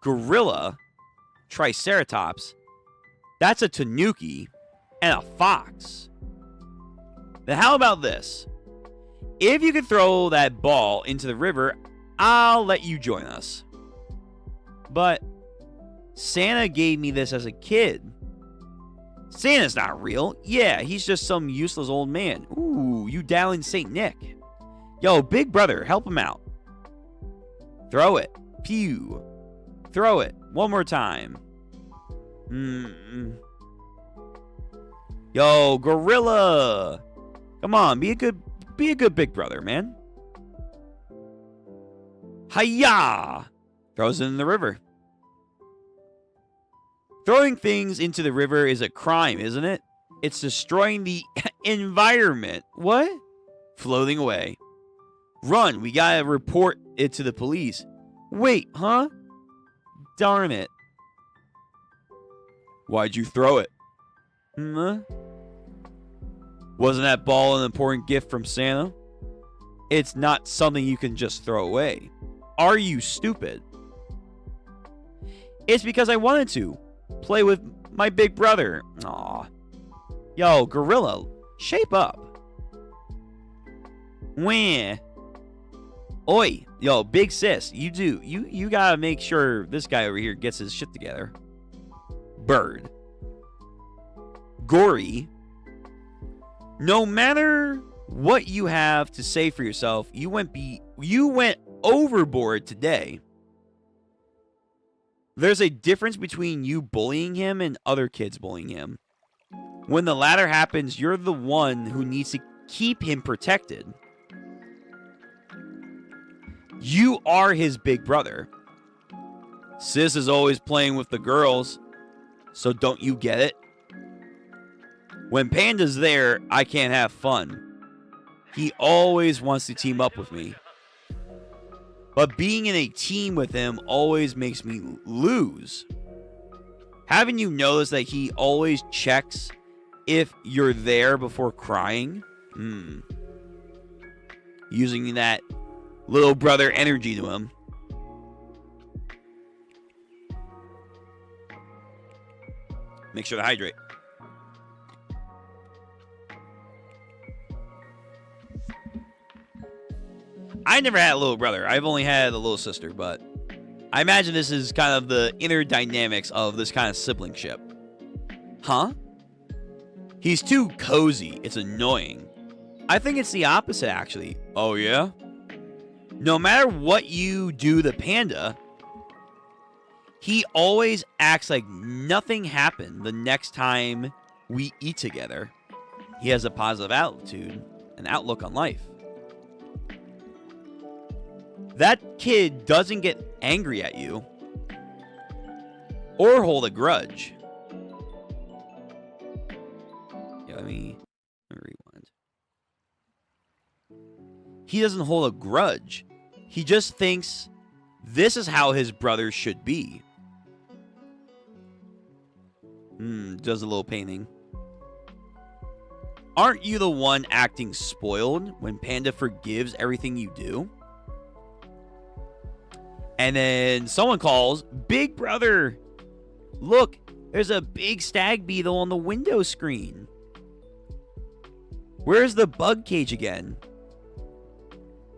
Gorilla, Triceratops, that's a tanuki, and a fox. Then how about this? If you could throw that ball into the river, I'll let you join us. But Santa gave me this as a kid. Santa's not real. Yeah, he's just some useless old man. Ooh, you dialing St. Nick. Yo, big brother, help him out. Throw it. Pew. Throw it. One more time. Yo, gorilla. Come on, be a good big brother, man. Hiya! Throws it in the river. Throwing things into the river is a crime, isn't it? It's destroying the environment. What? Floating away. Run, we gotta report it to the police. Wait, huh? Darn it. Why'd you throw it? Huh? Wasn't that ball an important gift from Santa? It's not something you can just throw away. Are you stupid? It's because I wanted to. Play with my big brother. Aw. Yo, gorilla, shape up. Wah. Oi. Yo, big sis, you gotta make sure this guy over here gets his shit together. Bird. Gory. No matter what you have to say for yourself, you went overboard today. There's a difference between you bullying him and other kids bullying him. When the latter happens, you're the one who needs to keep him protected. You are his big brother. Sis is always playing with the girls, so don't you get it? When Panda's there, I can't have fun. He always wants to team up with me. But being in a team with him always makes me lose. Haven't you noticed that he always checks if you're there before crying? Using that little brother energy to him. Make sure to hydrate. I never had a little brother. I've only had a little sister, but I imagine this is kind of the inner dynamics of this kind of siblingship. Huh? He's too cozy. It's annoying. I think it's the opposite, actually. Oh, yeah? No matter what you do to Panda, he always acts like nothing happened the next time we eat together. He has a positive attitude, an outlook on life. That kid doesn't get angry at you or hold a grudge. Yeah, let me rewind. He doesn't hold a grudge. He just thinks this is how his brother should be. Does a little painting. Aren't you the one acting spoiled when Panda forgives everything you do? And then someone calls, Big Brother, look, there's a big stag beetle on the window screen. Where's the bug cage again?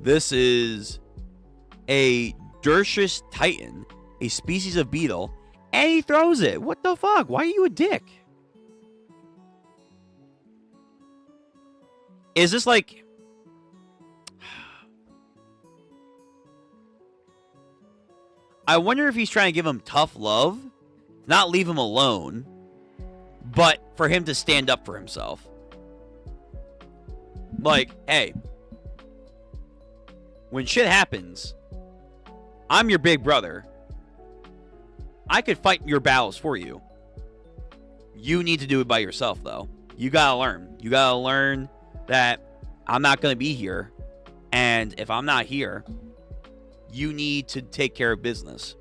This is a Dershus titan, a species of beetle, and he throws it. What the fuck? Why are you a dick? Is this like... I wonder if he's trying to give him tough love, not leave him alone, but for him to stand up for himself. Like, hey, when shit happens, I'm your big brother. I could fight your battles for you. You need to do it by yourself, though. You gotta learn. You gotta learn that I'm not going to be here. And if I'm not here, you need to take care of business.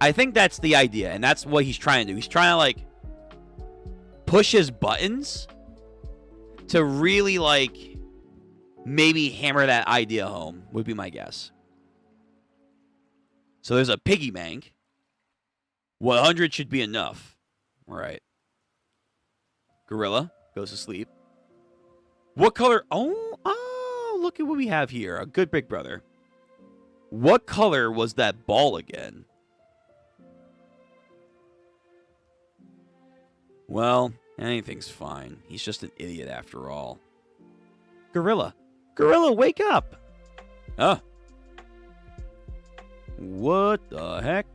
I think that's the idea, and that's what he's trying to do. He's trying to, like, push his buttons to really, like, maybe hammer that idea home, would be my guess. So there's a piggy bank. 100 should be enough. All right. Gorilla goes to sleep. What color? Oh, look at what we have here. A good big brother. What color was that ball again? Well, anything's fine. He's just an idiot after all. Gorilla. Gorilla, wake up! Huh? What the heck?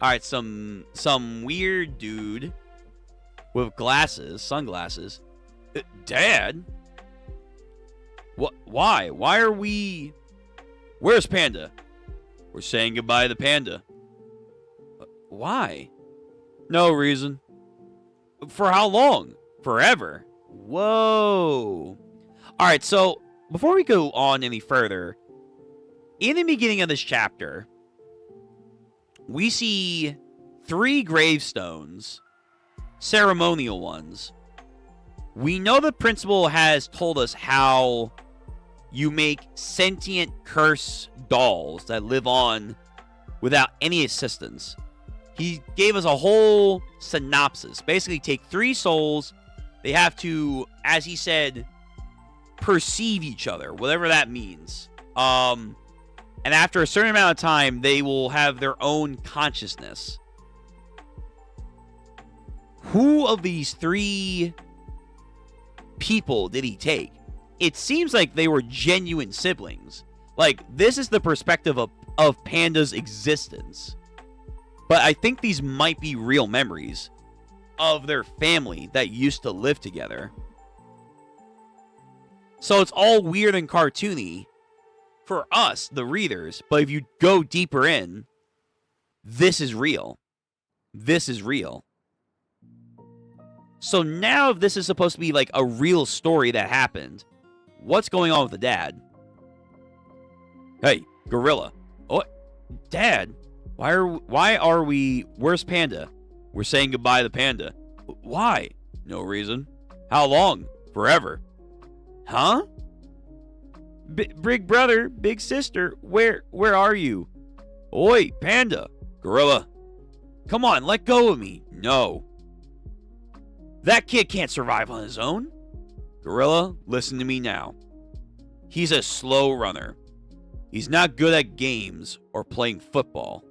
Alright, some weird dude with glasses, sunglasses. Dad? What? Why? Why are we... Where's Panda? We're saying goodbye to Panda. Why? No reason. For how long? Forever. Whoa. Alright, so before we go on any further, in the beginning of this chapter, we see 3 gravestones, ceremonial ones. We know the principal has told us how you make sentient curse dolls that live on without any assistance. He gave us a whole synopsis. Basically, take 3 souls. They have to, as he said, perceive each other, whatever that means. And after a certain amount of time, they will have their own consciousness. Who of these 3 people did he take? It seems like they were genuine siblings. Like, this is the perspective of Panda's existence. But I think these might be real memories of their family that used to live together. So it's all weird and cartoony for us, the readers. But if you go deeper in, this is real. This is real. So now if this is supposed to be like a real story that happened, what's going on with the dad? Hey, Gorilla. Oh, Dad. Why are we... Where's Panda? We're saying goodbye to Panda. Why? No reason. How long? Forever. Huh? Big brother, big sister, where are you? Oi, Panda. Gorilla. Come on, let go of me. No. That kid can't survive on his own. Gorilla, listen to me now. He's a slow runner. He's not good at games or playing football.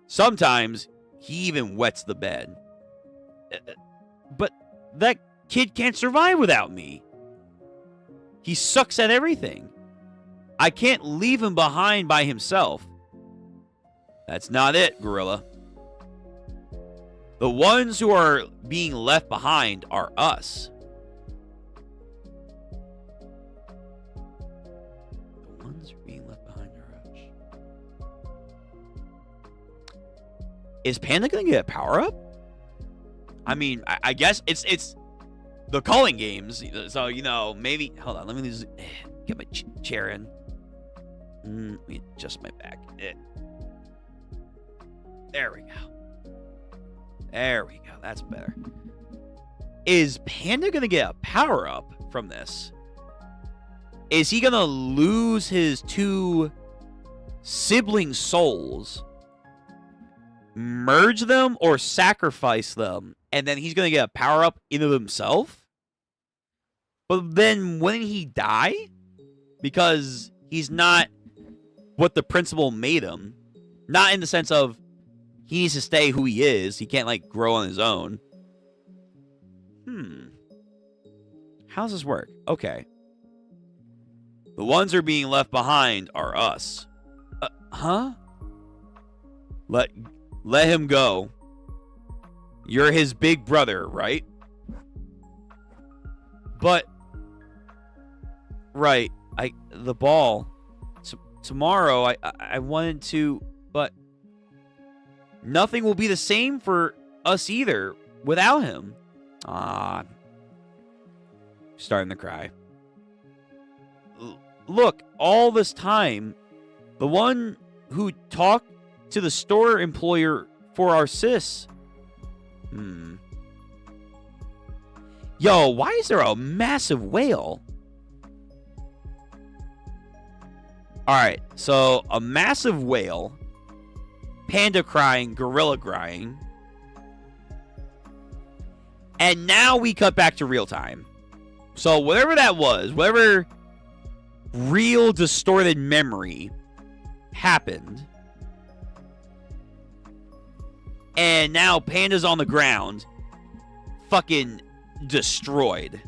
Sometimes he even wets the bed. But that kid can't survive without me. He sucks at everything. I can't leave him behind by himself. That's not it, Gorilla. The ones who are being left behind are us. The ones who are being left behind are us. Is Panda going to get a power-up? I mean, I guess it's the calling games. So, you know, maybe... Hold on, let me just get my chair in. Let me adjust my back. There we go. There we go. That's better. Is Panda going to get a power-up from this? Is he going to lose his 2 sibling souls, merge them, or sacrifice them, and then he's going to get a power-up in of himself? But then wouldn't he die? Because he's not what the principal made him. Not in the sense of he needs to stay who he is. He can't, like, grow on his own. How does this work? Okay. The ones who are being left behind are us. Huh? Let him go. You're his big brother, right? But... Right. The ball. Tomorrow, I wanted to... But... Nothing will be the same for us either without him. Starting to cry. look, all this time, the one who talked to the store employer for our sis. Yo, why is there a massive whale? Alright, so a massive whale, panda crying, gorilla crying, and now we cut back to real time. So whatever that was, whatever real distorted memory happened, and now Panda's on the ground, fucking destroyed.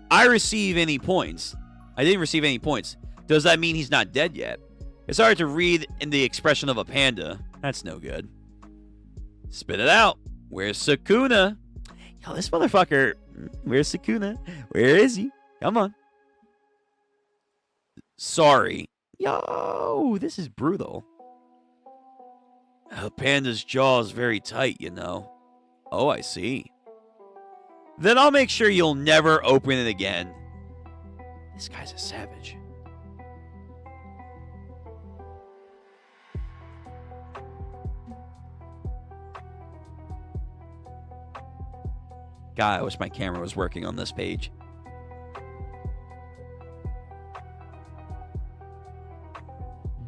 I receive any points. I didn't receive any points. Does that mean he's not dead yet? It's hard to read in the expression of a panda. That's no good. Spit it out. Where's Sukuna? Yo, this motherfucker. Where's Sukuna? Where is he? Come on. Sorry. Yo, this is brutal. A panda's jaw is very tight, you know. Oh, I see. Then I'll make sure you'll never open it again. This guy's a savage. God, I wish my camera was working on this page.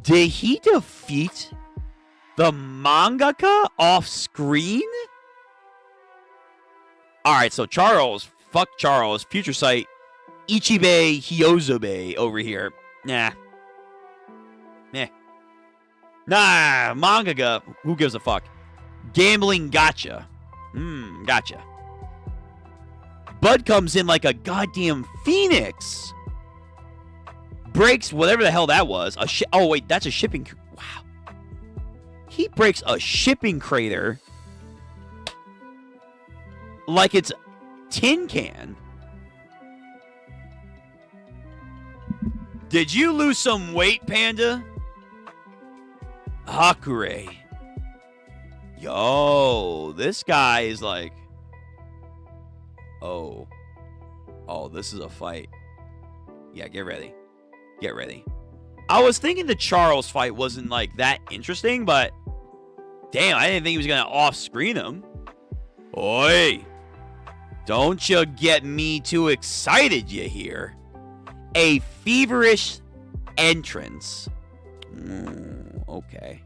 Did he defeat the mangaka off screen? Alright, so Charles, fuck Charles, future sight, Ichibe Hyozobe over here. Nah. Meh. Nah, mangaka, who gives a fuck? Gambling gotcha. Gotcha. Bud comes in like a goddamn phoenix. Breaks whatever the hell that was. Oh, wait, that's a shipping... Wow. He breaks a shipping crater like it's tin can. Did you lose some weight, Panda? Hakure. Yo, this guy is like... Oh, this is a fight. Yeah, get ready. Get ready. I was thinking the Charles fight wasn't like that interesting, but damn, I didn't think he was gonna off-screen him. Oi! Don't you get me too excited, you hear? A feverish entrance. Okay.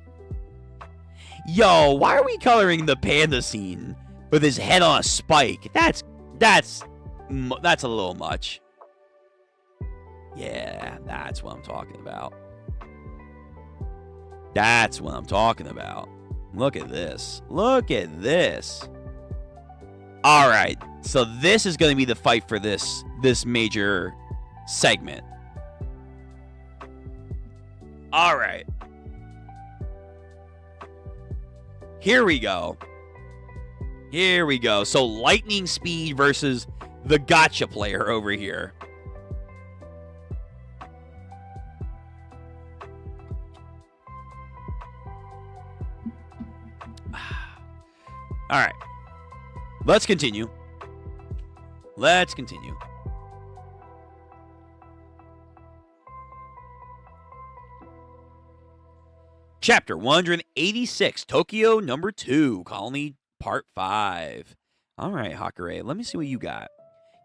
Yo, why are we coloring the panda scene with his head on a spike? That's a little much. Yeah, that's what I'm talking about. That's what I'm talking about. Look at this. Look at this. All right. So this is going to be the fight for this major segment. All right. Here we go. Here we go. So lightning speed versus the gotcha player over here. All right. Let's continue. Let's continue. Chapter 186, Tokyo number 2, Colony Part 5. All right, Hakure, let me see what you got.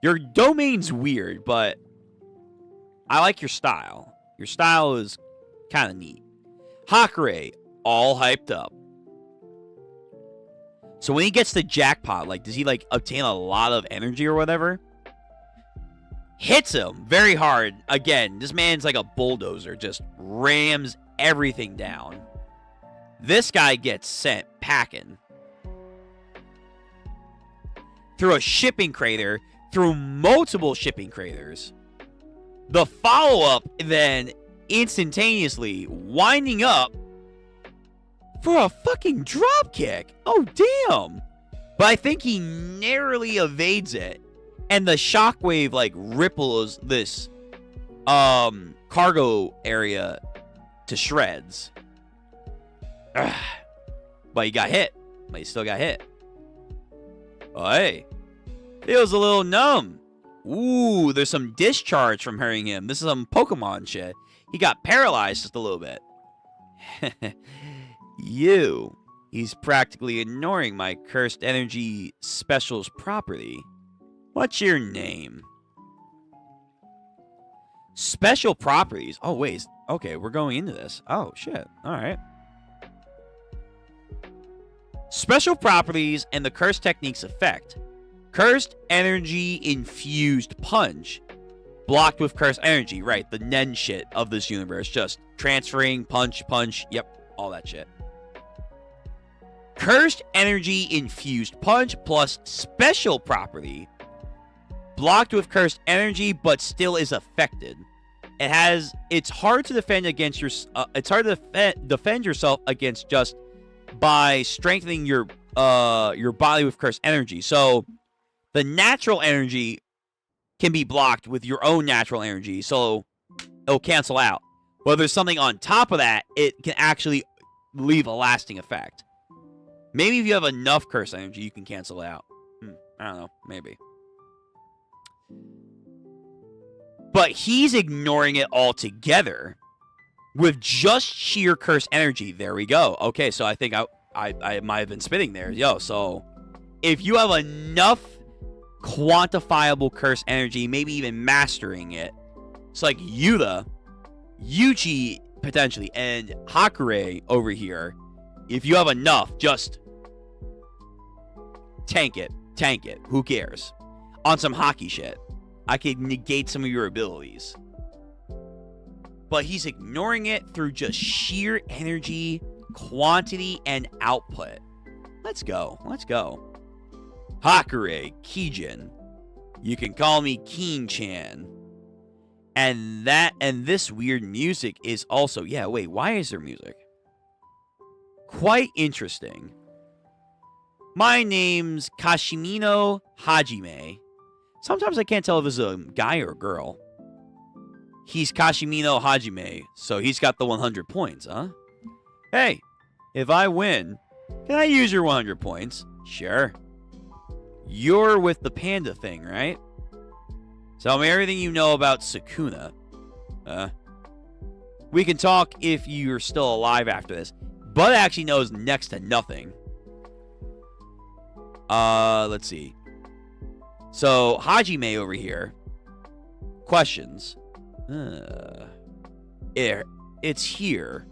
Your domain's weird, but I like your style. Your style is kind of neat. Hakure, all hyped up. So when he gets the jackpot, like, does he, like, obtain a lot of energy or whatever? Hits him very hard. Again, this man's like a bulldozer. Just rams everything down. This guy gets sent packing. Through a shipping crater. Through multiple shipping craters. The follow-up then instantaneously winding up for a fucking drop kick. Oh, damn. But I think he narrowly evades it. And the shockwave, like, ripples this cargo area to shreds. Ugh. But he got hit. But he still got hit. Oh, hey. Feels a little numb. Ooh, there's some discharge from hurting him. This is some Pokemon shit. He got paralyzed just a little bit. He's practically ignoring my cursed energy specials property. What's your name? Special properties? Oh, wait. Okay, we're going into this. Oh, shit. All right. Special properties and the cursed techniques effect. Cursed energy infused punch. Blocked with cursed energy. Right, the Nen shit of this universe. Just transferring, punch. Yep, all that shit. Cursed energy infused punch plus special property. Blocked with cursed energy, but still is affected. It's hard to defend against defend yourself against just by strengthening your body with cursed energy. So the natural energy can be blocked with your own natural energy, so it'll cancel out. But if there's something on top of that, it can actually leave a lasting effect. Maybe if you have enough cursed energy, you can cancel it out. I don't know, maybe. But he's ignoring it altogether with just sheer cursed energy. There we go. Okay, so I think I might have been spitting there. Yo, so if you have enough quantifiable cursed energy, maybe even mastering it, it's like Yuta, Ichi potentially, and Hakure over here. If you have enough, just tank it. Who cares? On some hockey shit. I could negate some of your abilities. But he's ignoring it through just sheer energy, quantity, and output. Let's go. Hakure, Kijin. You can call me King-chan. And this weird music is also... Yeah, wait, why is there music? Quite interesting. My name's Kashimino Hajime. Sometimes I can't tell if it's a guy or a girl. He's Kashimino Hajime, so he's got the 100 points, huh? Hey, if I win, can I use your 100 points? Sure. You're with the panda thing, right? Tell me everything you know about Sukuna. We can talk if you're still alive after this. Bud actually knows next to nothing. Let's see. So, Hajime over here. Questions. It's here.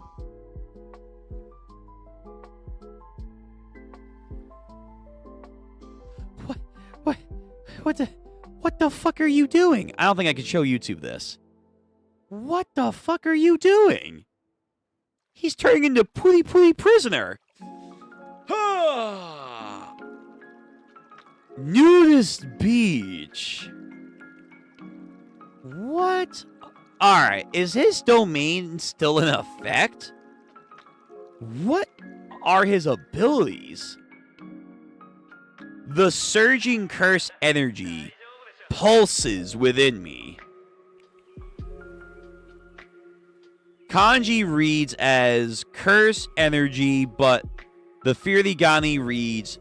What the fuck are you doing? I don't think I can show YouTube this. What the fuck are you doing? He's turning into Pooty Prisoner. Nudist beach. What? Alright, is his domain still in effect? What are his abilities? The surging curse energy pulses within me. Kanji reads as curse energy, but the Furigani reads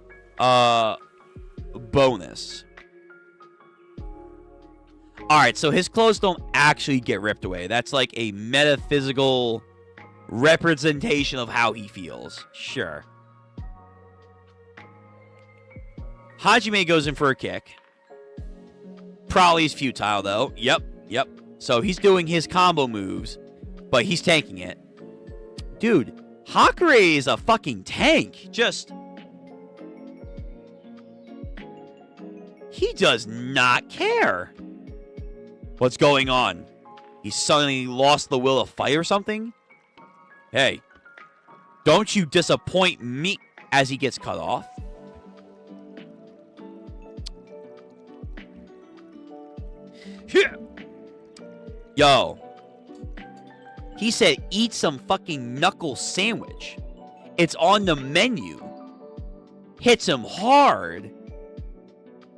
bonus. Alright, so his clothes don't actually get ripped away. That's like a metaphysical representation of how he feels. Sure. Hajime goes in for a kick. Probably is futile, though. Yep. So he's doing his combo moves, but he's tanking it. Dude, Hakure is a fucking tank. He does not care. What's going on? He suddenly lost the will to fight or something? Hey, don't you disappoint me as he gets cut off. Yo. He said eat some fucking knuckle sandwich. It's on the menu. Hits him hard.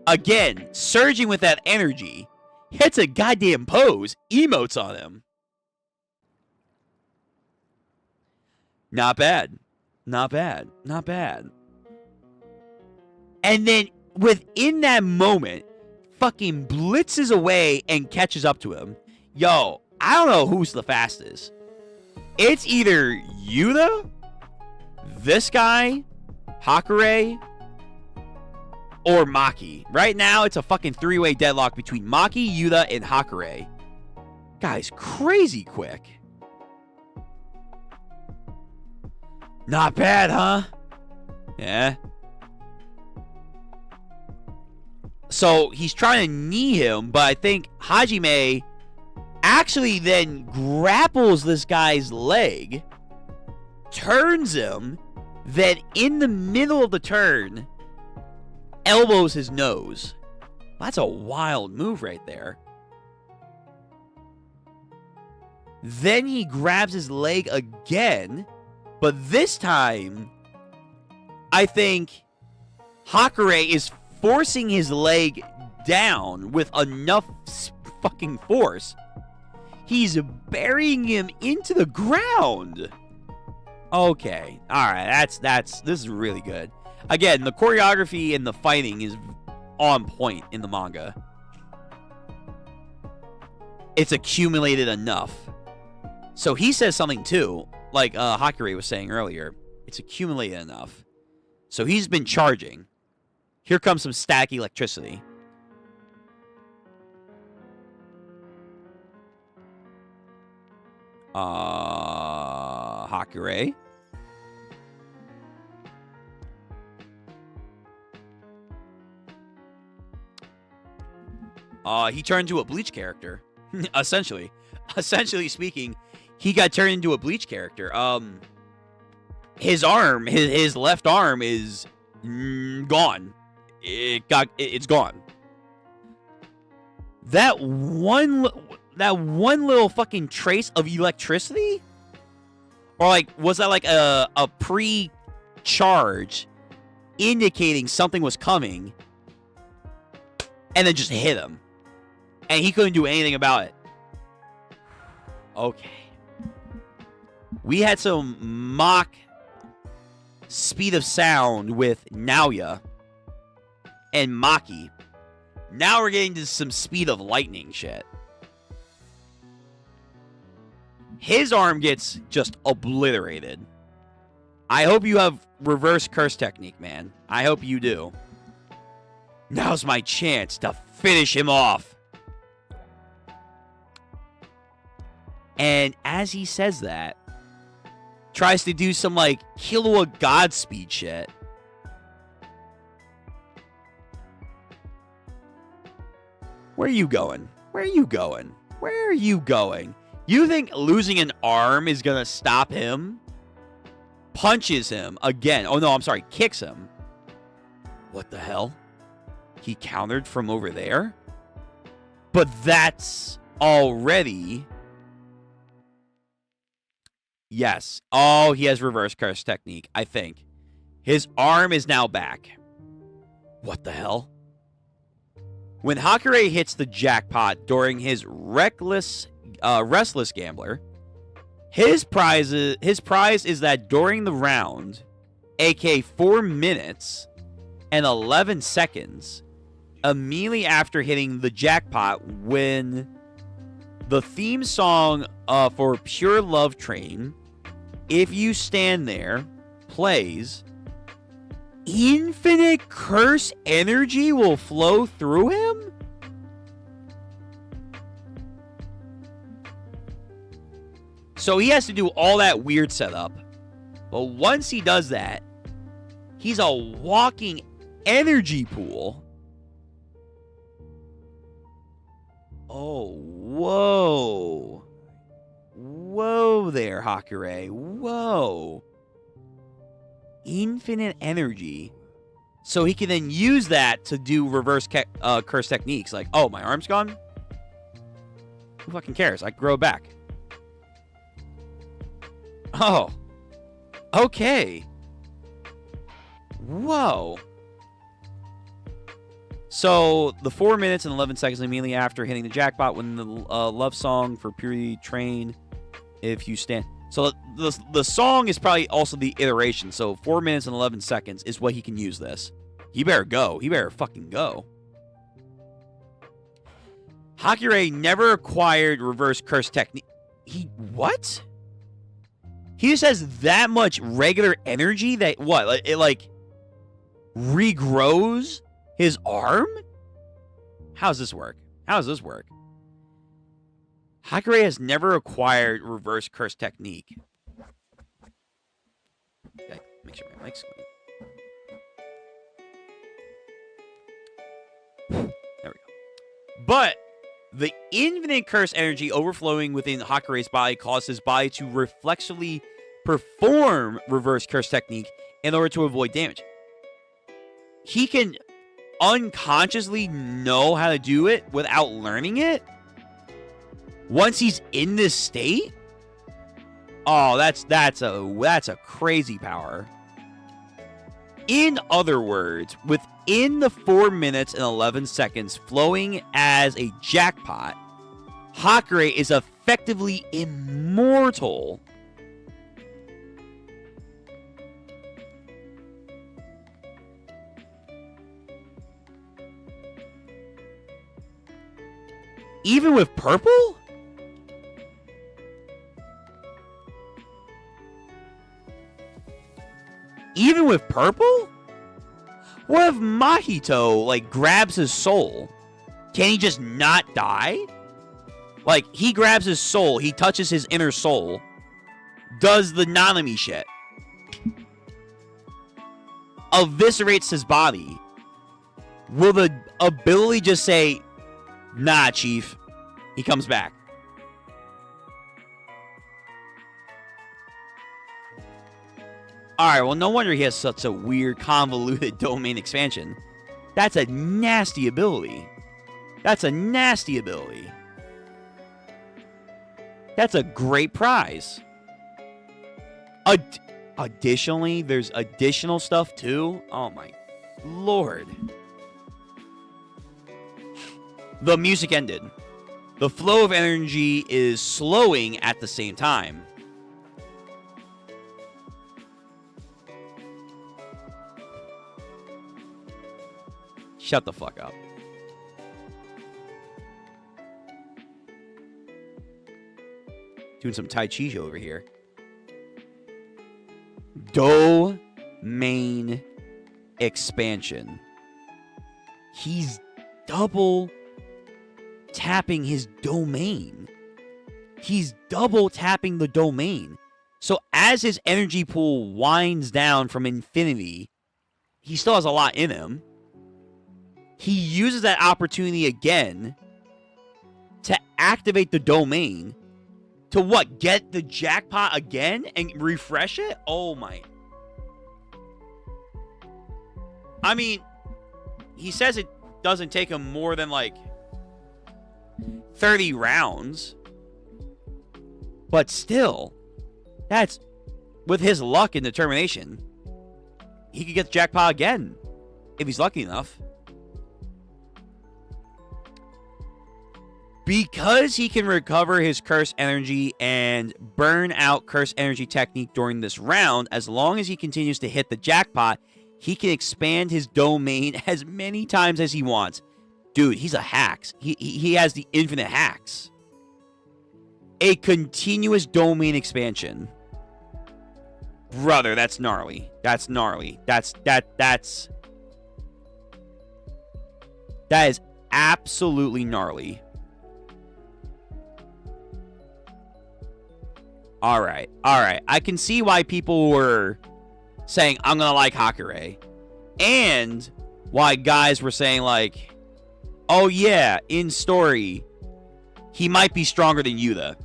Again, surging with that energy. Hits a goddamn pose. Emotes on him. Not bad. And then within that moment, fucking blitzes away and catches up to him. Yo, I don't know who's the fastest. It's either Yuta, this guy, Hakure, or Maki. Right now, it's a fucking three-way deadlock between Maki, Yuta, and Hakure. Guy's crazy quick. Not bad, huh? Yeah. So he's trying to knee him, but I think Hajime actually then grapples this guy's leg, turns him, then in the middle of the turn, elbows his nose. That's a wild move right there. Then he grabs his leg again, but this time, I think Hakure is forcing his leg down with enough fucking force. He's burying him into the ground. Okay. All right. This is really good. Again, the choreography and the fighting is on point in the manga. It's accumulated enough. So he says something too, like Hakure was saying earlier. It's accumulated enough. So he's been charging. Here comes some static electricity. Hakure. He turned into a Bleach character. Essentially speaking, he got turned into a Bleach character. His arm, his left arm is gone. It's gone. That one little fucking trace of electricity? Or like, was that like a pre-charge indicating something was coming and then just hit him? And he couldn't do anything about it. Okay. We had some mock speed of sound with Naoya and Maki. Now we're getting to some speed of lightning shit. His arm gets just obliterated. I hope you have reverse curse technique, man. I hope you do. Now's my chance to finish him off. And as he says that, tries to do some like Killua Godspeed shit. Where are you going? Where are you going? Where are you going? You think losing an arm is gonna stop him? Punches him again. Oh no, I'm sorry, kicks him. What the hell? He countered from over there? But that's already... Yes. Oh, he has reverse curse technique, I think. His arm is now back. What the hell? When Hakure hits the jackpot during his restless gambler, his prize is that during the round, aka 4 minutes and 11 seconds, immediately after hitting the jackpot, when the theme song for Pure Love Train, If You Stand There, plays, infinite curse energy will flow through him? So he has to do all that weird setup. But once he does that, he's a walking energy pool. Oh, whoa. Whoa there, Hakure. Whoa. Infinite energy. So he can then use that to do reverse curse techniques. Like, oh, my arm's gone? Who fucking cares? I can grow it back. Oh. Okay. Whoa. So, the 4 minutes and 11 seconds immediately after hitting the jackpot when the love song for Purity Train, If You Stand... So, the song is probably also the iteration. So, 4 minutes and 11 seconds is what he can use this. He better go. He better fucking go. Hakure never acquired reverse curse technique. What? He just has that much regular energy that what? It like regrows his arm? How does this work? How does this work? Hakure has never acquired reverse curse technique. Okay, make sure my mic's clean. There we go. But the infinite curse energy overflowing within Hakure's body caused his body to reflexively perform reverse curse technique in order to avoid damage. He can unconsciously know how to do it without learning it once he's in this state. Oh, that's a crazy power. In other words, within the 4 minutes and 11 seconds flowing as a jackpot, Hakure is effectively immortal. Even with purple? Even with purple? What if Mahito, like, grabs his soul? Can he just not die? Like, he grabs his soul, he touches his inner soul, does the Nanami shit, eviscerates his body. Will the ability just say, nah, Chief, he comes back? Alright, well, no wonder he has such a weird, convoluted domain expansion. That's a nasty ability. That's a nasty ability. That's a great prize. Additionally, there's additional stuff, too. Oh, my lord. The music ended. The flow of energy is slowing at the same time. Shut the fuck up. Doing some Tai Chi over here. Domain expansion. He's double tapping his domain. He's double tapping the domain. So as his energy pool winds down from infinity, he still has a lot in him. He uses that opportunity again to activate the domain to what? Get the jackpot again and refresh it? Oh my. I mean, he says it doesn't take him more than like 30 rounds. But still, that's with his luck and determination. He could get the jackpot again if he's lucky enough. Because he can recover his curse energy and burn out curse energy technique during this round, as long as he continues to hit the jackpot, he can expand his domain as many times as he wants. Dude, he's a hacks. He has the infinite hacks. A continuous domain expansion. Brother, that's gnarly. That's gnarly. That is absolutely gnarly. All right. I can see why people were saying, I'm going to like Hakure. And why guys were saying, like, oh, yeah, in story, he might be stronger than Yuta.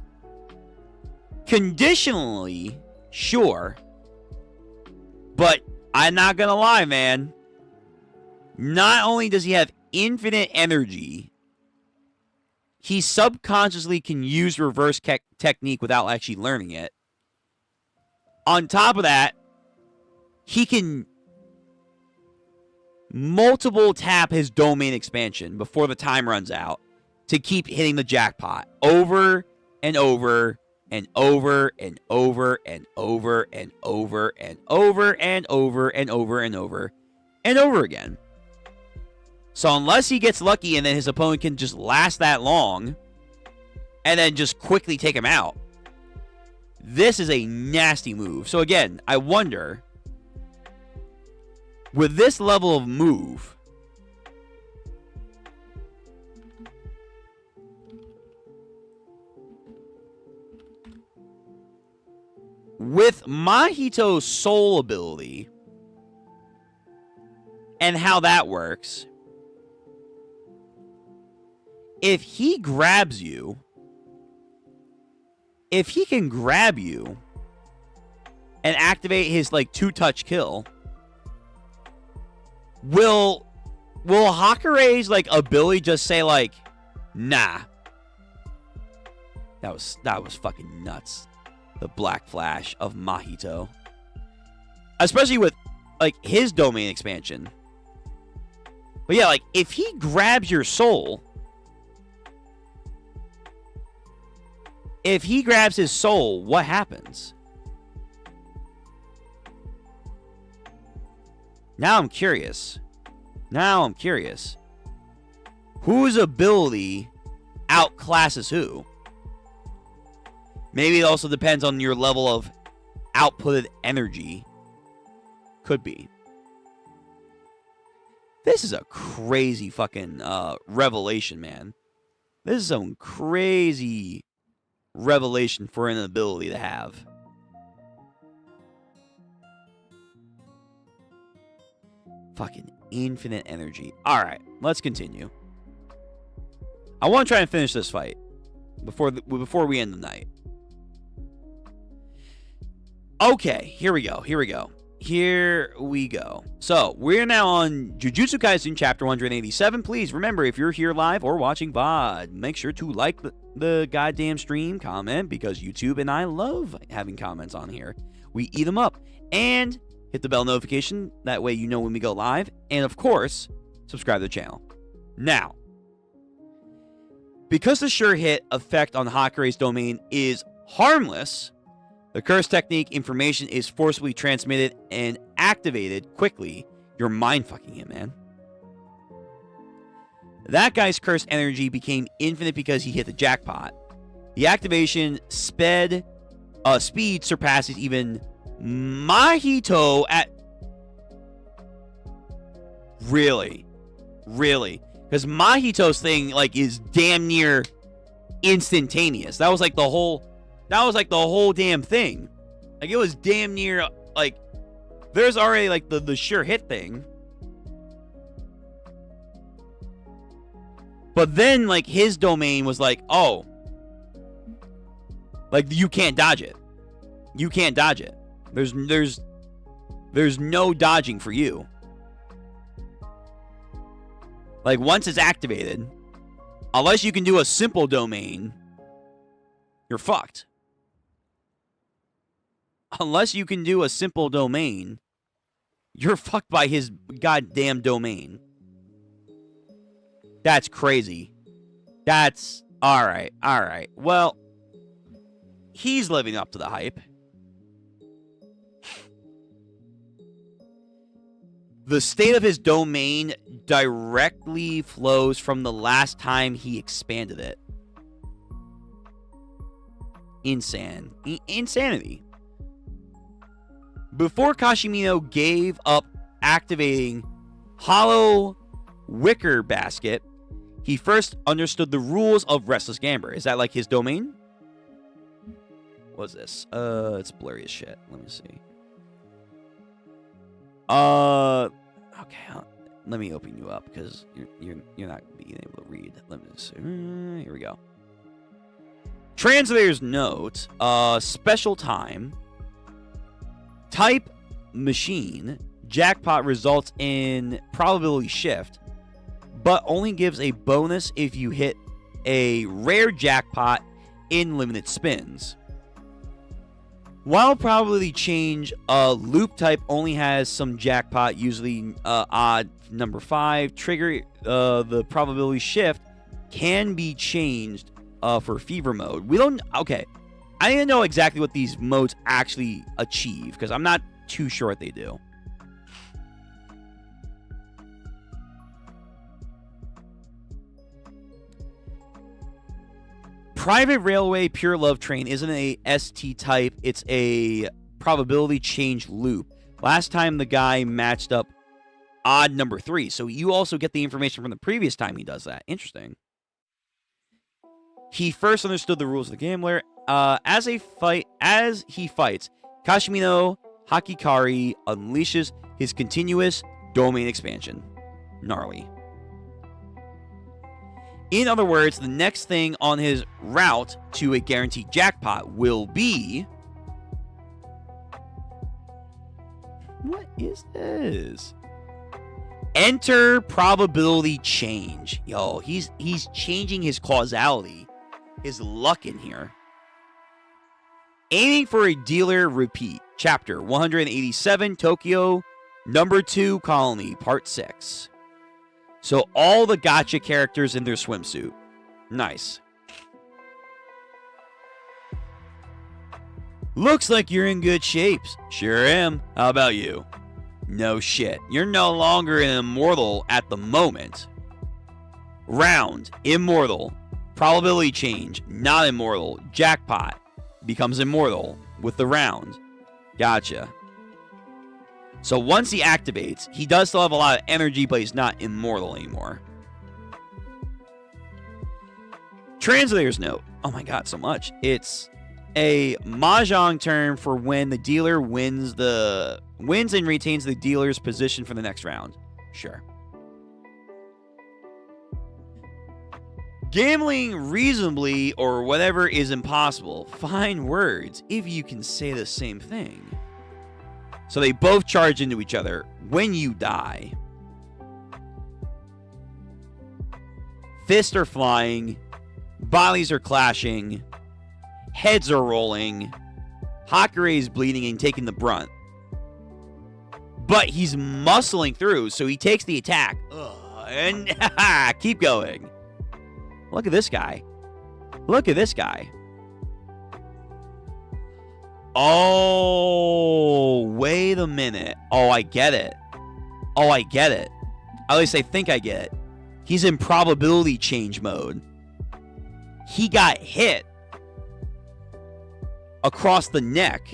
Conditionally, sure. But I'm not going to lie, man. Not only does he have infinite energy, he subconsciously can use reverse technique without actually learning it. On top of that, he can multiple tap his domain expansion before the time runs out to keep hitting the jackpot over and over and over and over and over and over and over and over and over and over and over again. So unless he gets lucky and then his opponent can just last that long and then just quickly take him out, this is a nasty move. So again, I wonder, with this level of move, with Mahito's soul ability and how that works, if he grabs you, if he can grab you and activate his like 2-touch kill, will Hakure's like ability just say like, nah? That was fucking nuts. The Black Flash of Mahito. Especially with like his domain expansion. But yeah, like if he grabs your soul, if he grabs his soul, what happens? Now I'm curious. Whose ability outclasses who? Maybe it also depends on your level of outputted energy. Could be. This is a crazy fucking revelation, man. This is some crazy revelation for an ability to have. Fucking infinite energy. Alright, let's continue. I want to try and finish this fight before we end the night. Okay, here we go. So, we're now on Jujutsu Kaisen Chapter 187. Please remember, if you're here live or watching VOD, make sure to like the goddamn stream, comment, because YouTube and I love having comments on here. We eat them up. And hit the bell notification, that way you know when we go live. And of course, subscribe to the channel. Now, because the sure hit effect on Hakure's domain is harmless, the curse technique information is forcibly transmitted and activated quickly. You're mind-fucking him, man. That guy's cursed energy became infinite because he hit the jackpot. The activation speed surpasses even Mahito at... Really? Because Mahito's thing, like, is damn near instantaneous. That was like the whole damn thing. Like, it was damn near, like, there's already, like, the sure hit thing. But then, like, his domain was like, oh. Like, you can't dodge it. There's no dodging for you. Like, once it's activated, unless you can do a simple domain, you're fucked. Unless you can do a simple domain, you're fucked by his goddamn domain. That's crazy. That's... Alright. Well, he's living up to the hype. The state of his domain directly flows from the last time he expanded it. Insanity. Before Kashimino gave up activating Hollow Wicker Basket, he first understood the rules of Restless Gambler. Is that like his domain? What's this? It's blurry as shit. Let me see. Okay. Let me open you up because you're not being able to read. Let me see. Here we go. Translator's note. Special time. Type machine. Jackpot results in probability shift, but only gives a bonus if you hit a rare jackpot in limited spins. While probability change, loop type only has some jackpot, usually odd number 5. Trigger the probability shift can be changed for fever mode. We don't... Okay. I didn't know exactly what these modes actually achieve, because I'm not too sure what they do. Private Railway Pure Love Train isn't a ST type. It's a probability change loop. Last time the guy matched up odd number 3. So you also get the information from the previous time he does that. Interesting. He first understood the rules of the gambler. As he fights, Kashimino Hakikari unleashes his continuous domain expansion. Gnarly. In other words, the next thing on his route to a guaranteed jackpot will be... What is this? Enter probability change. Yo, he's changing his causality, his luck in here. Aiming for a dealer repeat. Chapter 187, Tokyo, number 2 colony, part 6. So all the gacha characters in their swimsuit. Nice. Looks like you're in good shapes. Sure am. How about you? No shit. You're no longer an immortal at the moment. Round. Immortal. Probability change. Not immortal. Jackpot. Becomes immortal with the round. Gotcha. So once he activates, he does still have a lot of energy, but he's not immortal anymore. Translator's note. Oh my god, so much. It's a mahjong term for when the dealer wins and retains the dealer's position for the next round. Sure. Gambling reasonably or whatever is impossible. Fine words, if you can say the same thing. So they both charge into each other when you die. Fists are flying. Bodies are clashing. Heads are rolling. Hakure is bleeding and taking the brunt. But he's muscling through, so he takes the attack. And keep going. Look at this guy. Look at this guy. Oh, wait a minute. Oh, I get it. Oh, I get it. At least I think I get it. He's in probability change mode. He got hit across the neck.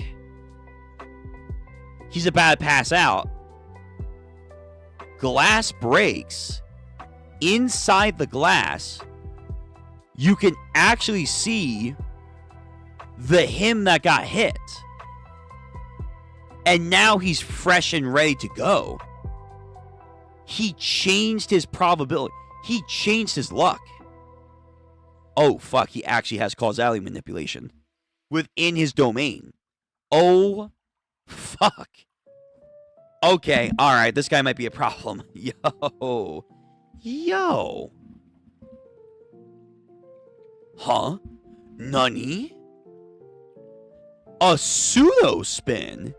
He's about to pass out. Glass breaks. Inside the glass, you can actually see the him that got hit. And now he's fresh and ready to go. He changed his probability. He changed his luck. Oh, fuck. He actually has causality manipulation within his domain. Oh, fuck. Okay, alright. This guy might be a problem. Yo. Yo. Huh? Nani? A pseudo spin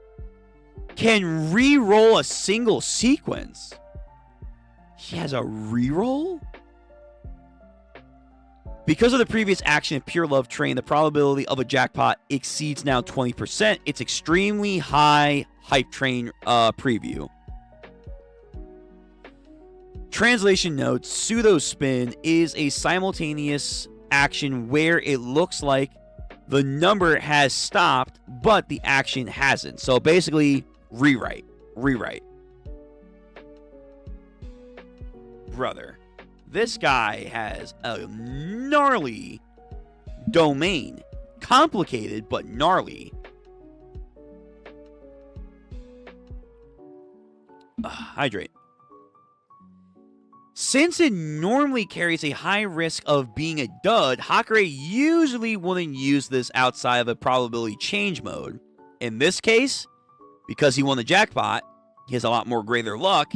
can re-roll a single sequence. He has a re-roll? Because of the previous action of Pure Love Train, the probability of a jackpot exceeds now 20%. It's extremely high hype train preview. Translation notes, pseudo spin is a simultaneous action where it looks like the number has stopped, but the action hasn't. So basically, rewrite. Brother, this guy has a gnarly domain. Complicated, but gnarly. Hydrate. Since it normally carries a high risk of being a dud, Hakure usually wouldn't use this outside of a probability change mode. In this case, because he won the jackpot, he has a lot more greater luck,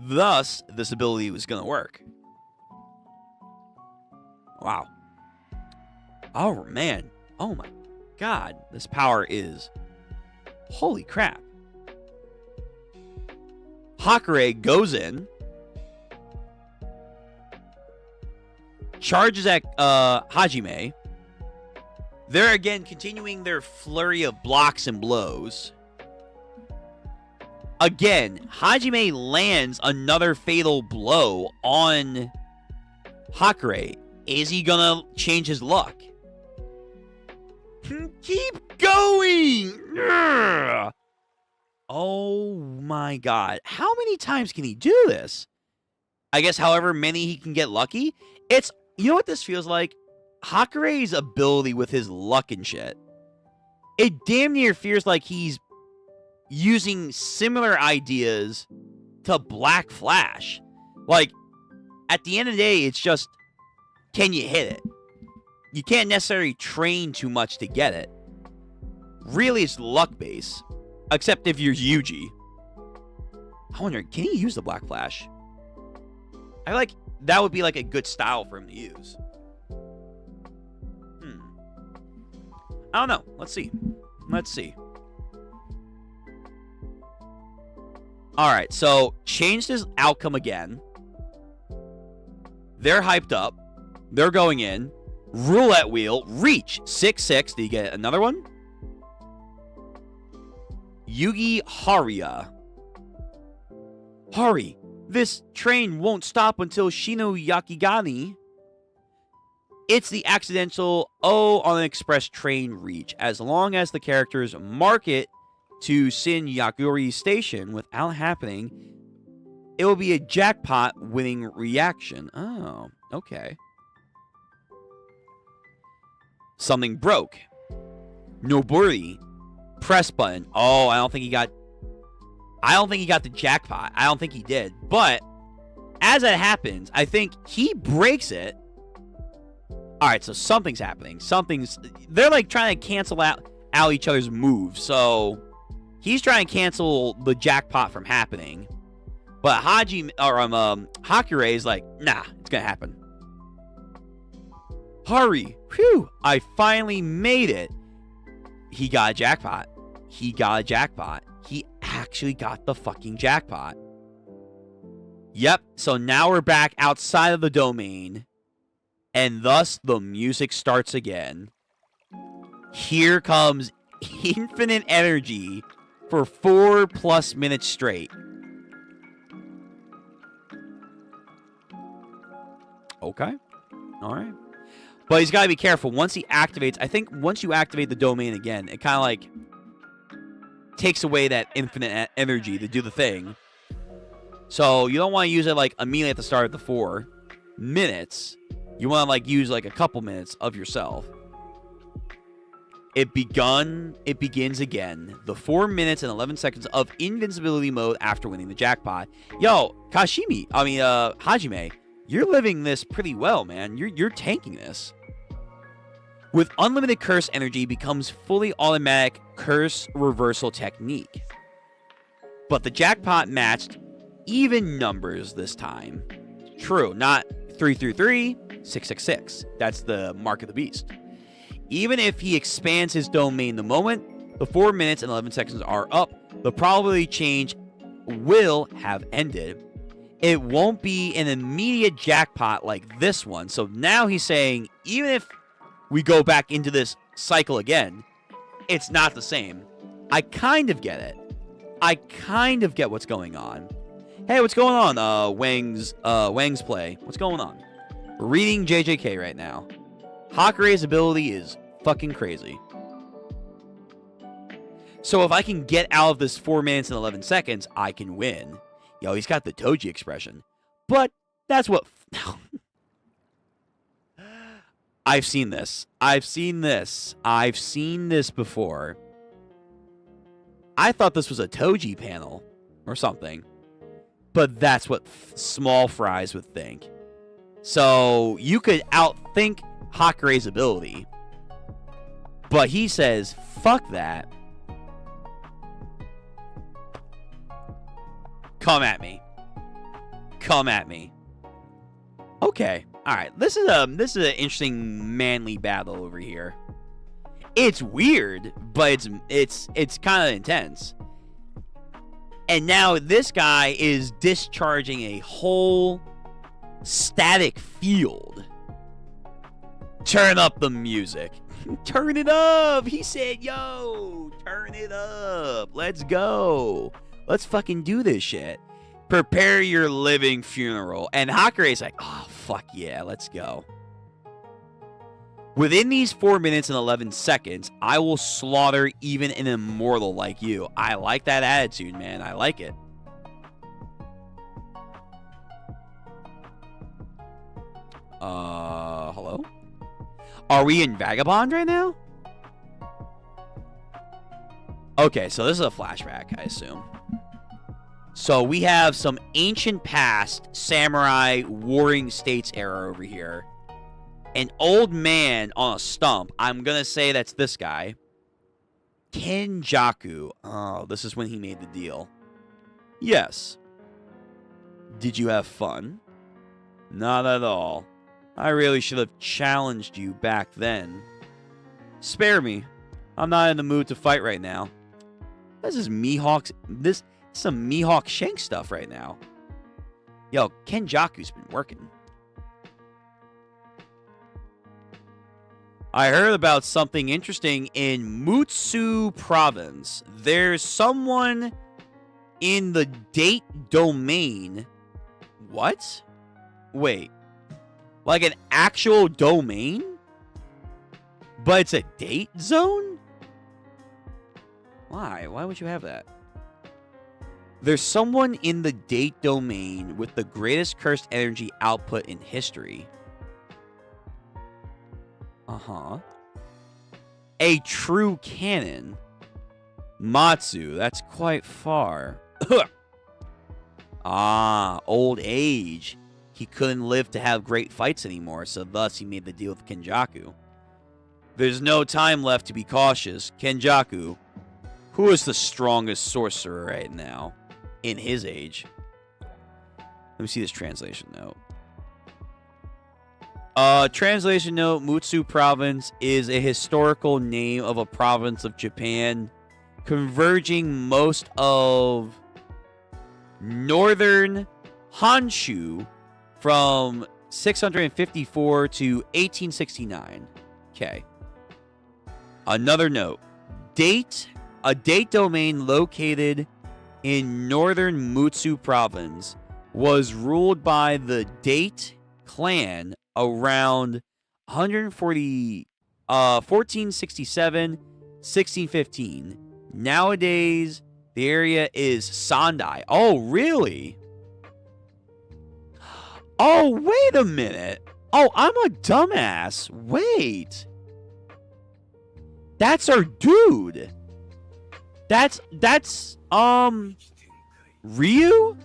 thus, this ability was going to work. Wow. Oh, man. Oh, my God. This power is... Holy crap. Hakure goes in, charges at Hajime. They're again continuing their flurry of blocks and blows. Again, Hajime lands another fatal blow on Hakure. Is he gonna change his luck? Keep going! Ugh. Oh my god. How many times can he do this? I guess however many he can get lucky. You know what this feels like? Hakure's ability with his luck and shit. It damn near feels like he's using similar ideas to Black Flash. Like, at the end of the day, it's just, can you hit it? You can't necessarily train too much to get it. Really, it's luck base. Except if you're Yuji. I wonder, can he use the Black Flash? That would be like a good style for him to use. I don't know. Let's see. Alright, so changed his outcome again. They're hyped up. They're going in. Roulette wheel. Reach. 6-6. Did you get another one? Yugi Haria. Hari, this train won't stop until Shino Yakigani. It's the accidental O on an express train reach. As long as the characters mark it to Shin Yakuri Station without happening, it will be a jackpot winning reaction. Oh, okay. Something broke. Noburi. Press button. Oh, I don't think he got the jackpot. I don't think he did. But as that happens, I think he breaks it. Alright, so something's happening. They're like trying to cancel out each other's moves. So he's trying to cancel the jackpot from happening. But Hakure is like, nah, it's gonna happen. Hurry. Phew, I finally made it. He got a jackpot. He actually got the fucking jackpot. Yep, so now we're back outside of the domain. And thus, the music starts again. Here comes infinite energy for 4+ minutes straight. Okay. Alright. But he's got to be careful. Once he activates, I think once you activate the domain again, it kind of like takes away that infinite energy to do the thing. So you don't want to use it like immediately at the start of the 4 minutes. You want to like use like a couple minutes of yourself. It begins again. The 4 minutes and 11 seconds of invincibility mode after winning the jackpot. Yo, Hajime, you're living this pretty well, man. You're tanking this. With unlimited curse energy becomes fully automatic curse reversal technique. But the jackpot matched even numbers this time. True, not 333, 666. That's the mark of the beast. Even if he expands his domain the moment the 4 minutes and 11 seconds are up, the probability change will have ended. It won't be an immediate jackpot like this one. So now he's saying, even if we go back into this cycle again, it's not the same. I kind of get it. I kind of get what's going on. Hey, what's going on, Wang's play? What's going on? We're reading JJK right now. Hakure's ability is fucking crazy. So if I can get out of this 4 minutes and 11 seconds, I can win. Yo, he's got the Toji expression. But that's what... I've seen this. I've seen this before. I thought this was a Toji panel or something. But that's what small fries would think. So you could outthink Hakure's ability. But he says, fuck that. Come at me. Come at me. Okay. All right. This is an interesting manly battle over here. It's weird, but it's kind of intense. And now this guy is discharging a whole static field. Turn up the music. Turn it up. He said, yo, turn it up. Let's go. Let's fucking do this shit. Prepare your living funeral. And Hakure's like, oh, fuck yeah, let's go. Within these 4 minutes and 11 seconds, I will slaughter even an immortal like you. I like that attitude, man. I like it. Hello? Are we in Vagabond right now? Okay, so this is a flashback, I assume. So we have some ancient past samurai warring states era over here. An old man on a stump. I'm going to say that's this guy. Kenjaku. Oh, this is when he made the deal. Yes. Did you have fun? Not at all. I really should have challenged you back then. Spare me. I'm not in the mood to fight right now. This is Mihawk's... This is some Mihawk Shank stuff right now. Yo, Kenjaku's been working. I heard about something interesting in Mutsu province. There's someone in the date domain. What? Wait. Like an actual domain? But it's a date zone? Why? Why would you have that? There's someone in the date domain with the greatest cursed energy output in history. Uh-huh. A true canon. Matsu, that's quite far. Ah, old age. He couldn't live to have great fights anymore, so thus he made the deal with Kenjaku. There's no time left to be cautious. Kenjaku, who is the strongest sorcerer right now in his age? Let me see this translation note. Translation note, Mutsu province is a historical name of a province of Japan, converging most of northern Honshu from 654 to 1869. Okay. Another note. A date domain located in northern Mutsu province was ruled by the Date clan around 1467, 1615. Nowadays, the area is Sandai. Oh, really? Oh, wait a minute. Oh, I'm a dumbass. Wait. That's our dude. That's Ryu?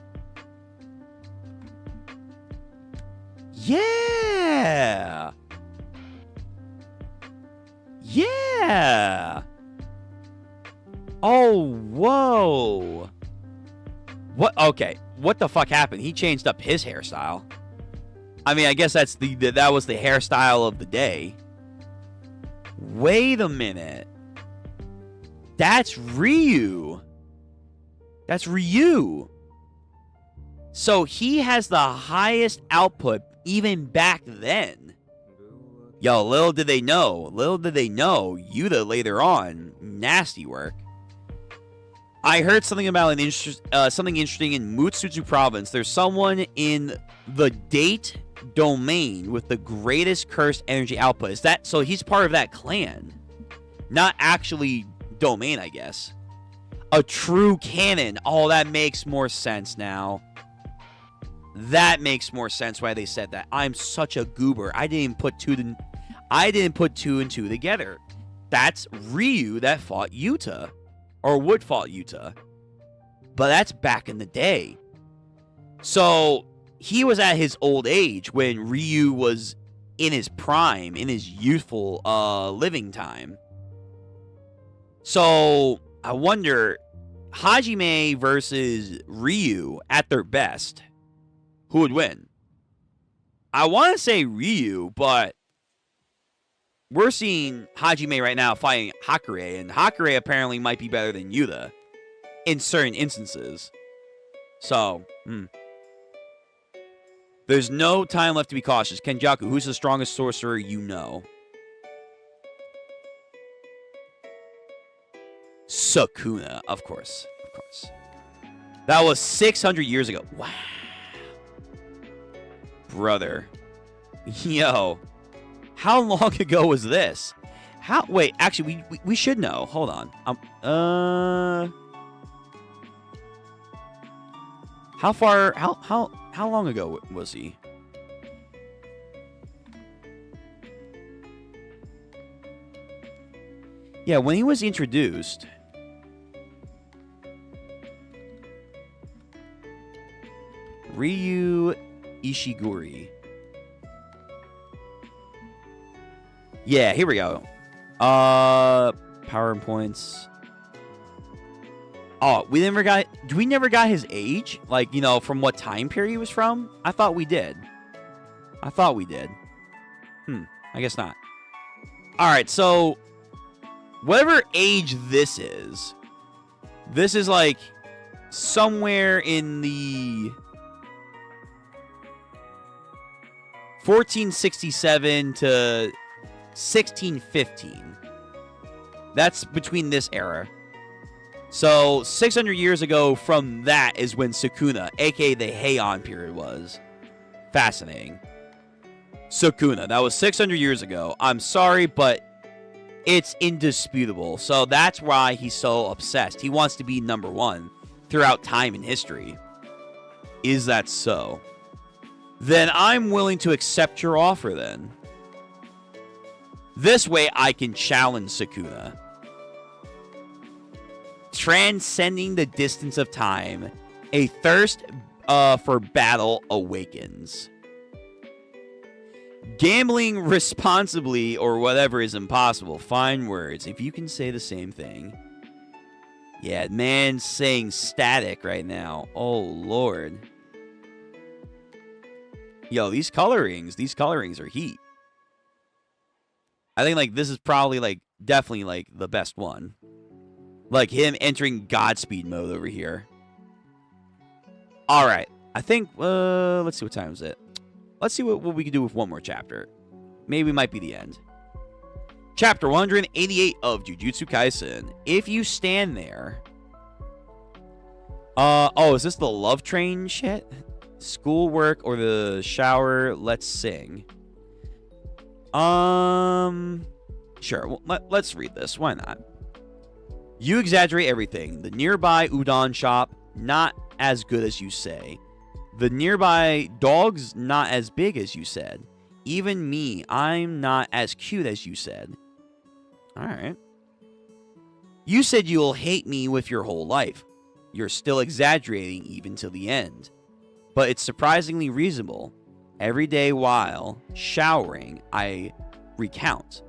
Yeah. Yeah. Oh, whoa. What? Okay. What the fuck happened? He changed up his hairstyle. I mean, I guess that was the hairstyle of the day. Wait a minute. That's Ryu. That's Ryu. So he has the highest output even back then. Yo, little did they know. Yuta later on. Nasty work. I heard something about something interesting in Mutsu province. There's someone in the date domain with the greatest cursed energy output. Is that so? He's part of that clan, not actually domain, I guess. A true canon. Oh, that makes more sense now. That makes more sense why they said that. I'm such a goober. I didn't put two and two together. That's Ryu that fought Yuta. Or would fought Yuta. But that's back in the day. So he was at his old age when Ryu was in his prime, in his youthful living time. So I wonder, Hajime versus Ryu at their best, who would win? I want to say Ryu, but we're seeing Hajime right now fighting Hakure, and Hakure apparently might be better than Yuta in certain instances. So, there's no time left to be cautious. Kenjaku, who's the strongest sorcerer you know? Sukuna, of course. Of course. That was 600 years ago. Wow. Brother. Yo. How long ago was this? Wait, actually, we should know. Hold on. How long ago was he? Yeah, when he was introduced. Ryu Ishiguri. Yeah, here we go. PowerPoints. Oh, we never got his age? Like, you know, from what time period he was from? I thought we did. I guess not. Alright, so whatever age this is like somewhere in the 1467 to 1615. That's between this era. So 600 years ago from that is when Sukuna, aka the Heian period, was. Fascinating. Sukuna, that was 600 years ago. I'm sorry, but it's indisputable. So that's why he's so obsessed. He wants to be number one throughout time and history. Is that so? Then I'm willing to accept your offer then. This way I can challenge Sukuna. Transcending the distance of time, a thirst for battle awakens. Gambling responsibly or whatever is impossible. Fine words. If you can say the same thing. Yeah, man's saying static right now. Oh, Lord. Yo, these colorings are heat. I think, like, this is probably, like, definitely, like, the best one. Like, him entering Godspeed mode over here. Alright. I think, let's see what time is it. Let's see what we can do with one more chapter. Maybe it might be the end. Chapter 188 of Jujutsu Kaisen. If you stand there... oh, is this the love train shit? Schoolwork or the shower? Let's sing. Sure. Well, let's read this. Why not? You exaggerate everything. The nearby udon shop, not as good as you say. The nearby dog's not as big as you said. Even me, I'm not as cute as you said. Alright. You said you'll hate me with your whole life. You're still exaggerating even till the end. But it's surprisingly reasonable. Every day while showering, I recount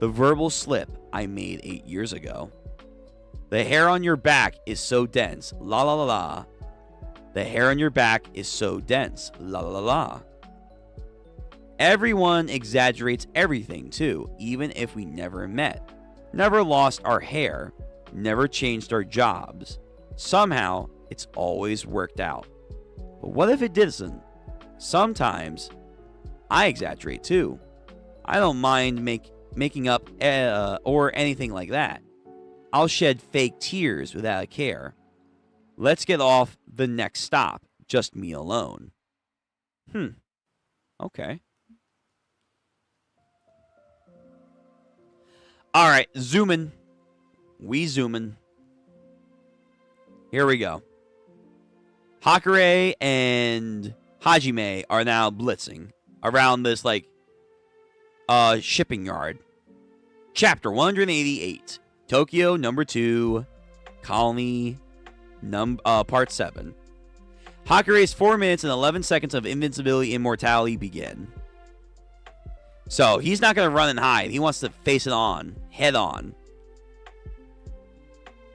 the verbal slip I made 8 years ago. The hair on your back is so dense. La la la la. The hair on your back is so dense. La la la la. Everyone exaggerates everything too, even if we never met. Never lost our hair. Never changed our jobs. Somehow, it's always worked out. But what if it doesn't? Sometimes, I exaggerate too. I don't mind making up or anything like that. I'll shed fake tears without a care. Let's get off the next stop. Just me alone. Okay. Alright, zooming. We zooming. Here we go. Hakure and Hajime are now blitzing around this, like, shipping yard. Chapter 188. Tokyo, number 2. Colony, part 7. Hakure's 4 minutes and 11 seconds of invincibility immortality begin. So, he's not going to run and hide. He wants to face it on. Head on.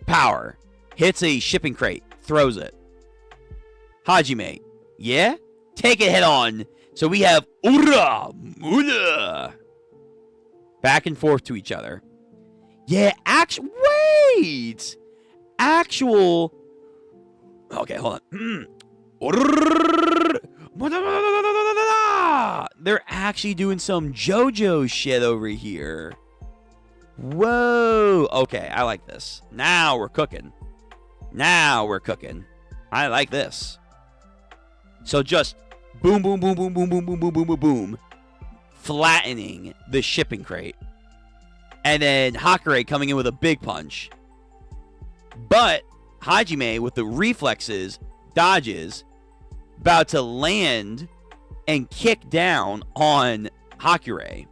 Power. Hits a shipping crate. Throws it. Hajime. Yeah? Take it head on. So we have Ura Mura. Back and forth to each other. Yeah, wait! Actual... Okay, hold on. They're actually doing some JoJo shit over here. Whoa. Okay, I like this. Now we're cooking. I like this. So just boom, boom, boom, boom, boom, boom, boom, boom, boom, boom, boom. flattening the shipping crate. And then Hakure coming in with a big punch. But Hajime, with the reflexes, dodges, about to land and kick down on Hakure.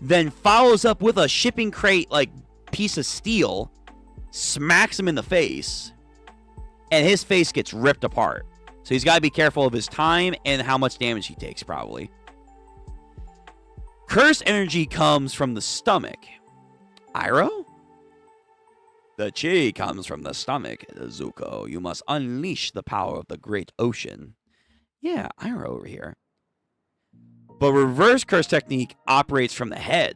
Then follows up with a shipping crate, like, piece of steel, smacks him in the face, and his face gets ripped apart. So he's got to be careful of his time and how much damage he takes, probably. Curse energy comes from the stomach. Iroh? The chi comes from the stomach, Zuko. You must unleash the power of the great ocean. Yeah, Iroh over here. But reverse curse technique operates from the head.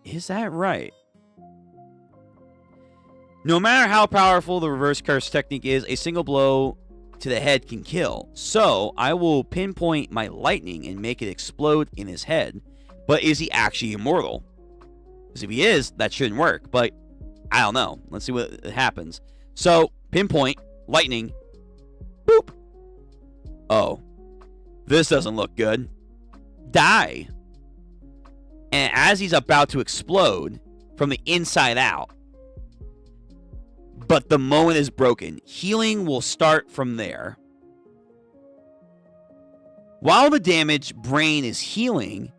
Is that right? No matter how powerful the reverse curse technique is, a single blow to the head can kill. So, I will pinpoint my lightning and make it explode in his head. But is he actually immortal? Because if he is, that shouldn't work. But I don't know. Let's see what happens. So, pinpoint, lightning, boop. Oh, this doesn't look good. Die. And as he's about to explode from the inside out, but the moment is broken, healing will start from there. While the damaged brain is healing,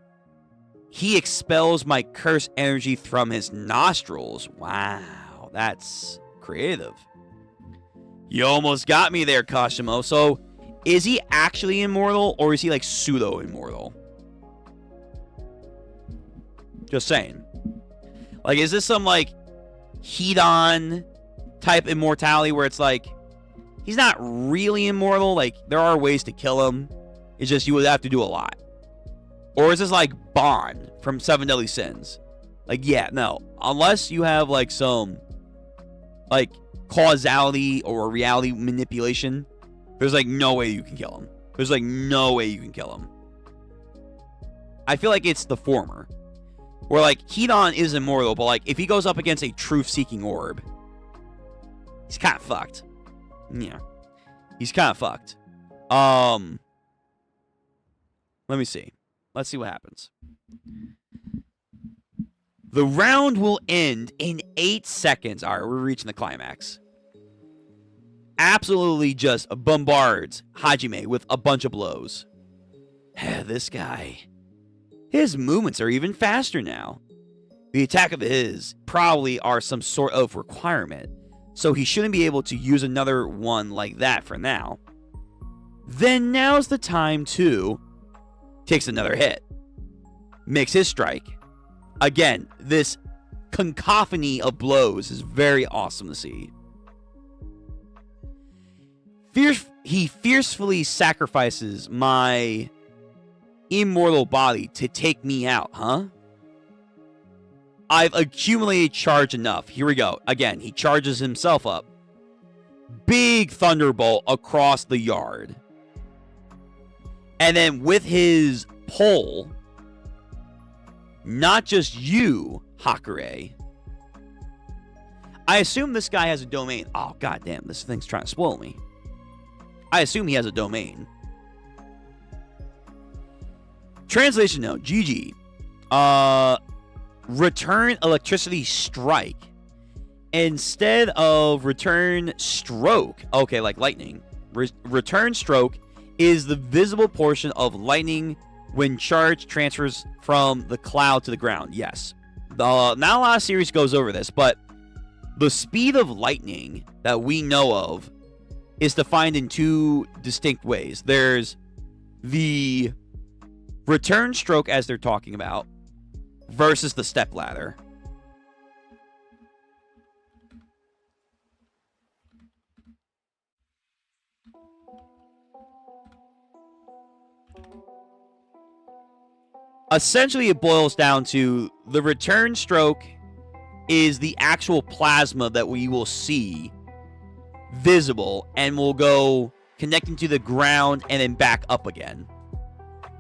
he expels my curse energy from his nostrils. Wow, that's creative. You almost got me there, Kashimo. So, is he actually immortal, or is he like pseudo-immortal? Just saying. Like, is this some like Hedon type immortality where it's like he's not really immortal? Like, there are ways to kill him. It's just you would have to do a lot. Or is this like Bond from Seven Deadly Sins? Like, yeah, no. Unless you have like some like causality or reality manipulation, there's like no way you can kill him. There's like no way you can kill him. I feel like it's the former. Where like Hedon is immortal, but like if he goes up against a truth-seeking orb, he's kind of fucked. Yeah. He's kind of fucked. Let me see. Let's see what happens. The round will end in 8 seconds. All right, we're reaching the climax. Absolutely just bombards Hajime with a bunch of blows. This guy. His movements are even faster now. The attack of his probably are some sort of requirement, so he shouldn't be able to use another one like that for now. Then now's the time to takes another hit. Makes his strike. Again, this cacophony of blows is very awesome to see. He fiercely sacrifices my immortal body to take me out, huh? I've accumulated charge enough. Here we go. Again, he charges himself up. Big thunderbolt across the yard. And then with his pole, not just you, Hakure. I assume this guy has a domain. Oh, goddamn, this thing's trying to spoil me. I assume he has a domain. Translation note, GG. Return electricity strike. Instead of return stroke. Okay, like lightning. Return stroke is the visible portion of lightning when charge transfers from the cloud to the ground. Yes. Not a lot of series goes over this, but the speed of lightning that we know of is defined in two distinct ways. There's the return stroke, as they're talking about, versus the step ladder. Essentially, it boils down to the return stroke is the actual plasma that we will see visible and will go connecting to the ground and then back up again.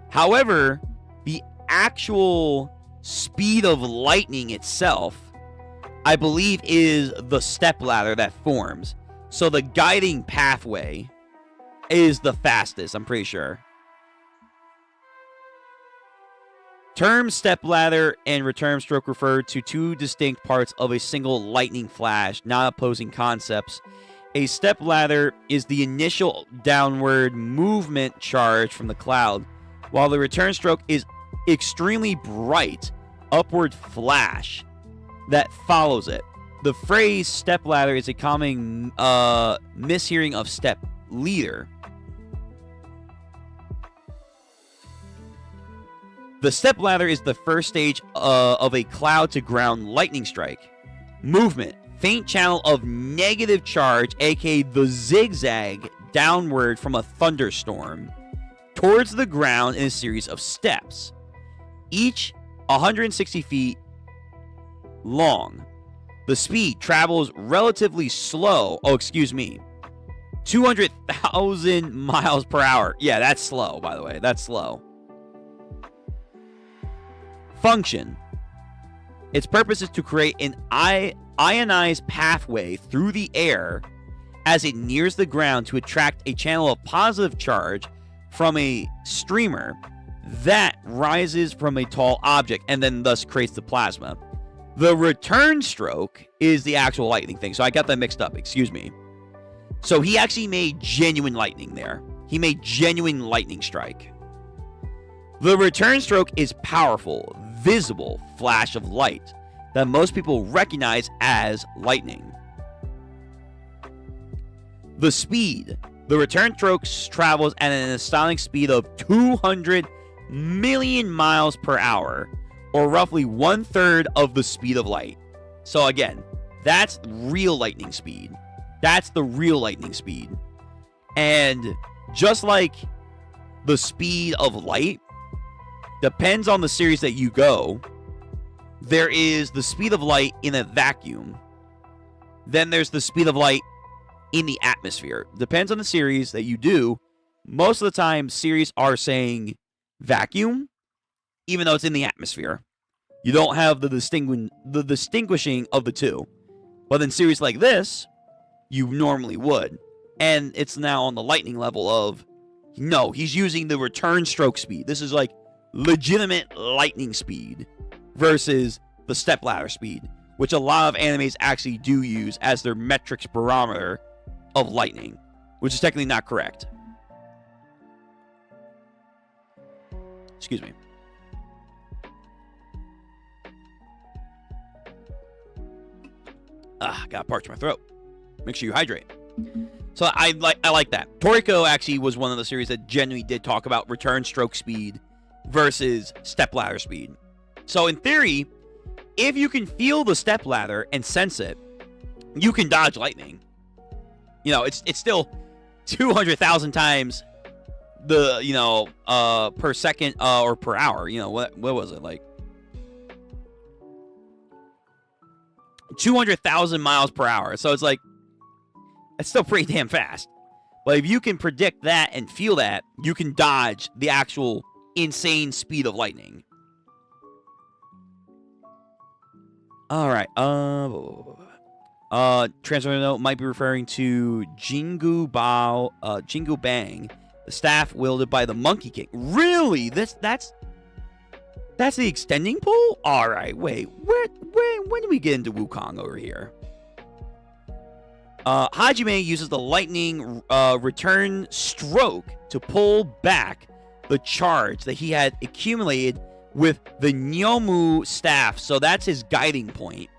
However, the actual speed of lightning itself, I believe, is the stepladder that forms. So the guiding pathway is the fastest, I'm pretty sure. Term stepladder and return stroke refer to two distinct parts of a single lightning flash, not opposing concepts. A stepladder is the initial downward movement charge from the cloud, while the return stroke is extremely bright upward flash that follows it. The phrase stepladder is a common mishearing of step leader. The stepladder is the first stage of a cloud to ground lightning strike. Movement, faint channel of negative charge, aka the zigzag downward from a thunderstorm, towards the ground in a series of steps, each 160 feet long. The speed travels relatively slow. 200,000 miles per hour. Yeah, that's slow, by the way. That's slow. Function. Its purpose is to create an ionized pathway through the air as it nears the ground to attract a channel of positive charge from a streamer that rises from a tall object and then thus creates the plasma. The return stroke is the actual lightning thing. So I got that mixed up. Excuse me. So he actually made genuine lightning there. He made genuine lightning strike. The return stroke is powerful, visible flash of light that most people recognize as lightning. The speed. The return stroke travels at an astounding speed of 200 million miles per hour, or roughly 1/3 of the speed of light. So again, that's real lightning speed. That's the real lightning speed. And just like the speed of light depends on the series that you go, there is the speed of light in a vacuum. Then there's the speed of light in the atmosphere. Depends on the series that you do. Most of the time, series are saying vacuum, even though it's in the atmosphere. You don't have the distinguishing of the two. But in series like this, you normally would. And it's now on the lightning level of, no, he's using the return stroke speed. This is like legitimate lightning speed versus the stepladder speed, which a lot of animes actually do use as their metrics barometer of lightning, which is technically not correct. Excuse me. Gotta parch my throat. Make sure you hydrate. So I like that. Toriko actually was one of the series that genuinely did talk about return stroke speed versus stepladder speed. So in theory, if you can feel the stepladder and sense it, you can dodge lightning. You know, it's still 200,000 times the, per second or per hour. You know, what was it, like 200,000 miles per hour. So it's like, it's still pretty damn fast. But if you can predict that and feel that, you can dodge the actual insane speed of lightning. All right. Translator note might be referring to Jingu Bang, the staff wielded by the Monkey King. Really? That's the extending pole? All right. Wait. When do we get into Wukong over here? Hajime uses the lightning return stroke to pull back the charge that he had accumulated with the Nyomu staff. So that's his guiding point.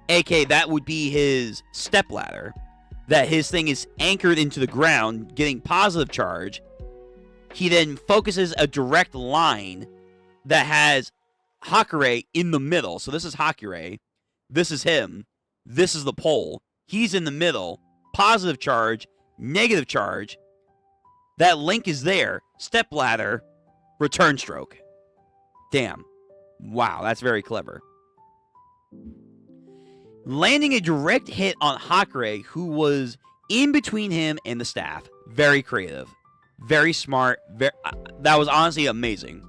AK, that would be his stepladder. That his thing is anchored into the ground, getting positive charge. He then focuses a direct line that has Hakure in the middle. So this is Hakure. This is him. This is the pole. He's in the middle. Positive charge, negative charge. That link is there. Stepladder, return stroke. Damn. Wow, that's very clever. Landing a direct hit on Hakure, who was in between him and the staff. Very creative. Very smart. That was honestly amazing.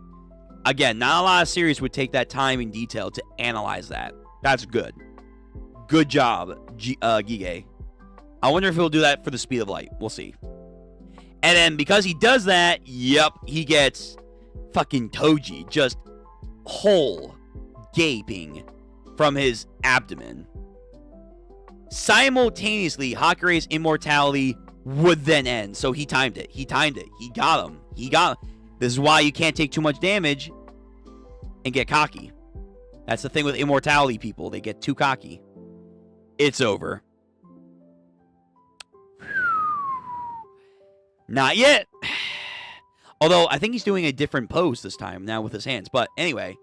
Again, not a lot of series would take that time and detail to analyze that. That's good. Good job, Gige. I wonder if he'll do that for the speed of light. We'll see. And then because he does that, yep, he gets fucking Toji just hole gaping from his abdomen. Simultaneously, Hakure's immortality would then end. So he timed it. He got him. This is why you can't take too much damage and get cocky. That's the thing with immortality people. They get too cocky. It's over. Not yet. Although, I think he's doing a different pose this time now with his hands. But anyway.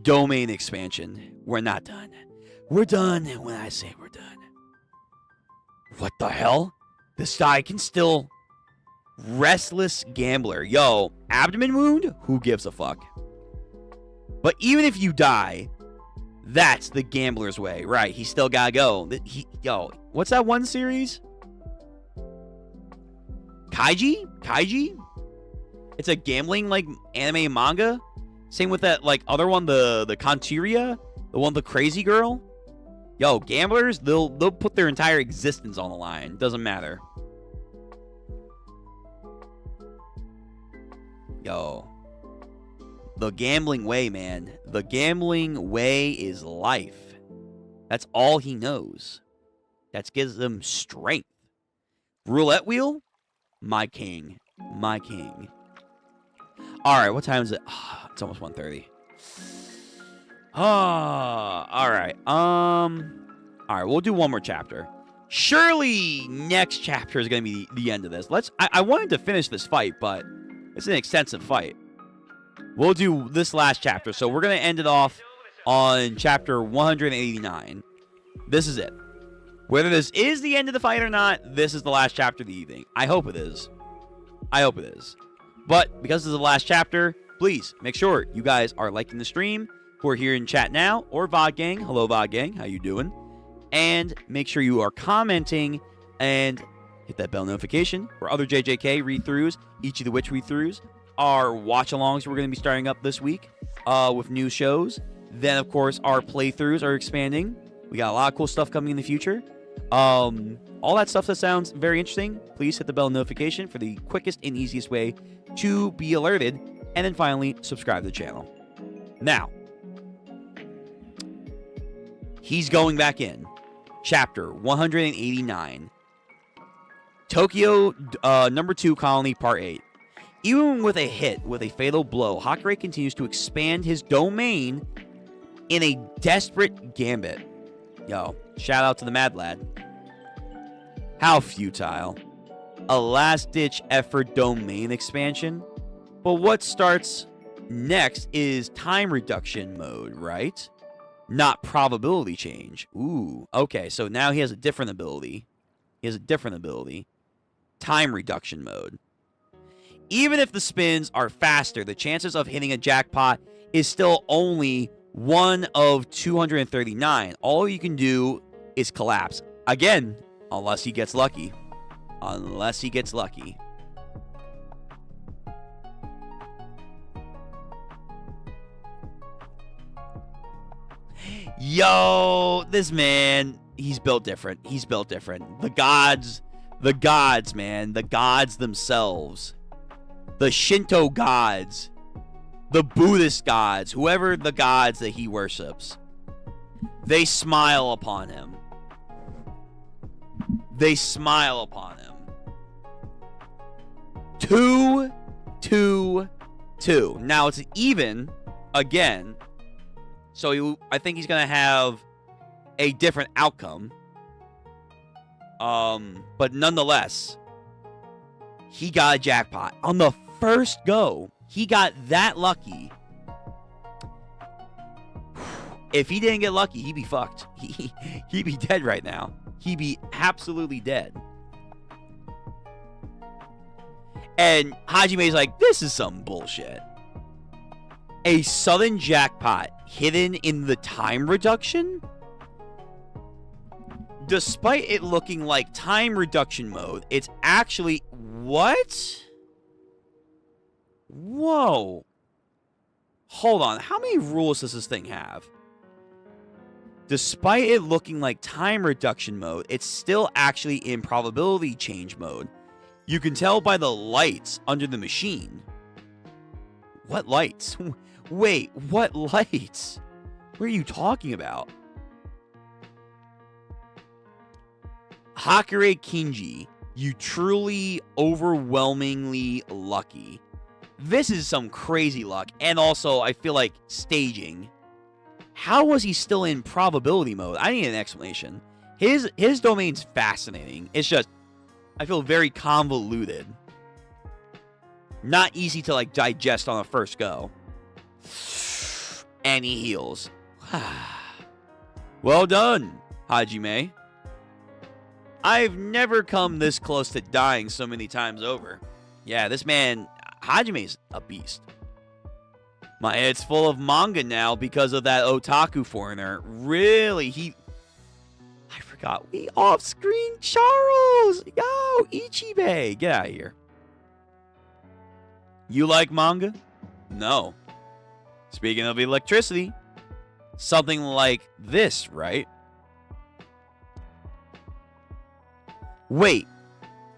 Domain expansion. We're not done. We're done when I say we're done. What the hell? This guy can still... Restless Gambler. Yo, abdomen wound? Who gives a fuck? But even if you die, that's the gambler's way. Right, he still gotta go. Yo, what's that one series? Kaiji? It's a gambling, like, anime and manga. Same with that, like, other one, the Conteria. The one with the crazy girl. Yo, gamblers, they'll put their entire existence on the line. Doesn't matter. Yo. The gambling way, man. The gambling way is life. That's all he knows. That gives him strength. Roulette wheel? My king. My king. Alright, what time is it? Oh, it's almost 1:30. Alright. Alright, we'll do one more chapter. Surely next chapter is going to be the end of this. I wanted to finish this fight, but it's an extensive fight. We'll do this last chapter. So we're going to end it off on chapter 189. This is it. Whether this is the end of the fight or not, this is the last chapter of the evening. I hope it is. I hope it is. But because this is the last chapter, please make sure you guys are liking the stream, who are here in chat now, or VOD Gang. Hello, VOD Gang. How you doing? And make sure you are commenting and hit that bell notification for other JJK read-throughs, Ichi the Witch read-throughs, our watch-alongs we're going to be starting up this week with new shows. Then, of course, our playthroughs are expanding. We got a lot of cool stuff coming in the future. All that stuff that sounds very interesting, please hit the bell notification for the quickest and easiest way to be alerted. And then finally, subscribe to the channel. Now, he's going back in. Chapter 189. Tokyo number 2 Colony Part 8. Even with a hit with a fatal blow, Hakure continues to expand his domain in a desperate gambit. Yo, shout out to the Mad Lad. How futile. A last-ditch effort domain expansion? But what starts next is time reduction mode, right? Not probability change. Ooh, okay, so now he has a different ability. Time reduction mode. Even if the spins are faster, the chances of hitting a jackpot is still only 1 of 239. All you can do is collapse. Again, unless he gets lucky. Yo, this man, he's built different. The gods, man. The gods themselves. The Shinto gods. The Buddhist gods. Whoever the gods that he worships. They smile upon him. 2, 2, 2. Now it's even again. So I think he's going to have a different outcome. But nonetheless, he got a jackpot. On the first go, he got that lucky. If he didn't get lucky, he'd be fucked. He'd be dead right now. He'd be absolutely dead. And Hajime's like, this is some bullshit. A sudden jackpot hidden in the time reduction? Despite it looking like time reduction mode, it's actually... What? Whoa. Hold on. How many rules does this thing have? Despite it looking like time reduction mode, it's still actually in probability change mode. You can tell by the lights under the machine. What lights? Wait, what lights? What are you talking about? Hakure Kinji, you truly overwhelmingly lucky. This is some crazy luck, and also I feel like staging. How was he still in probability mode? I need an explanation. His domain's fascinating. It's just, I feel very convoluted. Not easy to like digest on a first go. And he heals. Well done, Hajime. I've never come this close to dying so many times over. Yeah, this man, Hajime's a beast. My head's full of manga now because of that otaku foreigner. Really, I forgot. We off-screen Charles! Yo, Ichi Bay! Get out of here. You like manga? No. Speaking of electricity, something like this, right? Wait,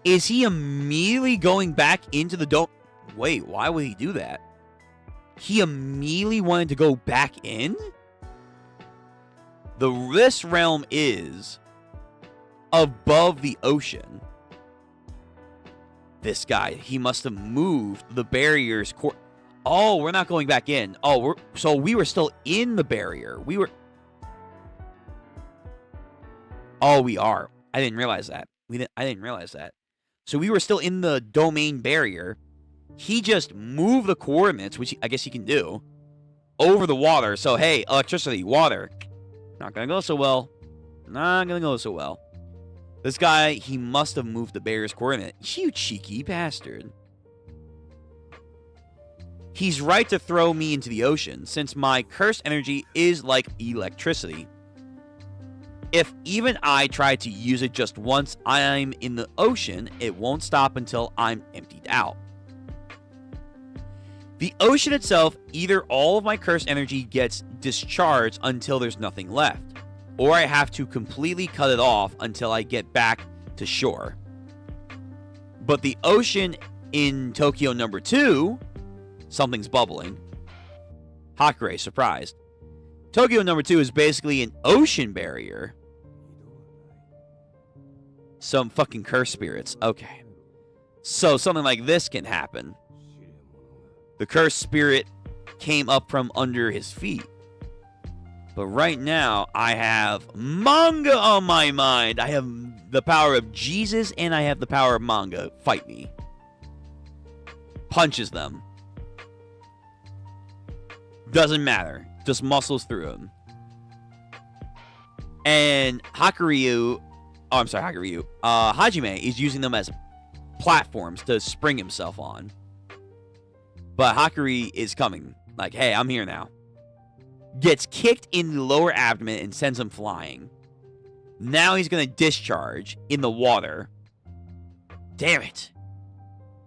is he immediately going back into the dome? Wait, why would he do that? He immediately wanted to go back in? This realm is above the ocean. This guy, he must have moved the barrier's core. Oh, we're not going back in. Oh, so we were still in the barrier. Oh, we are. I didn't realize that. I didn't realize that. So we were still in the domain barrier. He just moved the coordinates, which I guess he can do, over the water. So, hey, electricity, water. Not gonna go so well. Not gonna go so well. This guy, he must have moved the barrier's coordinate. You cheeky bastard. He's right to throw me into the ocean, since my cursed energy is like electricity. If even I try to use it just once I'm in the ocean, it won't stop until I'm emptied out. The ocean itself, either all of my cursed energy gets discharged until there's nothing left, or I have to completely cut it off until I get back to shore. But the ocean in Tokyo number 2, something's bubbling. Hakure, surprised. Tokyo number 2 is basically an ocean barrier. Some fucking curse spirits. Okay. So something like this can happen. The cursed spirit came up from under his feet. But right now, I have manga on my mind. I have the power of Jesus and I have the power of manga. Fight me. Punches them. Doesn't matter. Just muscles through him. And Hajime is using them as platforms to spring himself on. But Hakuri is coming. Like, hey, I'm here now. Gets kicked in the lower abdomen and sends him flying. Now he's going to discharge in the water. Damn it.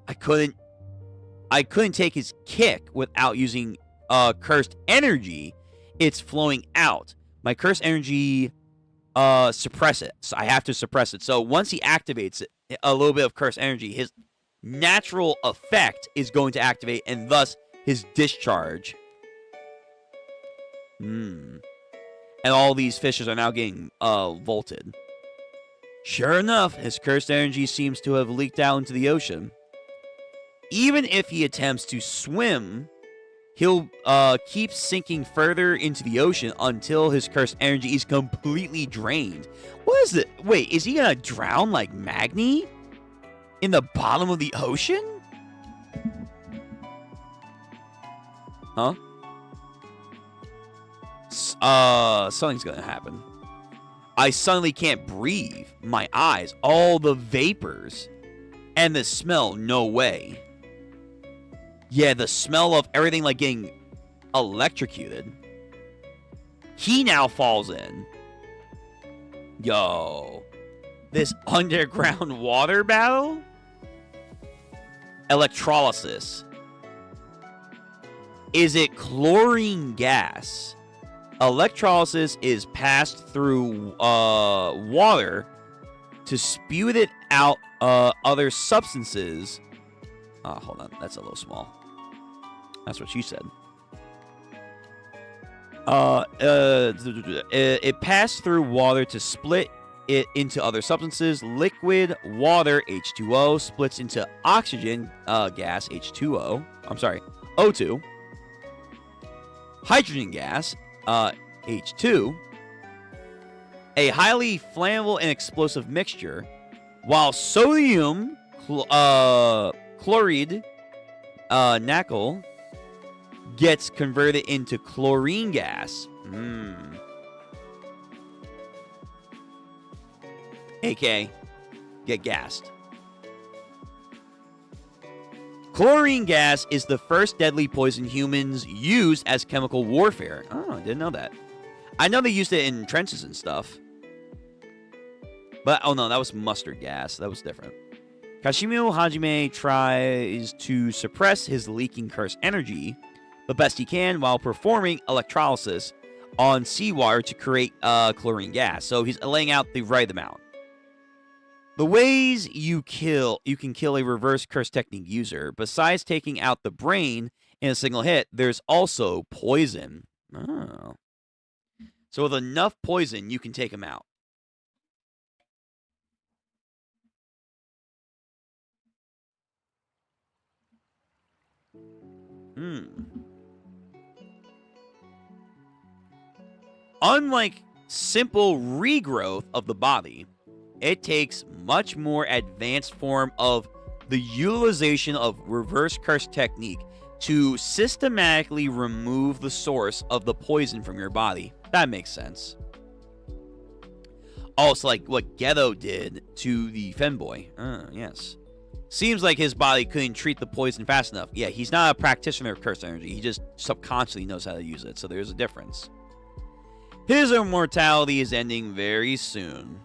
I couldn't take his kick without using cursed energy. It's flowing out. My cursed energy suppress it. So I have to suppress it. So once he activates it, a little bit of cursed energy, his natural effect is going to activate, and thus his discharge. And all these fishes are now getting vaulted. Sure enough, his cursed energy seems to have leaked out into the ocean. Even if he attempts to swim, he'll keep sinking further into the ocean until his cursed energy is completely drained. What is it? Wait, is he gonna drown like Magni? In the bottom of the ocean? Huh? Something's gonna happen. I suddenly can't breathe. My eyes, all the vapors. And the smell, no way. Yeah, the smell of everything like getting electrocuted. He now falls in. Yo. This underground water battle? Electrolysis. Is it chlorine gas? Electrolysis is passed through water to spew it out other substances. Hold on. That's a little small. That's what she said. It passed through water to split it into other substances. Liquid water, H2O, splits into oxygen gas, H2O. I'm sorry, O2. Hydrogen gas, H2. A highly flammable and explosive mixture, while sodium chloride, NaCl, gets converted into chlorine gas. AK, get gassed. Chlorine gas is the first deadly poison humans used as chemical warfare. Oh, I didn't know that. I know they used it in trenches and stuff. But, oh no, that was mustard gas. That was different. Kashimo Hajime tries to suppress his leaking cursed energy the best he can while performing electrolysis on seawater to create chlorine gas. So he's laying out the right amount. The ways you can kill a reverse curse technique user, besides taking out the brain in a single hit, there's also poison. Oh. So with enough poison, you can take him out. Unlike simple regrowth of the body, it takes much more advanced form of the utilization of reverse curse technique to systematically remove the source of the poison from your body. That makes sense. Also, like what Geto did to the femboy. Yes. Seems like his body couldn't treat the poison fast enough. Yeah, he's not a practitioner of cursed energy. He just subconsciously knows how to use it. So there's a difference. His immortality is ending very soon.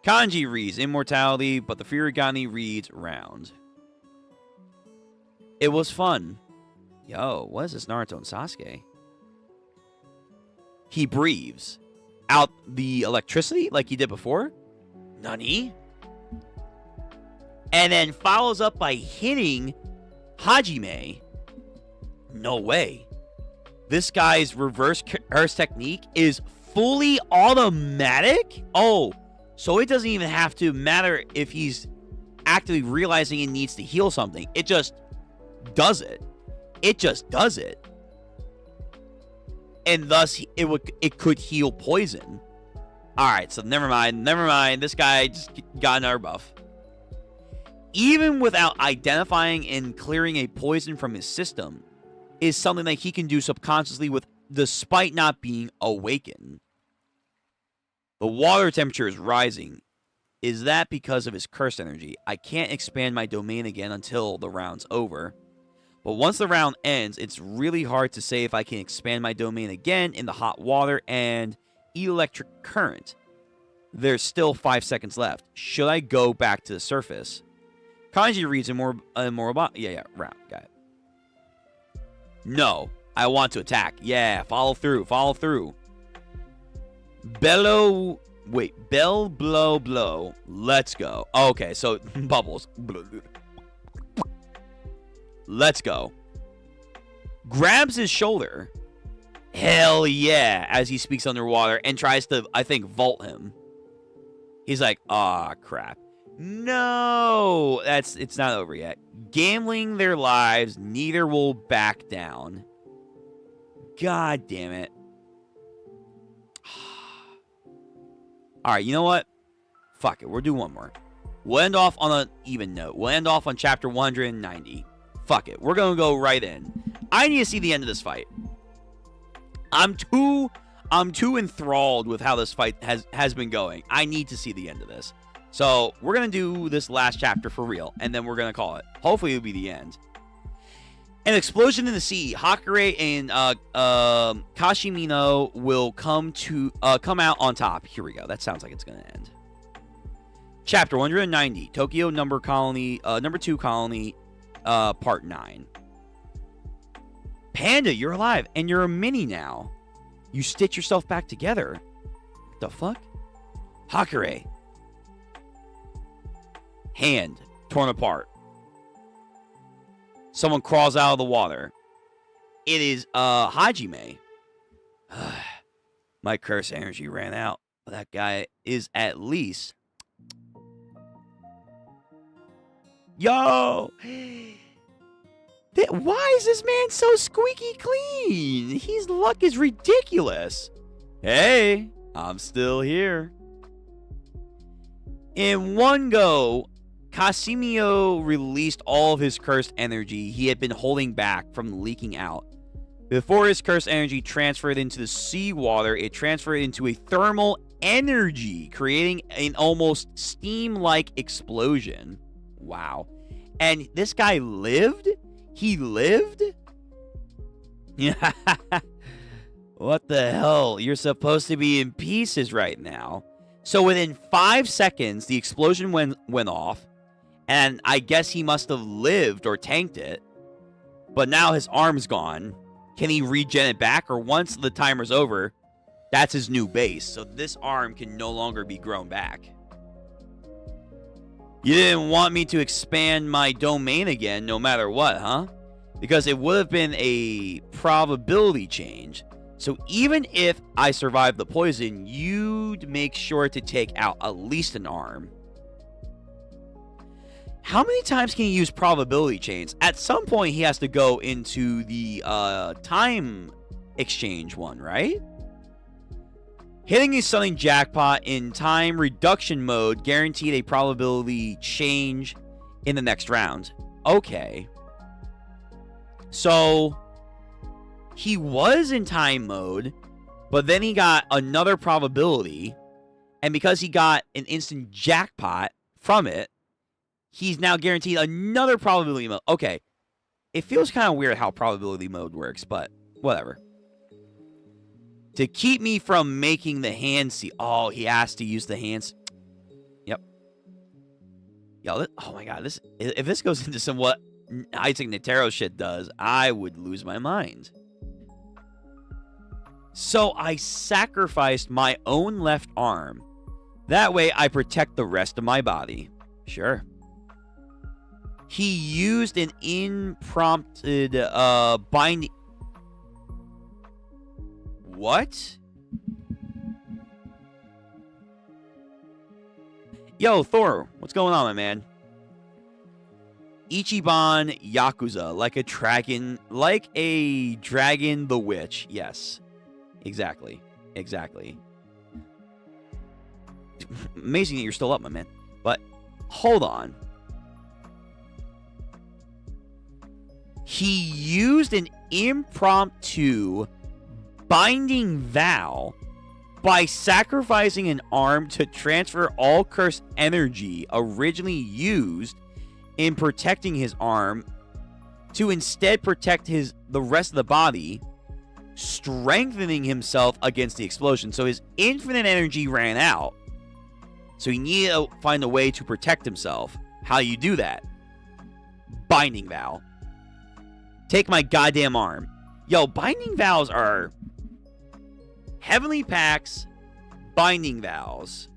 Kanji reads immortality, but the Furigani reads round. It was fun. Yo, what is this Naruto and Sasuke? He breathes out the electricity like he did before. Nani? And then follows up by hitting Hajime. No way. This guy's reverse curse technique is fully automatic? Oh, so it doesn't even have to matter if he's actively realizing he needs to heal something. It just does it. It just does it. And thus, it could heal poison. Alright, so never mind. Never mind. This guy just got another buff. Even without identifying and clearing a poison from his system, is something that he can do subconsciously despite not being awakened. The water temperature is rising. Is that because of his cursed energy? I can't expand my domain again until the round's over. But once the round ends, it's really hard to say if I can expand my domain again in the hot water and electric current. There's still 5 seconds left. Should I go back to the surface? Kanji reads more about... Yeah, round. Got it. No, I want to attack. Yeah, follow through. Bell, blow, blow. Let's go. Okay, so bubbles. Let's go. Grabs his shoulder. Hell yeah, as he speaks underwater and tries to, I think, vault him. He's like, ah, crap. No, it's not over yet. Gambling their lives, neither will back down. God damn it. Alright, you know what? Fuck it, we'll do one more. We'll end off on an even note. We'll end off on chapter 190. Fuck it, we're gonna go right in. I need to see the end of this fight. I'm too enthralled with how this fight has been going. I need to see the end of this. So, we're going to do this last chapter for real, and then we're going to call it. Hopefully, it'll be the end. An explosion in the sea. Hakure and Kashimino will come out on top. Here we go. That sounds like it's going to end. Chapter 190. Tokyo number 2 colony, part 9. Panda, you're alive, and you're a mini now. You stitch yourself back together. What the fuck? Hakure. Hand torn apart. Someone crawls out of the water. It is Hajime. My curse energy ran out. That guy is at least... Yo! Why is this man so squeaky clean? His luck is ridiculous. Hey, I'm still here. In one go, Casimiro released all of his cursed energy he had been holding back from leaking out. Before his cursed energy transferred into the seawater, it transferred into a thermal energy, creating an almost steam-like explosion. Wow. And this guy lived? He lived? Yeah. What the hell? You're supposed to be in pieces right now. So within 5 seconds, the explosion went off. And I guess he must have lived or tanked it. But now his arm's gone. Can he regen it back? Or once the timer's over, that's his new base. So this arm can no longer be grown back. You didn't want me to expand my domain again no matter what, huh? Because it would have been a probability change. So even if I survived the poison, you'd make sure to take out at least an arm. How many times can he use probability chains? At some point, he has to go into the time exchange one, right? Hitting a stunning jackpot in time reduction mode guaranteed a probability change in the next round. Okay. So, he was in time mode, but then he got another probability, and because he got an instant jackpot from it, he's now guaranteed another probability mode. Okay. It feels kind of weird how probability mode works, but whatever. To keep me from making the hand see. Oh, he asked to use the hands. Yep. Yo, oh my god. If this goes into some what Isaac Netero shit does, I would lose my mind. So I sacrificed my own left arm. That way I protect the rest of my body. Sure. He used an impromptu binding... What? Yo, Thor, what's going on, my man? Ichiban Yakuza, like a dragon the witch. Yes. Exactly. Exactly. Amazing that you're still up, my man. But hold on. He used an impromptu binding vow by sacrificing an arm to transfer all cursed energy originally used in protecting his arm to instead protect the rest of the body, strengthening himself against the explosion. So his infinite energy ran out. So he needed to find a way to protect himself. How do you do that? Binding vow. Take my goddamn arm. Yo, binding vows are heavenly pacts, binding vows,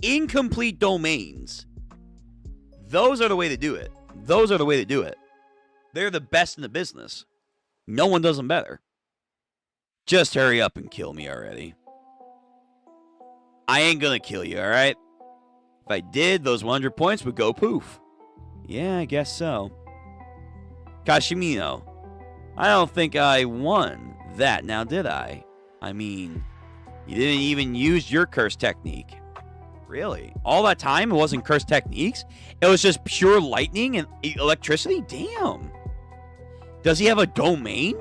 incomplete domains. Those are the way to do it. Those are the way to do it. They're the best in the business. No one does them better. Just hurry up and kill me already. I ain't gonna kill you, alright? If I did, those 100 points would go poof. Yeah, I guess so. Kashimino, I don't think I won that now, did I? I mean, you didn't even use your curse technique. Really? All that time it wasn't curse techniques? It was just pure lightning and electricity? Damn. Does he have a domain?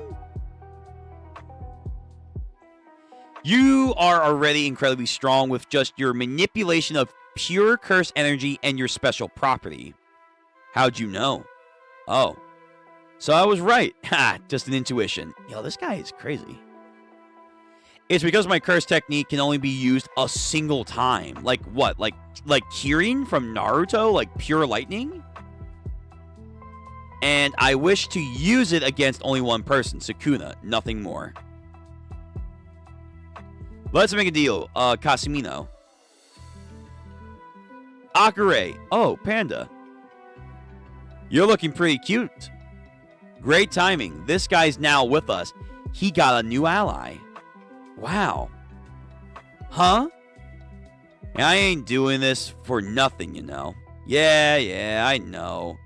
You are already incredibly strong with just your manipulation of pure curse energy and your special property. How'd you know? Oh. So I was right. Ha, just an intuition. Yo, this guy is crazy. It's because my curse technique can only be used a single time. Like what? Like Kirin from Naruto? Like pure lightning? And I wish to use it against only one person, Sukuna, nothing more. Let's make a deal, Casimino. Akure. Oh, Panda. You're looking pretty cute. Great timing. This guy's now with us. He got a new ally. Wow. Huh? I ain't doing this for nothing, you know. Yeah, I know.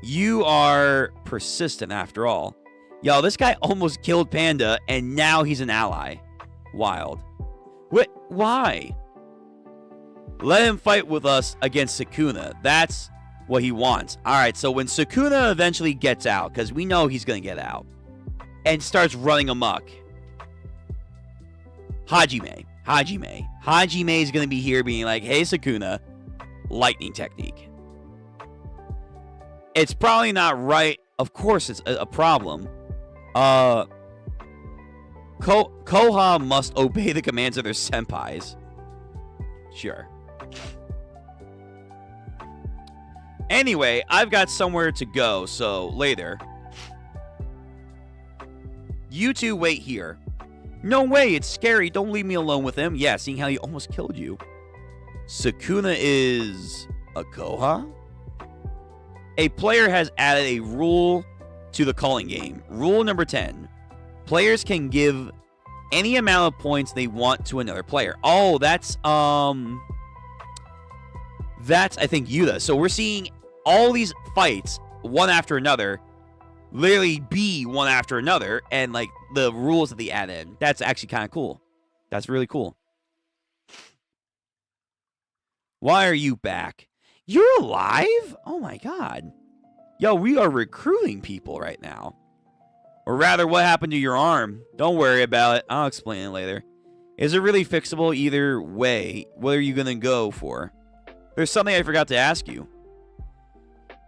You are persistent after all. Yo, this guy almost killed Panda, and now he's an ally. Wild. Wait, why? Let him fight with us against Sukuna. That's what he wants. Alright, so when Sukuna eventually gets out, because we know he's going to get out, and starts running amok, Hajime is going to be here being like, hey, Sukuna, lightning technique. It's probably not right. Of course it's a problem. Koha must obey the commands of their senpais. Sure. Anyway, I've got somewhere to go, so later. You two wait here. No way, it's scary. Don't leave me alone with him. Yeah, seeing how he almost killed you. Sukuna is a Koha? A player has added a rule to the calling game. Rule number 10. Players can give any amount of points they want to another player. Oh, that's I think Yuta. So we're seeing all these fights one after another literally be one after another, and like the rules that they add in. That's actually kind of cool. That's really cool. Why are you back? You're alive? Oh my god. Yo, we are recruiting people right now. Or rather, what happened to your arm? Don't worry about it. I'll explain it later. Is it really fixable either way? What are you going to go for? There's something I forgot to ask you.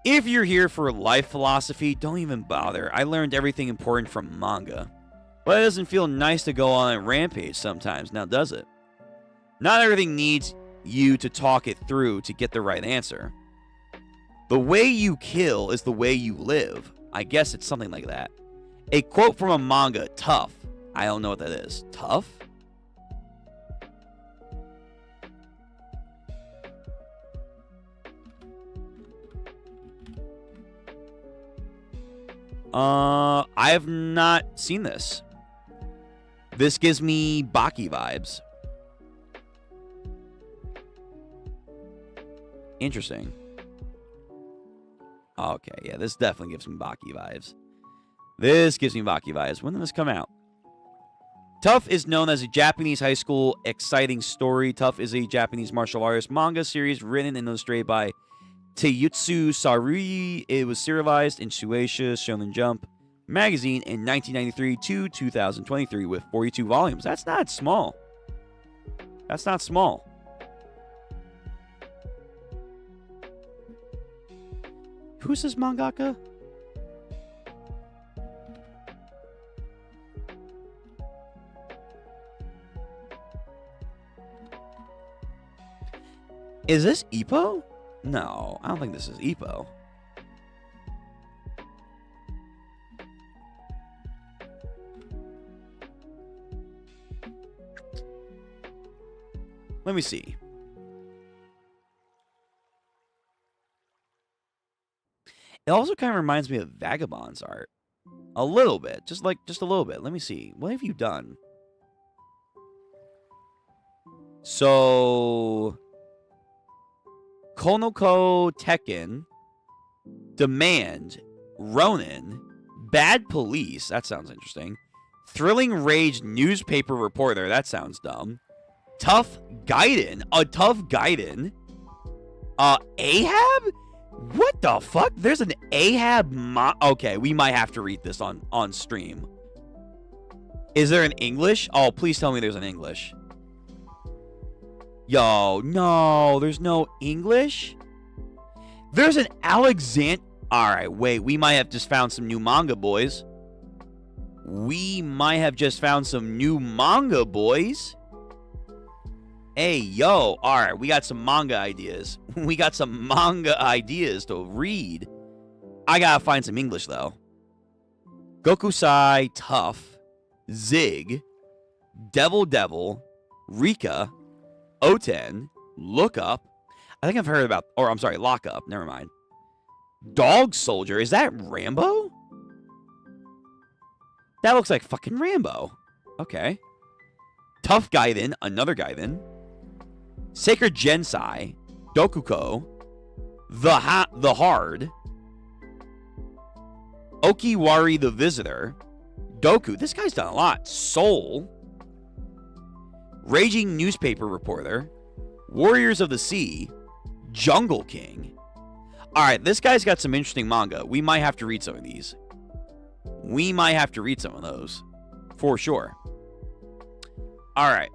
If you're here for life philosophy, don't even bother. I learned everything important from manga. But it doesn't feel nice to go on a rampage sometimes, now does it? Not everything needs you to talk it through to get the right answer. The way you kill is the way you live. I guess it's something like that. A quote from a manga, tough. I don't know what that is. Tough? I have not seen this. This gives me Baki vibes. Interesting. Okay, yeah, this definitely gives me Baki vibes. This gives me Baki vibes. When did this come out? Tough is known as a Japanese high school exciting story. Tough is a Japanese martial artist manga series written and illustrated by Teiyutsu Sarui. It was serialized in Shueisha Shonen Jump magazine in 1993 to 2023 with 42 volumes. That's not small. That's not small. Who's this mangaka? Is this Ippo? No, I don't think this is Ippo. Let me see. It also kind of reminds me of Vagabond's art. A little bit. Just a little bit. Let me see. What have you done? So... Konoko Tekken, Demand, Ronin, Bad Police, that sounds interesting, Thrilling Rage Newspaper Reporter, that sounds dumb, Tough Gaiden, a Tough Gaiden, Ahab? What the fuck? There's an Ahab okay, we might have to read this on stream. Is there an English? Oh, please tell me there's an English. Yo, no, there's no English? There's an Alexander... Alright, wait, we might have just found some new manga, boys. We might have just found some new manga, boys. Hey, yo, alright, we got some manga ideas. We got some manga ideas to read. I gotta find some English, though. Gokusai, Tough, Zig, Devil, Rika... Oten, Look Up. I think I've heard about... Or, I'm sorry, Lock Up. Never mind. Dog Soldier. Is that Rambo? That looks like fucking Rambo. Okay. Tough Gaiden, another Gaiden. Sacred Gensai, Dokuko, The Hard, Okiwari the Visitor, Goku. This guy's done a lot. Soul, Raging Newspaper Reporter, Warriors of the Sea, Jungle King. All right, this guy's got some interesting manga. We might have to read some of these. We might have to read some of those, for sure. All right.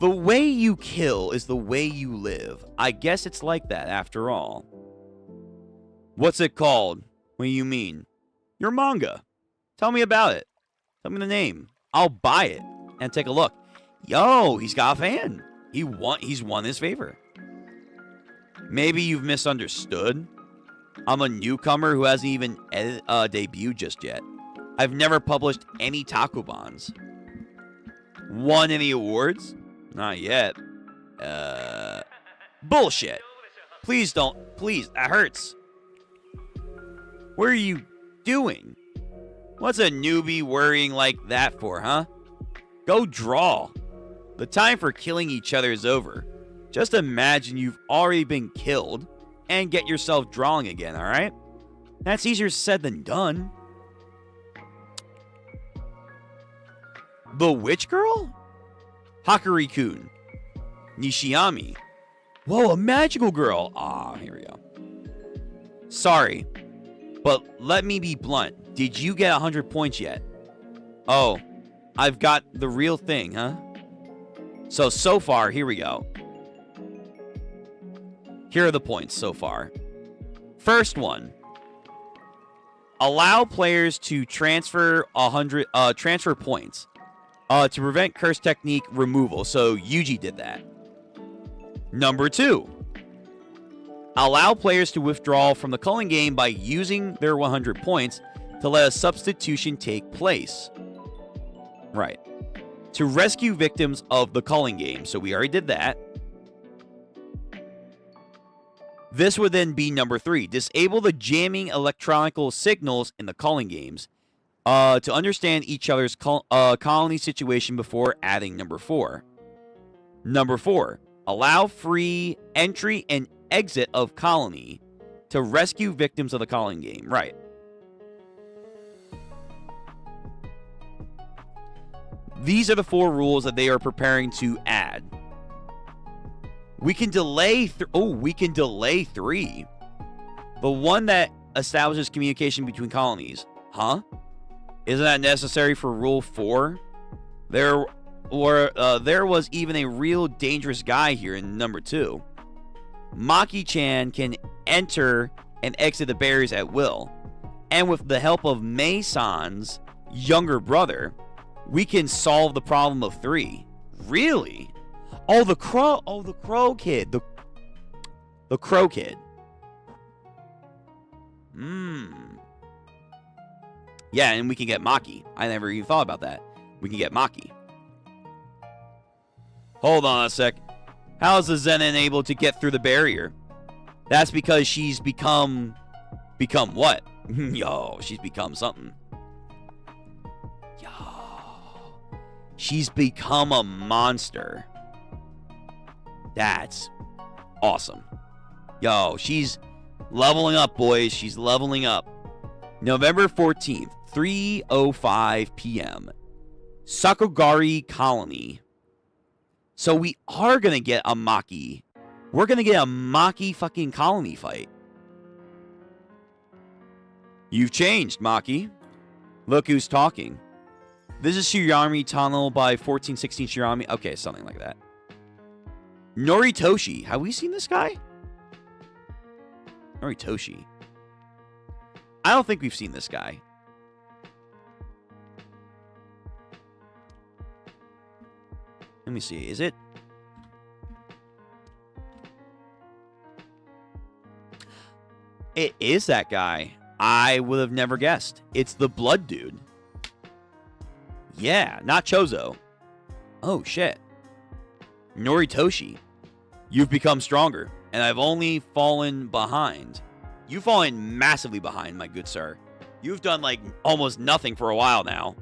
The way you kill is the way you live. I guess it's like that after all. What's it called? What do you mean? Your manga. Tell me about it. Tell me the name. I'll buy it and take a look. Yo, he's got a fan. He's won his favor. Maybe you've misunderstood. I'm a newcomer who hasn't even debuted just yet. I've never published any takobans. Won any awards? Not yet. Bullshit. Please don't. Please, that hurts. What are you doing? What's a newbie worrying like that for, huh? Go draw. The time for killing each other is over. Just imagine you've already been killed and get yourself drawing again, alright? That's easier said than done. The Witch Girl? Hakuri-kun. Nishiami. Whoa, a magical girl. Ah, here we go. Sorry, but let me be blunt. Did you get 100 points yet? Oh, I've got the real thing, huh? So far, here we go. Here are the points so far. First one. Allow players to transfer transfer points to prevent curse technique removal. So Yuji did that. Number 2. Allow players to withdraw from the culling game by using their 100 points to let a substitution take place. Right. To rescue victims of the culling game. So we already did that. This would then be number 3. Disable the jamming electronical signals in the culling games to understand each other's colony situation before adding number 4. Number 4. Allow free entry and exit of colony to rescue victims of the culling game. Right. These are the 4 rules that they are preparing to add. We can delay we can delay 3. The one that establishes communication between colonies. Huh? Isn't that necessary for rule 4? There was even a real dangerous guy here in number 2. Maki-chan can enter and exit the barriers at will. And with the help of Mei-san's younger brother, we can solve the problem of 3. Really? Oh, the crow kid. The crow kid. Yeah, and we can get Maki. I never even thought about that. We can get Maki. Hold on a sec. How is the Zenin able to get through the barrier? That's because she's become what? Yo, she's become something. Yo. She's become a monster. That's awesome. Yo, she's leveling up, boys. She's leveling up. November 14th, 3:05 p.m. Sakugari Colony. So we are going to get a Maki. We're going to get a Maki fucking colony fight. You've changed, Maki. Look who's talking. This is Shirami Tunnel by 1416 Shirami. Okay, something like that. Noritoshi. Have we seen this guy? Noritoshi. I don't think we've seen this guy. Let me see. Is it? It is that guy. I would have never guessed. It's the blood dude. Yeah, not Chozo. Oh, shit. Noritoshi. You've become stronger, and I've only fallen behind. You've fallen massively behind, my good sir. You've done, like, almost nothing for a while now.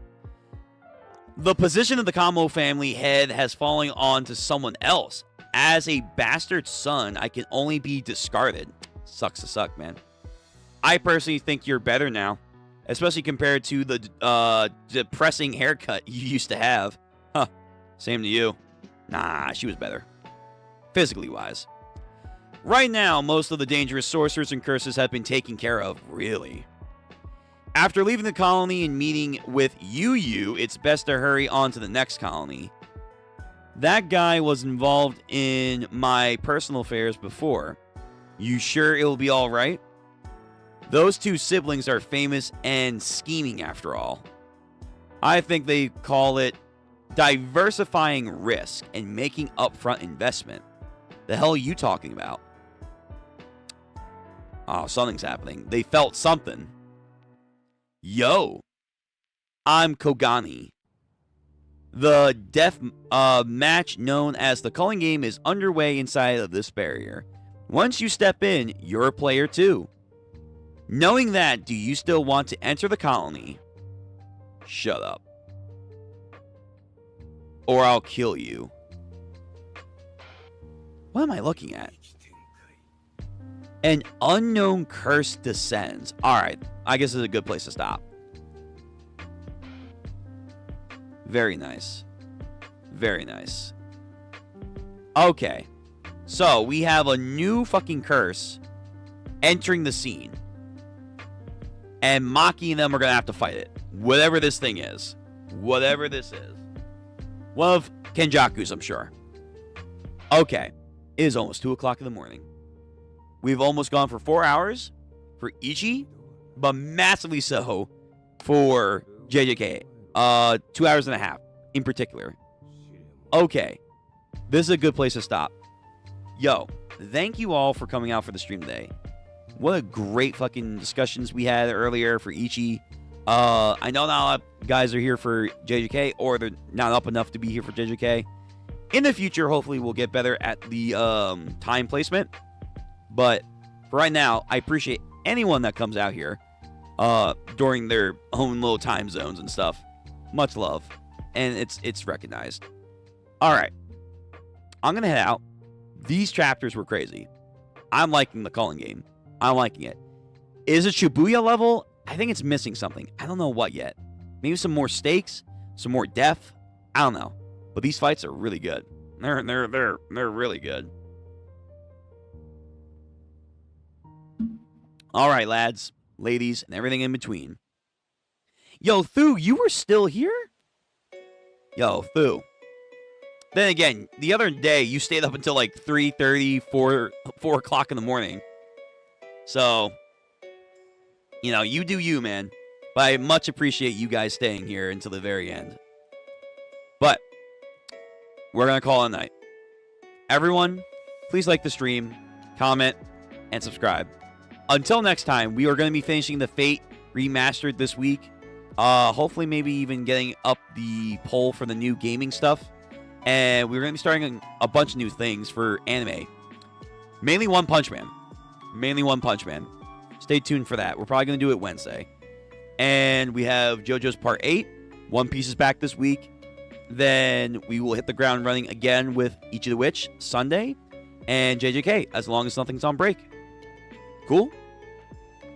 The position of the Kamo family head has fallen on to someone else. As a bastard son, I can only be discarded. Sucks to suck, man. I personally think you're better now, especially compared to the depressing haircut you used to have. Huh. Same to you. Nah, she was better. Physically wise. Right now, most of the dangerous sorcerers and curses have been taken care of, really. After leaving the colony and meeting with Yu, it's best to hurry on to the next colony. That guy was involved in my personal affairs before. You sure it'll be alright? Those two siblings are famous and scheming after all. I think they call it diversifying risk and making upfront investment. The hell are you talking about? Oh, something's happening. They felt something. Yo, I'm Kogani. The death match known as the Culling Game is underway inside of this barrier. Once you step in, you're a player too. Knowing that, do you still want to enter the colony? Shut up. Or I'll kill you. What am I looking at? An unknown curse descends. Alright, I guess this is a good place to stop. Very nice. Very nice. Okay. So, we have a new fucking curse entering the scene. And Maki and them are going to have to fight it. Whatever this thing is. Whatever this is. One of Kenjaku's, I'm sure. Okay. It is almost 2 o'clock in the morning. We've almost gone for 4 hours for Ichi, but massively so for JJK. 2 hours and a half in particular. Okay. This is a good place to stop. Yo, thank you all for coming out for the stream today. What a great fucking discussions we had earlier for Ichi. I know not a lot of guys are here for JJK, or they're not up enough to be here for JJK. In the future, hopefully we'll get better at the time placement. But for right now, I appreciate anyone that comes out here during their own little time zones and stuff. Much love. And it's recognized. Alright. I'm going to head out. These chapters were crazy. I'm liking the Culling Game. I'm liking it. Is it Shibuya level? I think it's missing something. I don't know what yet. Maybe some more stakes? Some more death? I don't know. But these fights are really good. They're really good. Alright, lads, ladies, and everything in between. Yo, Thu, you were still here? Yo, Thu. Then again, the other day, you stayed up until like 3:30, 4 o'clock in the morning. So, you know, you do you, man. But I much appreciate you guys staying here until the very end. But, we're going to call it a night. Everyone, please like the stream, comment, and subscribe. Until next time, we are going to be finishing the Fate Remastered this week. Hopefully maybe even getting up the poll for the new gaming stuff. And we're going to be starting a bunch of new things for anime. Mainly One Punch Man. Mainly One Punch Man. Stay tuned for that. We're probably going to do it Wednesday. And we have JoJo's Part 8. One Piece is back this week. Then we will hit the ground running again with Ichi the Witch Sunday. And JJK, as long as nothing's on break. Cool?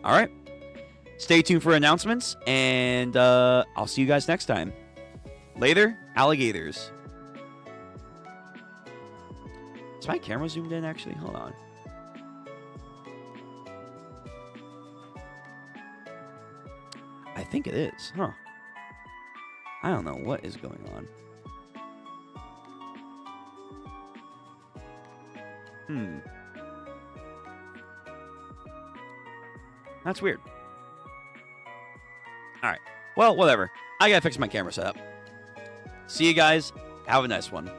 Alright. Stay tuned for announcements. And I'll see you guys next time. Later, alligators. Is my camera zoomed in, actually? Hold on. I think it is. Huh. I don't know what is going on. That's weird. Alright. Well, whatever. I gotta fix my camera setup. See you guys. Have a nice one.